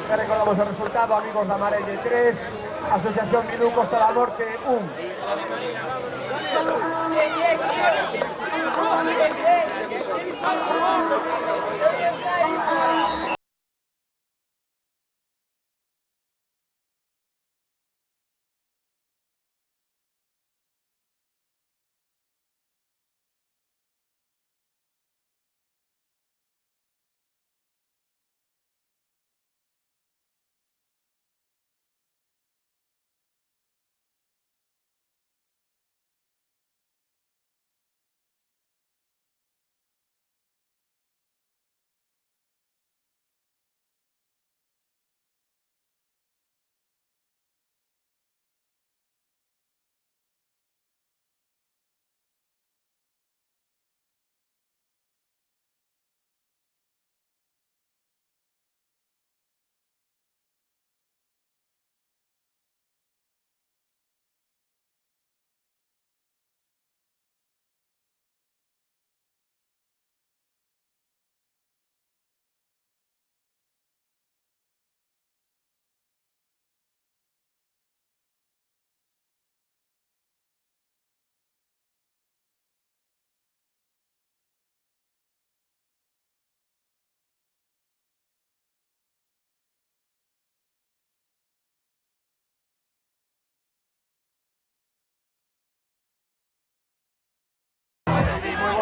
Ya recordamos el resultado, amigos de Amarelle 3, Asociación Bilú Costa da Morte 1.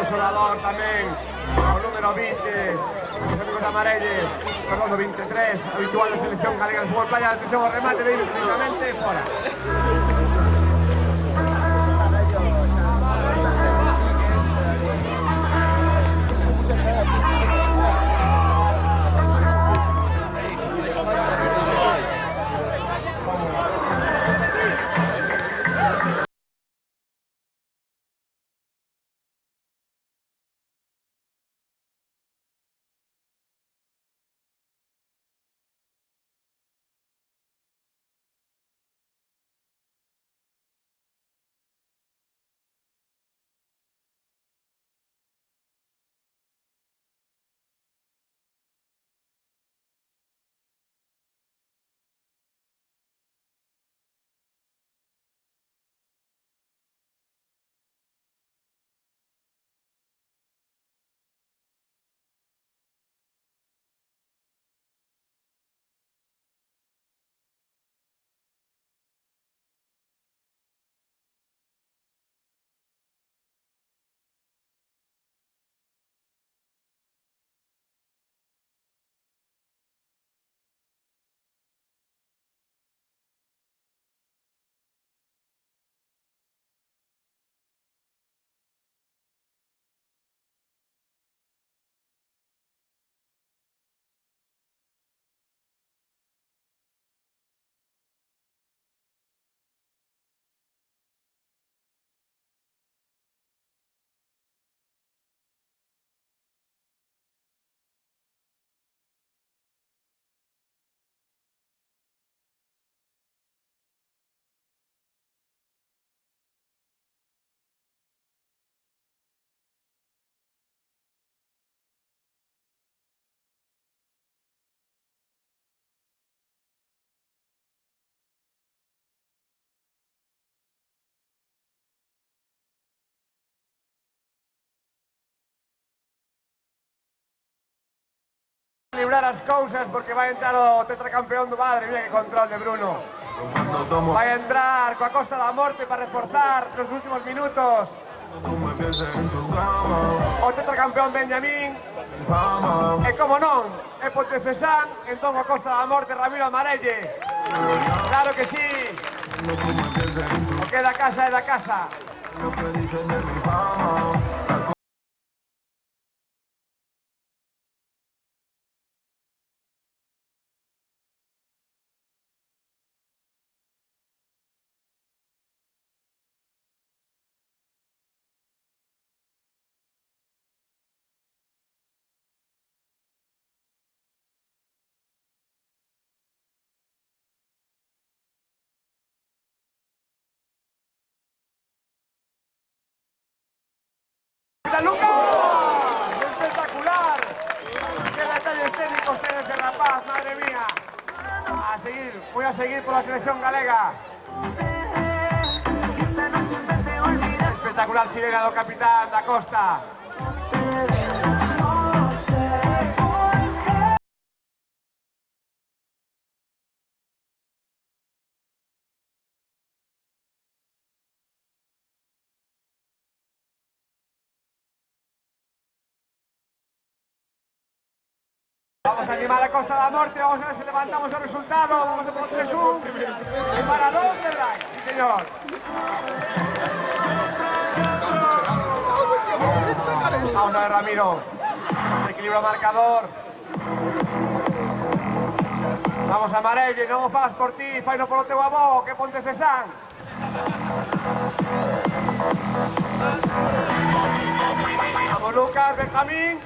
xogador tamén, o número 20, os amigos da Amarelle, perdón, do 23, habitual da selección galega de fútbol playa, atención ao remate de precisamente fora. Librar as cousas porque vai entrar o tetracampeón do Madre, mira que control de Bruno. Vai entrar coa Costa da Morte para reforzar nos últimos minutos. O tetracampeón Benjamín. E como non, é Pontecesán, entón a Costa da Morte Ramiro Amarelle. Claro que sí. O que é da casa é da casa. ¡Lucas! ¡Espectacular! ¡Qué detalles técnicos tiene este rapaz, madre mía! A seguir, voy a seguir por la selección galega. Espectacular chilena do capitán da Costa. Vamos a animar a Costa da Morte, vamos a ver si levantamos el resultado, vamos a poner 3-1. ¿Para dónde, Brian? Sí, señor. Vamos a ver, Ramiro. Se equilibra o marcador. Vamos a Amarelle, non o faz por ti, faino polo teu avó, que Pontecesán. Vamos, Lucas, Benjamín.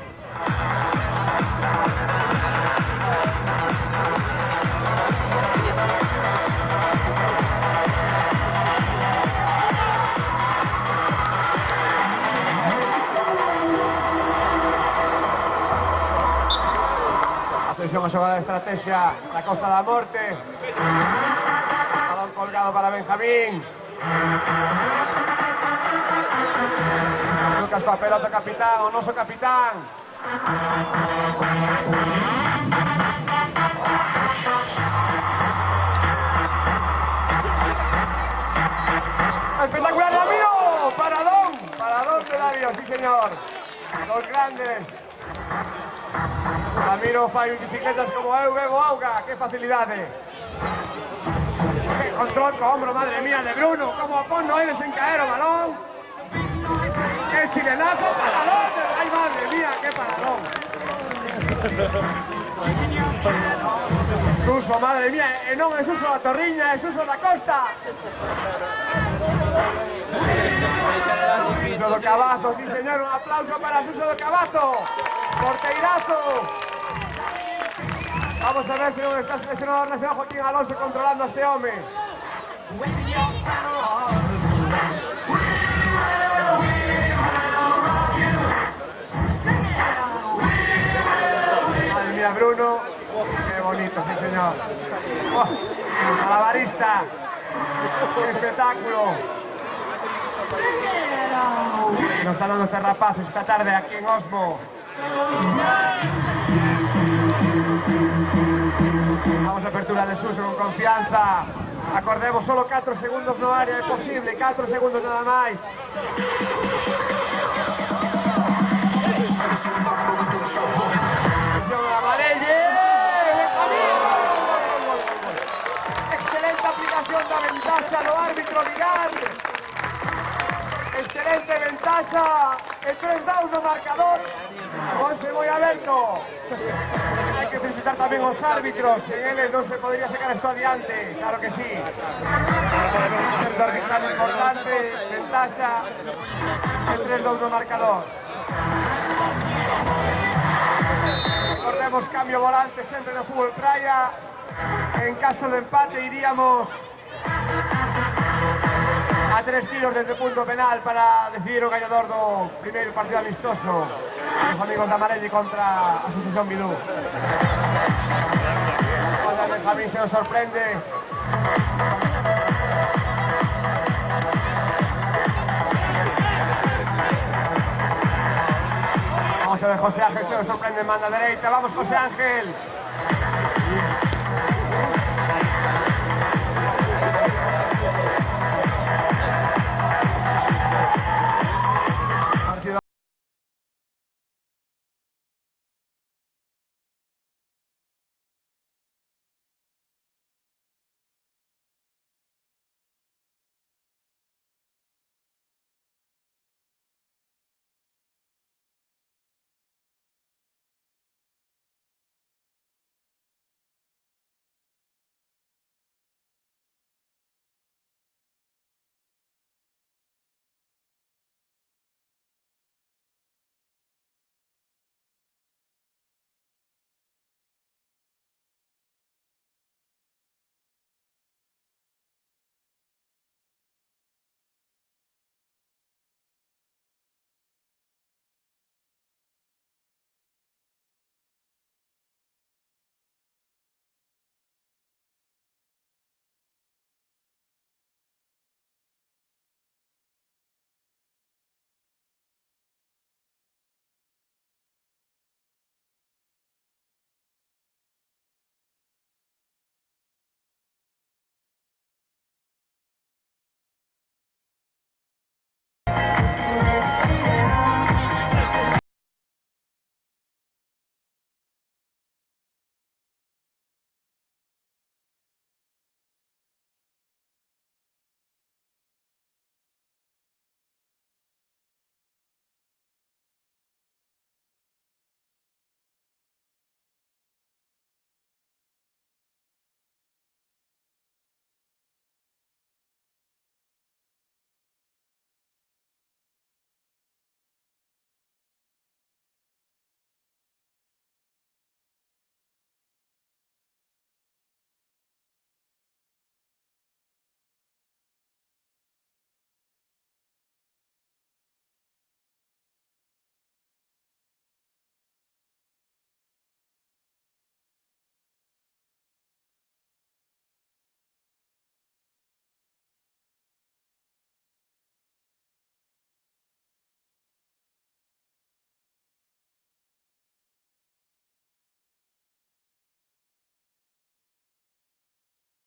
Atención a xogada de estrategia da Costa da Morte. Balón colgado para Benjamín. Lucas coa pelota, capitán, o noso capitán. Espectacular, Ramiro. Paradón de Dani Ramiro, sí señor. Los grandes. Ramiro fai bicicletas como eu, bebo auga, que facilidade. Que control co hombro, madre mía, de Bruno. Como pon no eres en caer o balón. Que chilenazo, paradón. Ay, madre mía, qué paradón. Suso, madre mía, e non é Suso da Torriña, é Suso da Costa. Suso do Cabazo, sí señor, un aplauso para Suso do Cabazo. Porteirazo. Vamos a ver se non está seleccionador nacional Joaquín Alonso controlando a este home. Madre mía, Bruno. Qué bonito, sí señor. Oh, malabarista. Qué espectáculo. Nos están dando este rapaz esta tarde aquí en Osmo. Vamos a apertura de Suso con confianza. Acordemos, solo 4 segundos no área, é posible, 4 segundos nada máis. Atención a Amarelle. Excelente aplicación da ventaxa do árbitro Vidal. Excelente ventaxa e 3-2 no marcador. Ponse moi aberto. Hai que felicitar tamén os árbitros. En eles non se podría sacar isto adiante. Claro que sí. Certo arbitral importante. Ventaxa e 3-2 no marcador. Recordemos cambio volante sempre no fútbol praia. En caso de empate iríamos a 3 tiros desde o punto penal para decidir o ganador do primeiro partido amistoso. Os amigos da Amarelle contra a Asociación Bidú. Cuando Benjamín se nos sorprende. Vamos a ver, José Ángel se nos sorprende en banda derecha. Vamos, José Ángel.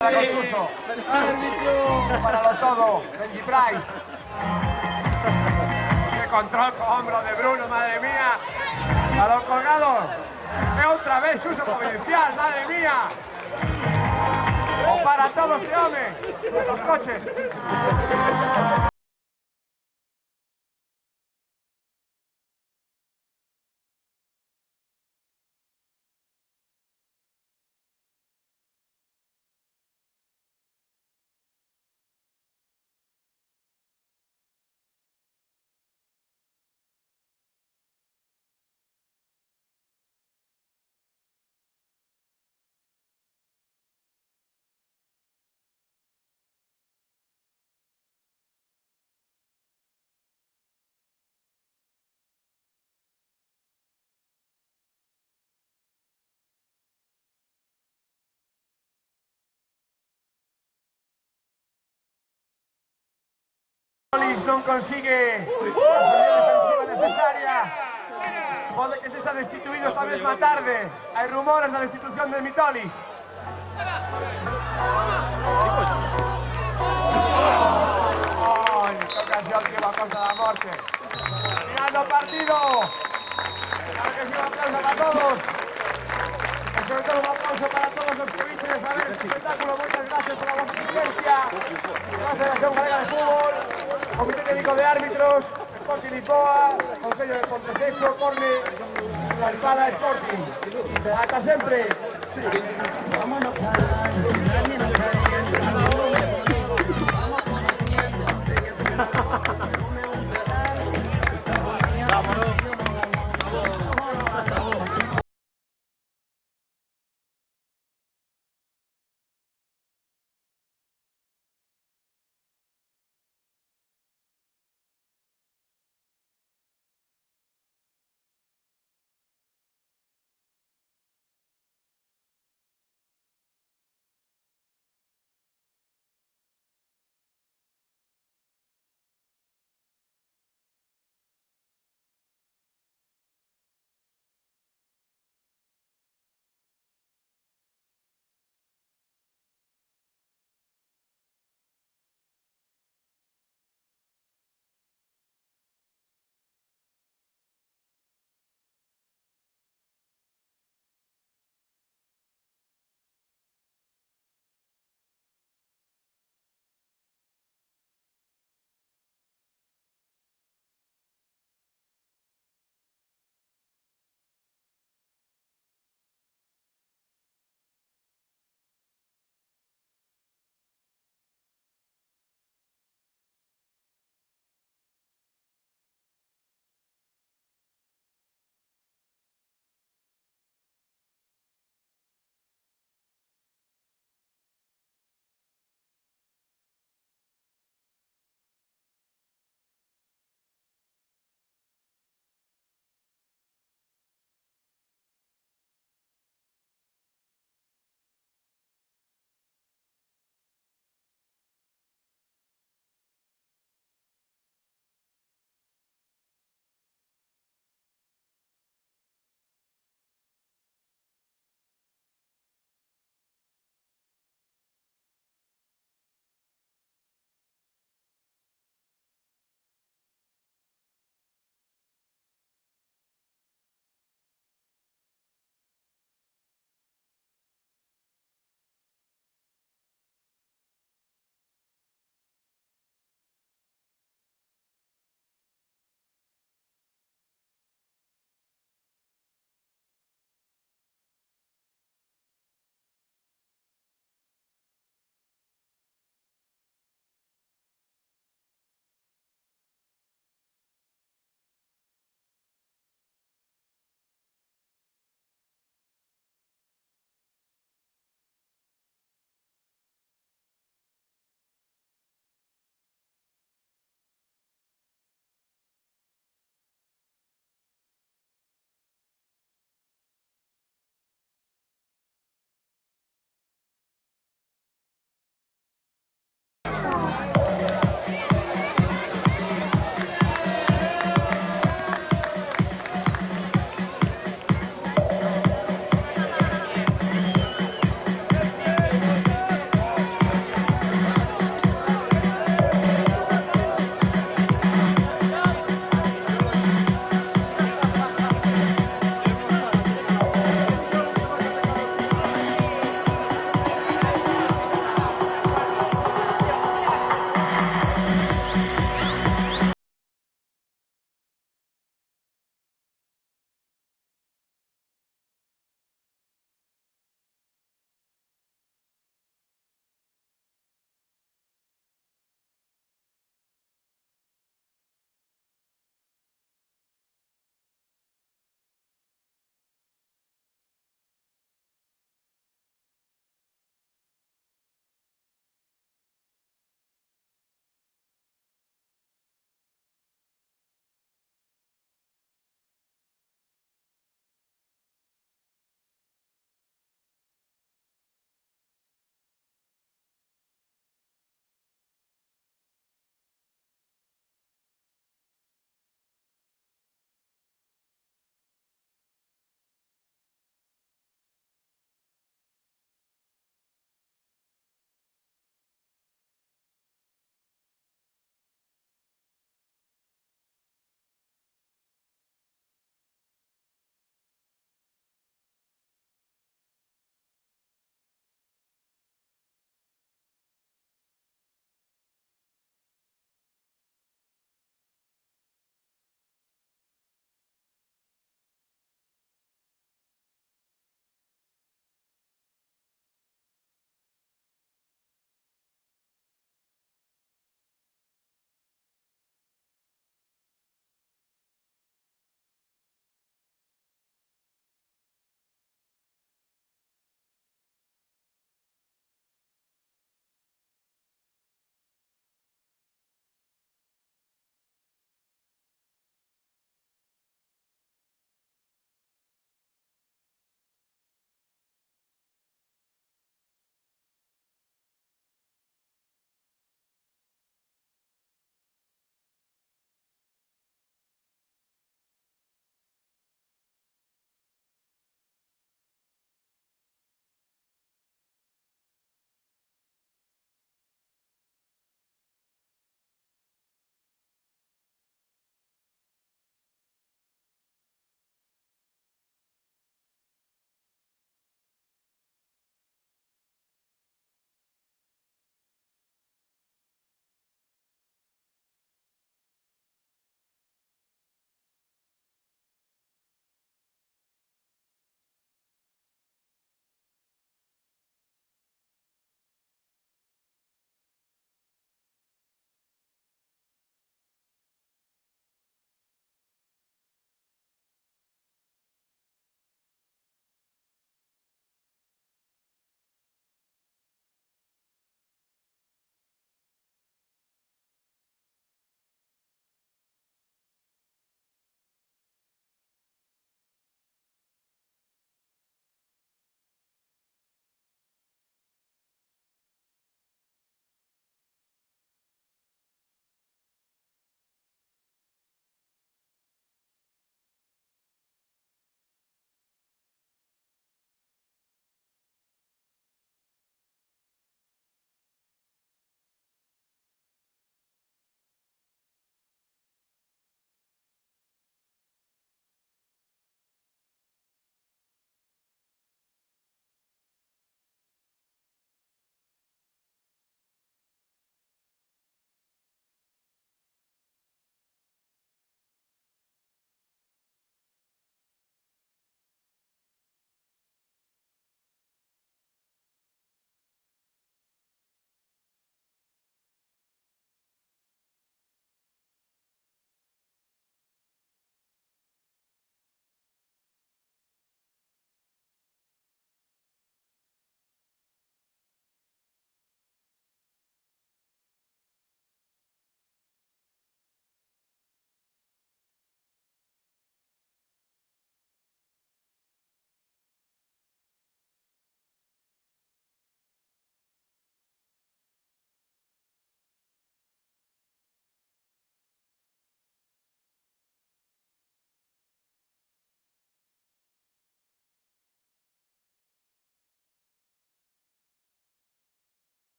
Con Suso. Para lo todo, Benji Price. Qué control con hombro de Bruno, madre mía. A los colgados. Otra vez uso provincial, madre mía. O para todos, este hombre. Los coches. Mitolis non consigue a salida defensiva necesaria. Pode que sexa destituído esta mesma tarde. Hai rumores da destitución de Mitolis. Ai, que ocasión que va a Costa da Morte. Final do partido. Claro que sí, un aplauso para todos. E sobre todo un aplauso para todos os que viches a ver este espectáculo. Moitas gracias pola vosa asistencia. Gracias a la Federación Galega de Fútbol, Comité Técnico de Árbitros, Sporting Lisboa, Concello de Ponteceso, Corne, Alfada Sporting. Ata sempre.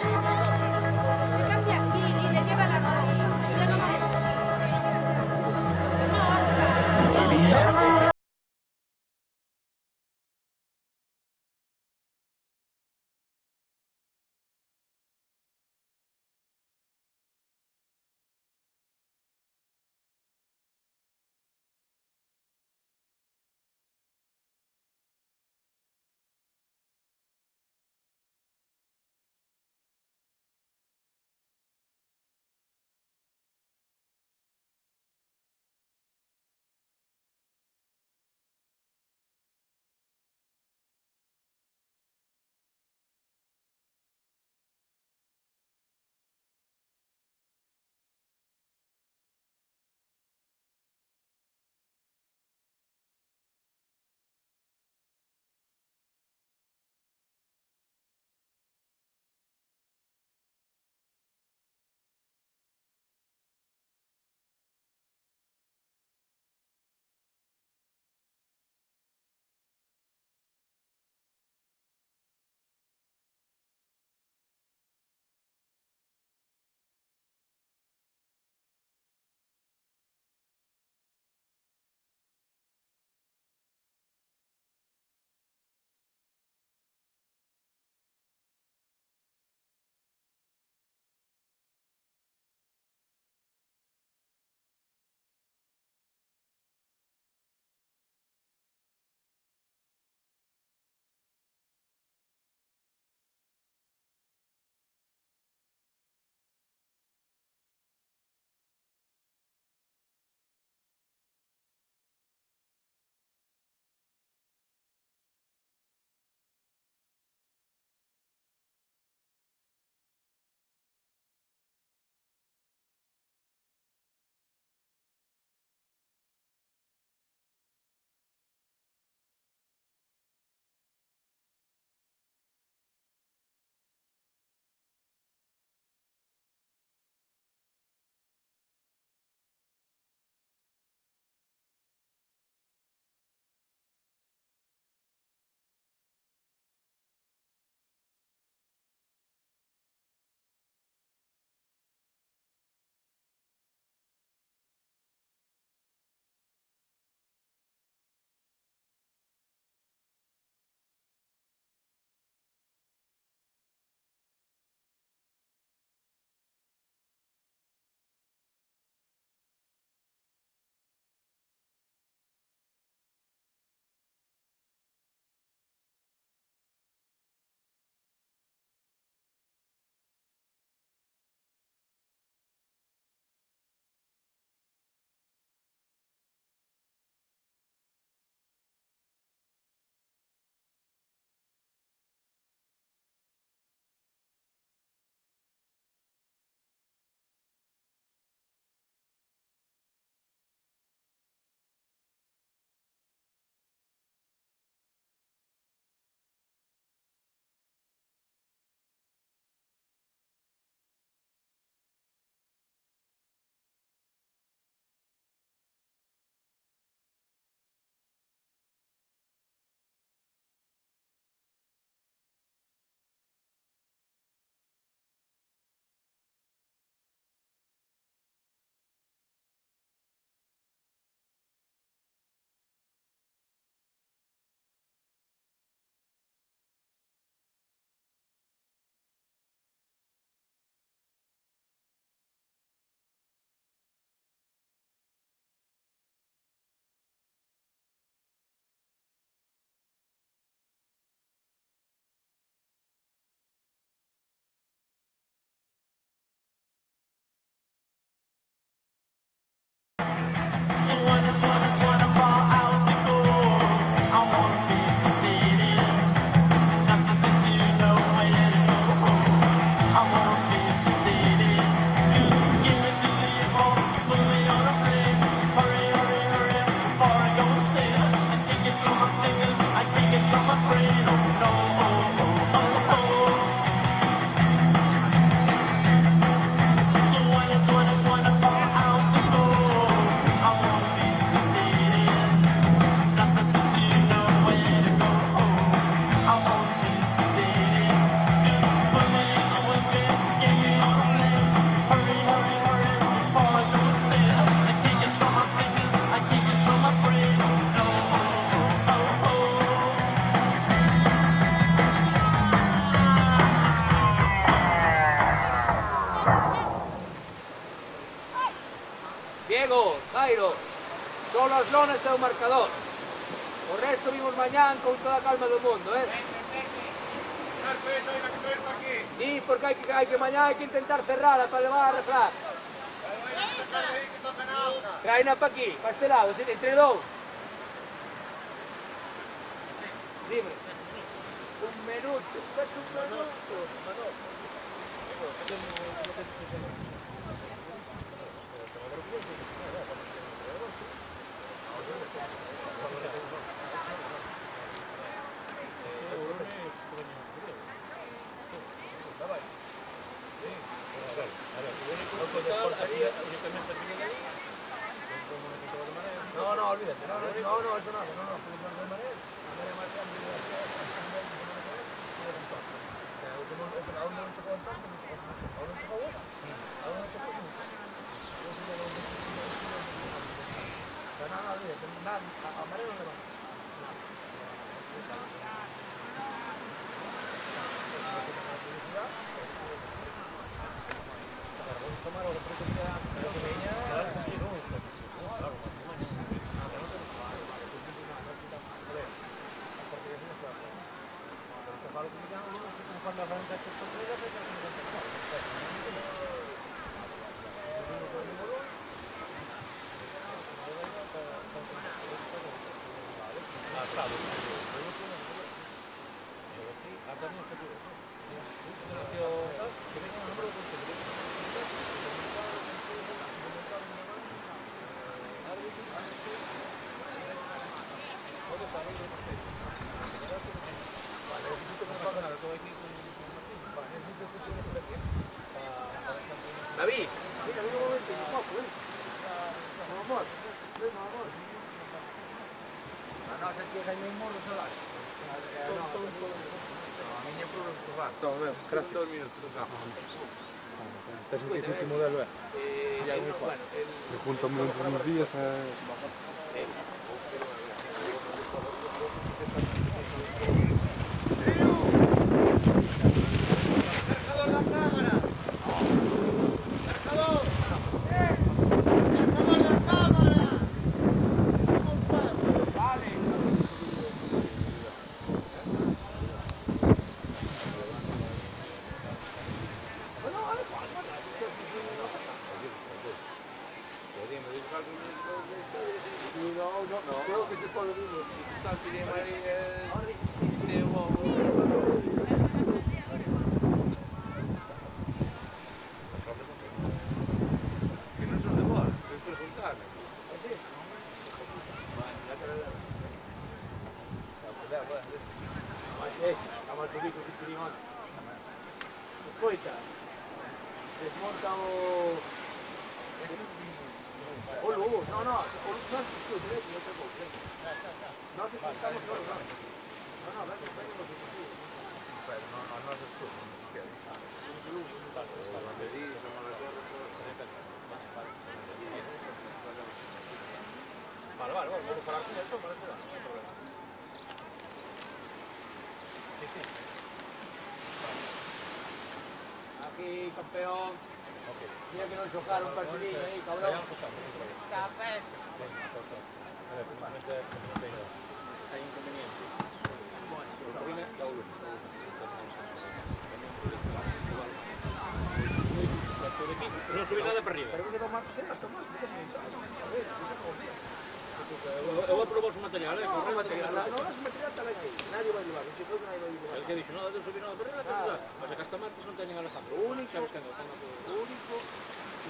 Se cambia aquí y le lleva la mano. Ya no vamos. No, Jairo, solo as lonas é o marcador. O resto vimos mañán con toda a calma do mundo, Sí, porque hai que mañán hai que intentar cerrala para levar a arreglar. Traina pa aquí, pa este lado, entre dous. Libre. Un minuto, un minuto. No, olvídate, no, eso no. David, mira, un momento, un poco, Vamos, vamos. A nosa que hai un morro salar. A miña por probar. Craft 2 minutos. Tes que modelo é. Ya muy bueno. Me junto unos días Creo que se pode vir. Está aquí de María. Que non son de vos, es preguntarme. Estamos al público que tenemos. Escoita, desmonta o luz, no, o luz non se escute, que outra cousa. Non se escutamos todos, non. No, venga, os discutimos. Pero non se escute, non se quede. Vale, vamos a falar con eso, para eso, no hay problema. Sí. Aquí, campeón. Mira que non chocaron un partidinho aí, cabrón. Capes. Hai inconveniente. Non subir nada para arriba. Pero que tomar, que las tomar. Eu vou probar o material, No, material está aquí. Nadie va a llevar. Yo creo que nadie va a llevar. El que dixo, non debe subir nada para arriba, mas a casta marcos non teñen Alejandro. O único que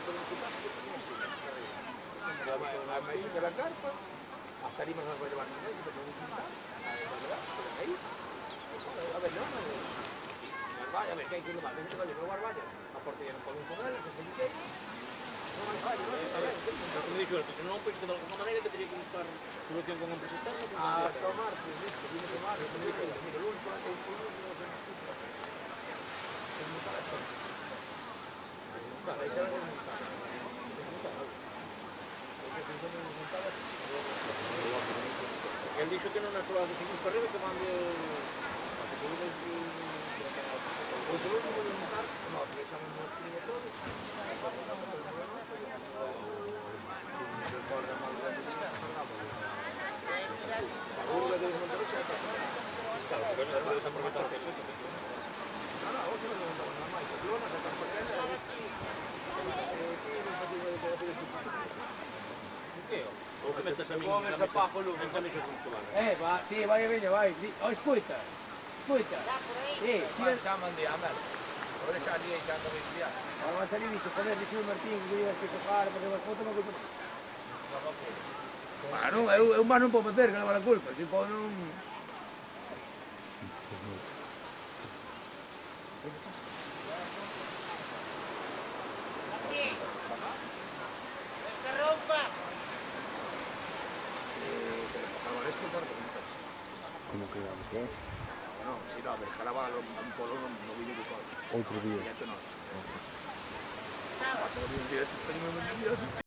poden quitar que teñen así. A máis que la carpa, as tarimas las va a llevar en medio, que podemos quitar. Ahí. A ver, no, a ver, que hai que llevar, que vai llevar valla. A portería non poden con ela, que se dice. Non hai fallo, a ver. Como dixo, se non, pois que de alguma maneira que teria que buscar solución con empresa externa. A tomar, pues listo, viene a tomar, mira, el único que hay por último que nos quita. Es muy para esto. Vale, ahí se ven desmontadas. Él dixo que non é só as de seguir para arriba que van de... Pues el último de montar, no, que echamos unos críos todos. preguntas a mí. Come ese pajo, Lu. En camisas musculares. Va, sí, vai, veña, vai. Escuita. Sí, Xa mandei a Mel. Agora xa ali xa ando a enviar. ahora va a salir dicho, joder, dicho o Martín, que digas que tocar, porque vas foto, non culpa. Non, eu máis non podo meter, que levar a culpa, si podo non... Como quedamos, eh? No, si no, pero caravalo un polo no vídeo de todo. Outro día. Ya tú no. Pasa que vi un día, estoy muy nervioso.